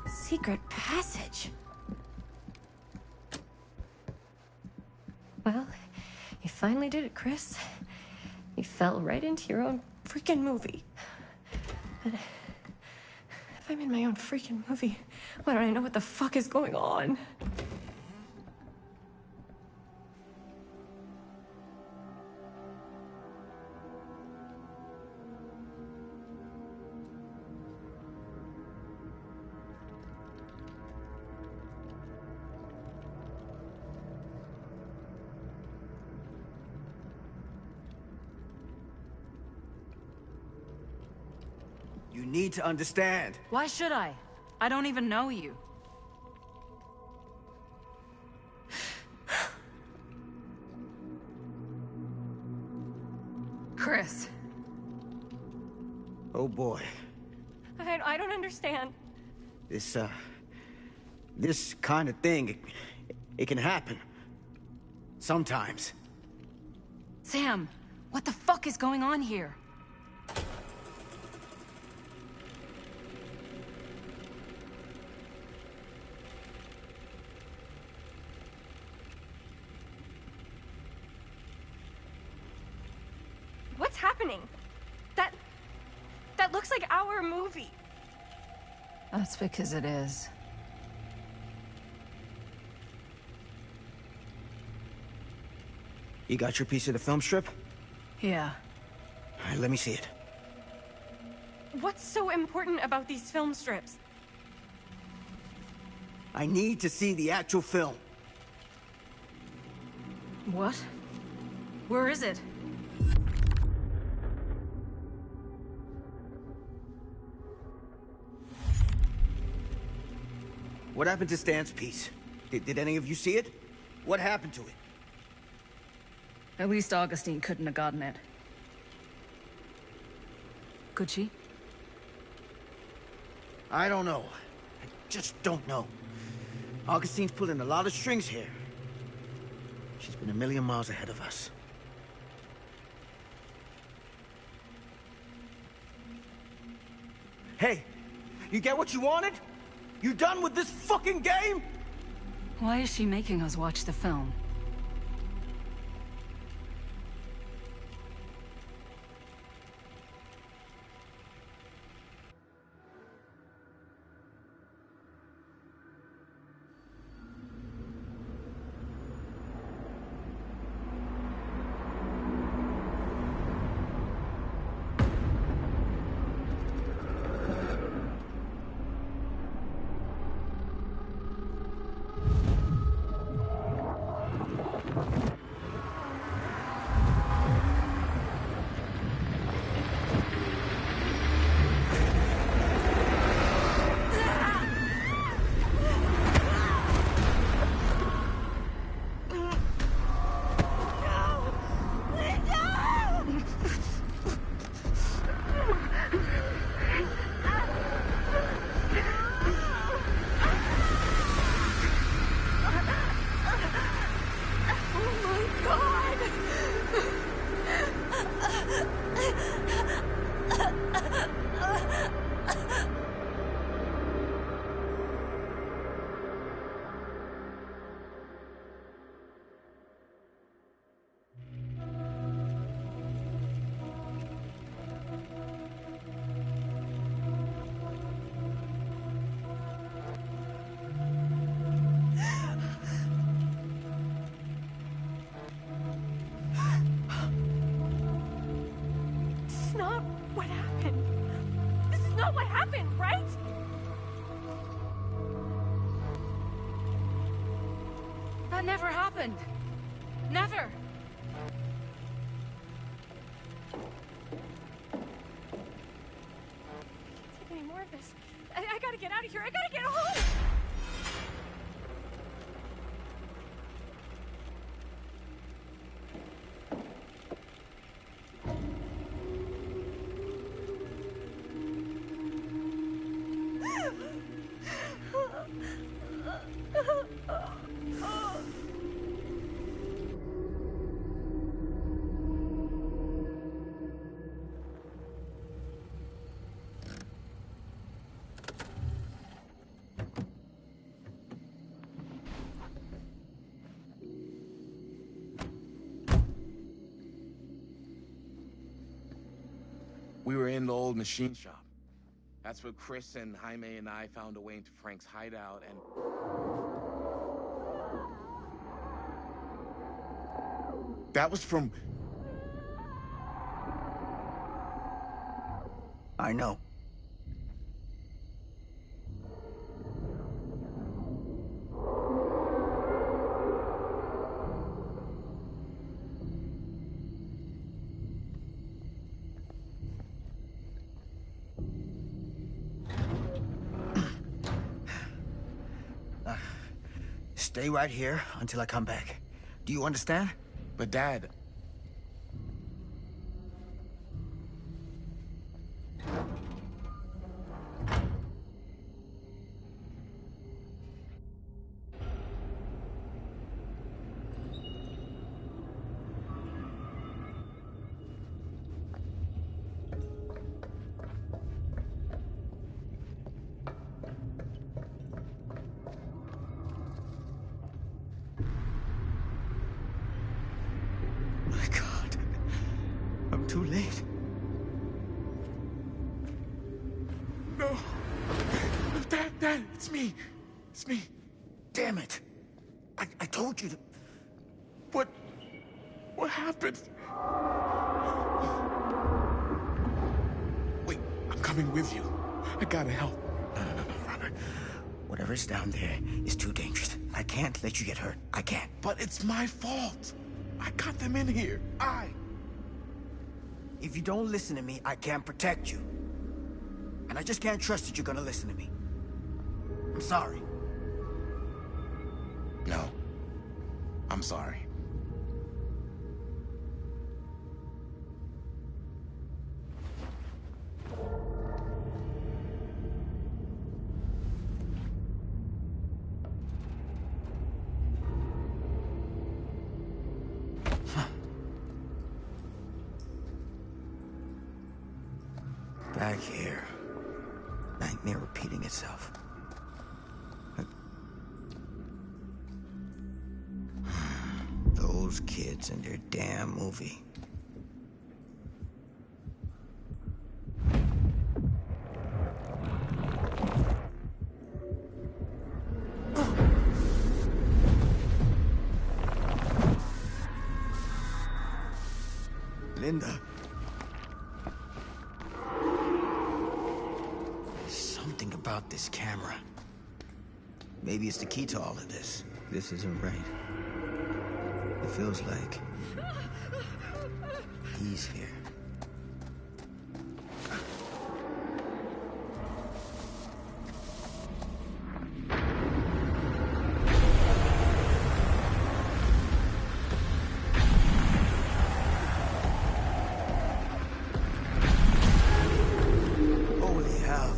Secret passage. Well, you finally did it, Chris. You fell right into your own freaking movie. But if I'm in my own freaking movie, why don't I know what the fuck is going on? You need to understand. Why should I? I don't even know you. Chris. Oh boy. I don't understand. This kind of thing, it can happen. Sometimes. Sam, what the fuck is going on here? What's happening? That looks like our movie. That's because it is. You got your piece of the film strip? Yeah. All right, let me see it. What's so important about these film strips? I need to see the actual film. What? Where is it? What happened to Stan's piece? Did any of you see it? What happened to it? At least Augustine couldn't have gotten it. Could she? I don't know. I just don't know. Augustine's pulling a lot of strings here. She's been a million miles ahead of us. Hey, you get what you wanted? You done with this fucking game? Why is she making us watch the film? What happened, right? That never happened. Never. Take any more of this. I gotta get out of here. I gotta get home. We were in the old machine shop. That's where Chris and Jaime and I found a way into Frank's hideout and... That was from... I know. Stay right here until I come back. Do you understand? But Dad... Dad, it's me. It's me. Damn it. I told you to... What happened? Wait, I'm coming with you. I gotta help. No, Robert. Whatever's down there is too dangerous. I can't let you get hurt. I can't. But it's my fault. I got them in here. If you don't listen to me, I can't protect you. And I just can't trust that you're gonna listen to me. I'm sorry. No. I'm sorry. Back here. Nightmare repeating itself. Those kids and their damn movie. Linda. Something about this camera. Maybe it's the key to all of this. This isn't right. It feels like he's here. Holy hell.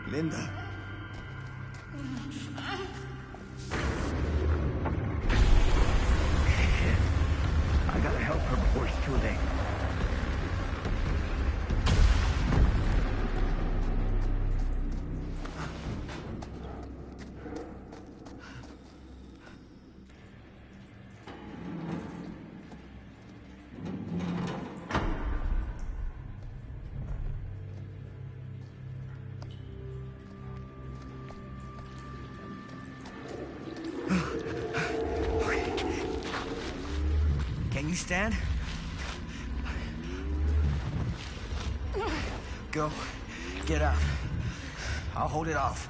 Linda. Shit. I gotta help her before it's too late. Can you stand? Go. Get out. I'll hold it off.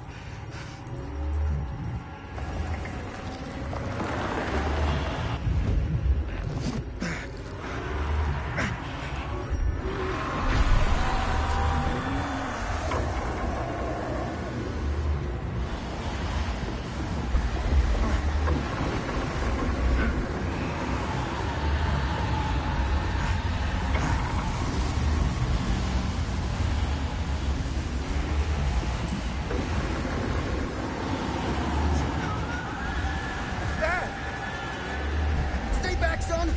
Stay back, son!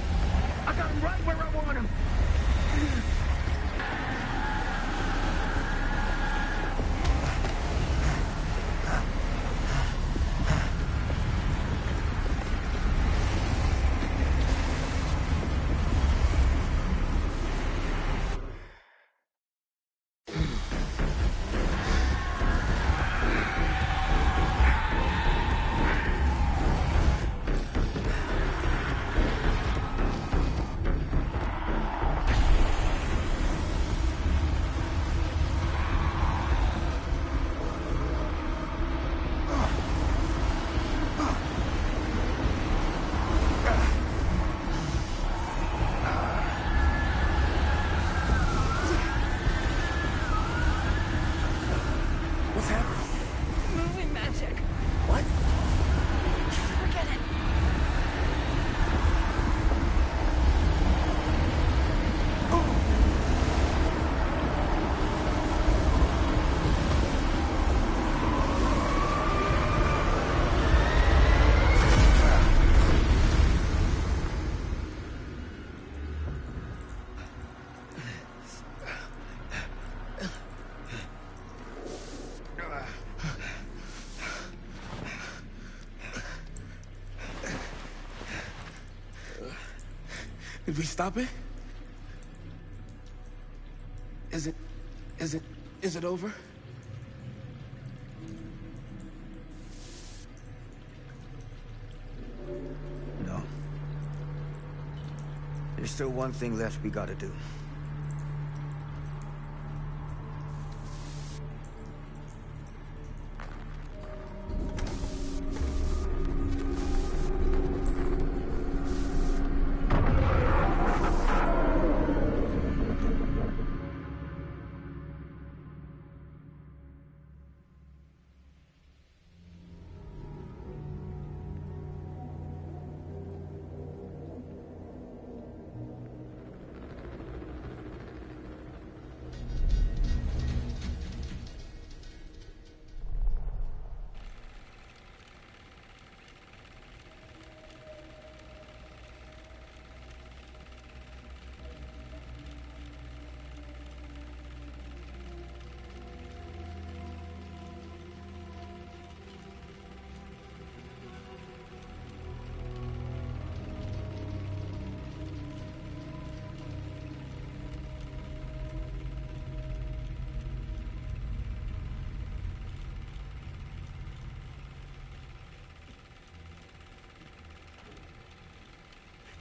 I got him right where I want him! Did we stop it? Is it over? No. There's still one thing left we gotta do.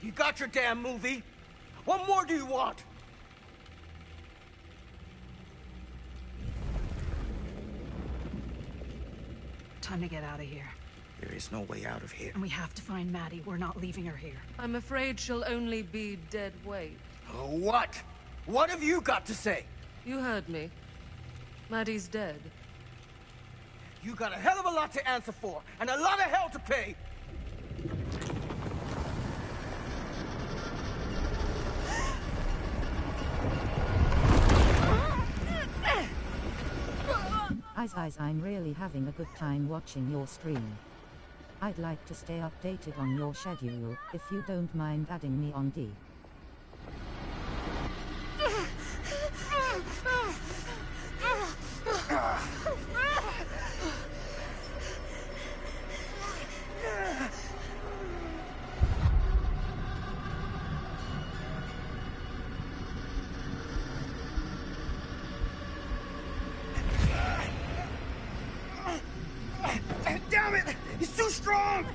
You got your damn movie. What more do you want? Time to get out of here. There is no way out of here. And we have to find Maddie. We're not leaving her here. I'm afraid she'll only be dead weight. What? What have you got to say? You heard me. Maddie's dead. You got a hell of a lot to answer for, and a lot of hell to pay. I'm really having a good time watching your stream. I'd like to stay updated on your schedule, if you don't mind adding me on D. Damn it! He's too strong!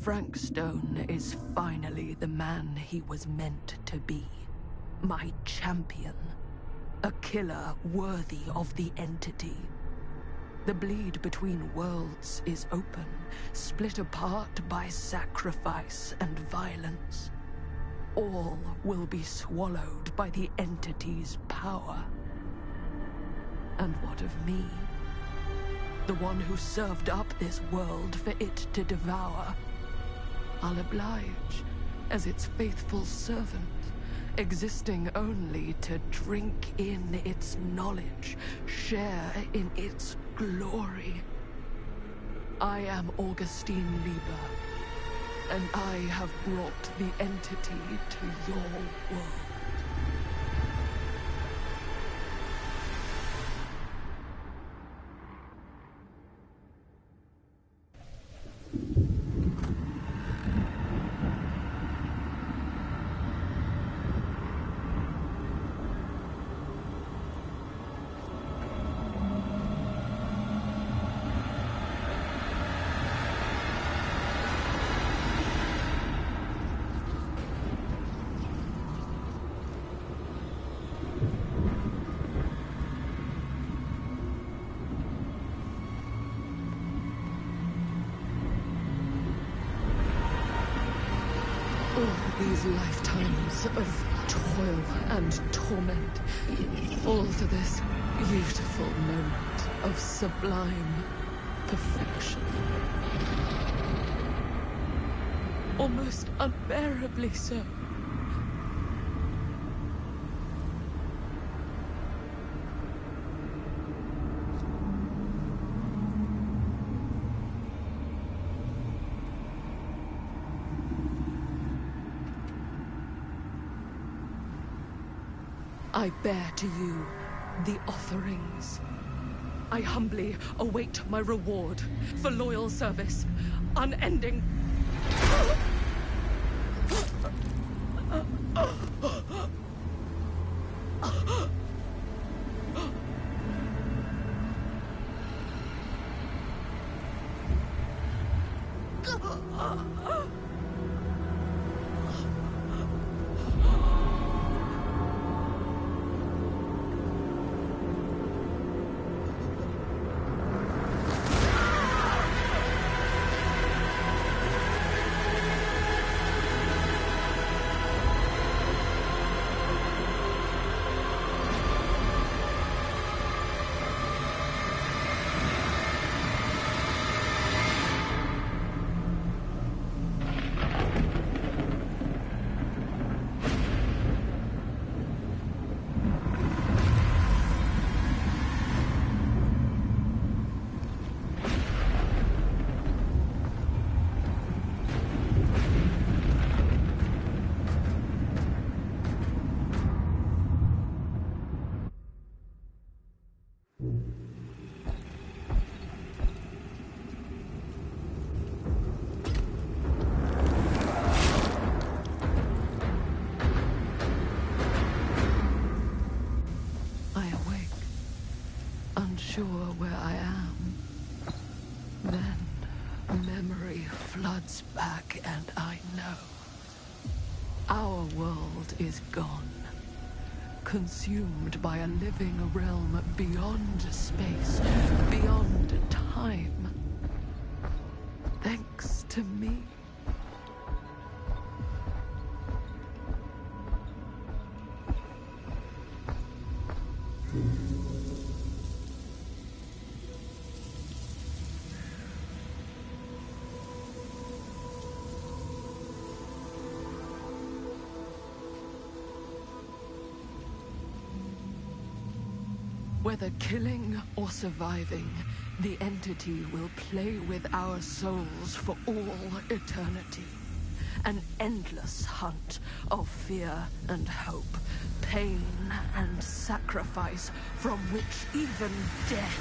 Frank Stone is finally the man he was meant to be. My champion. A killer worthy of the entity. The bleed between worlds is open, split apart by sacrifice and violence. All will be swallowed by the entity's power. And what of me? The one who served up this world for it to devour. I'll oblige as its faithful servant, existing only to drink in its knowledge, share in its glory. I am Augustine Lieber, and I have brought the entity to your world. These lifetimes of toil and torment, all for this beautiful moment of sublime perfection. Almost unbearably so. I bear to you the offerings. I humbly await my reward for loyal service, unending. Unsure where I am. Then memory floods back and I know. Our world is gone. Consumed by a living realm beyond space, beyond time. Thanks to me. Whether killing or surviving, the entity will play with our souls for all eternity. An endless hunt of fear and hope, pain and sacrifice, from which even death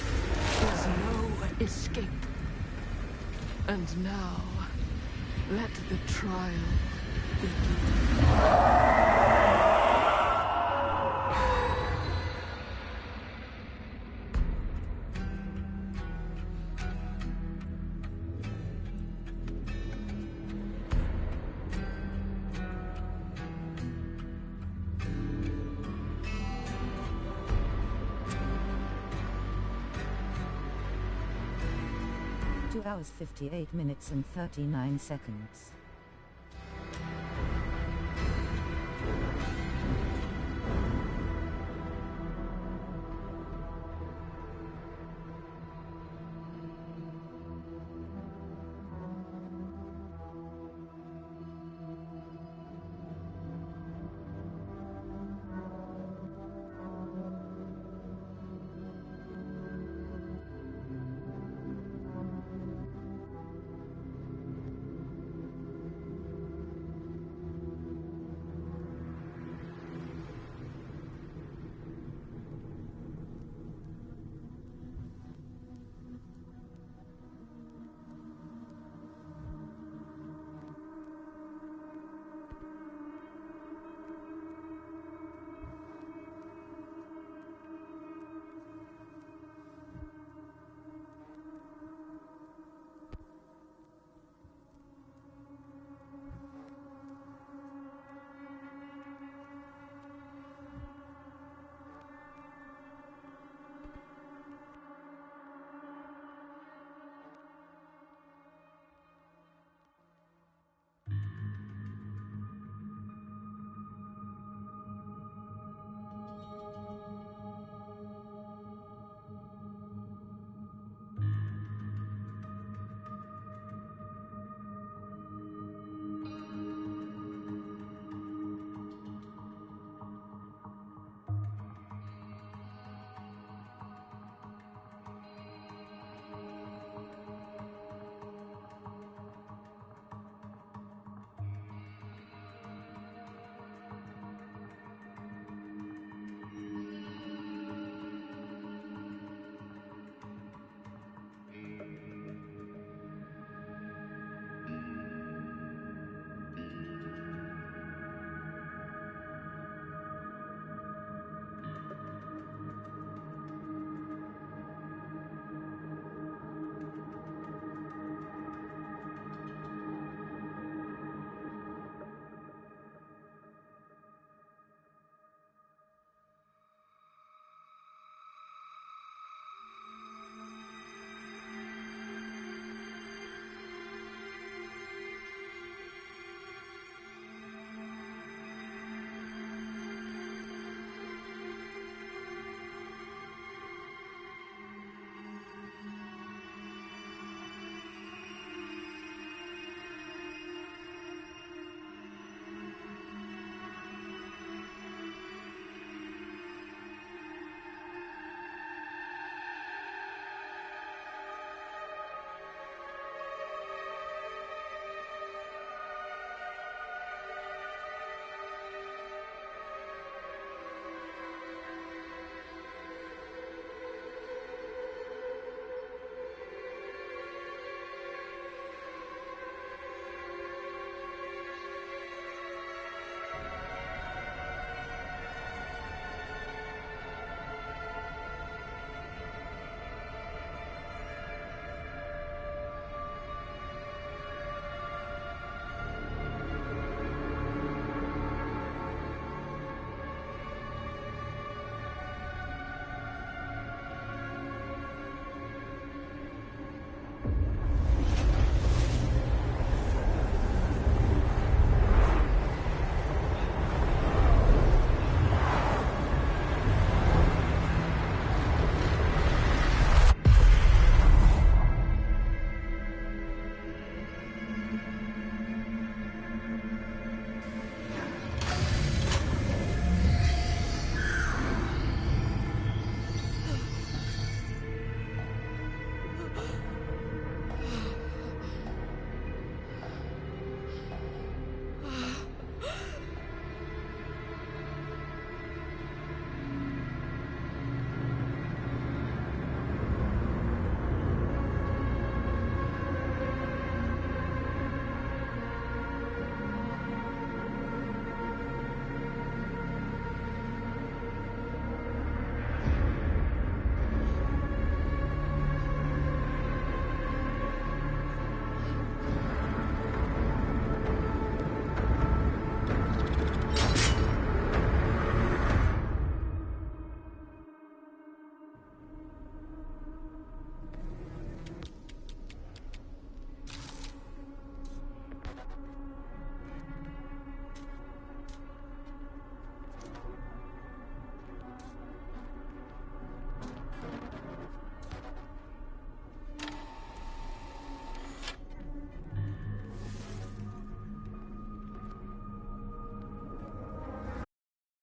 is no escape. And now, let the trial begin. 2 hours 58 minutes and 39 seconds.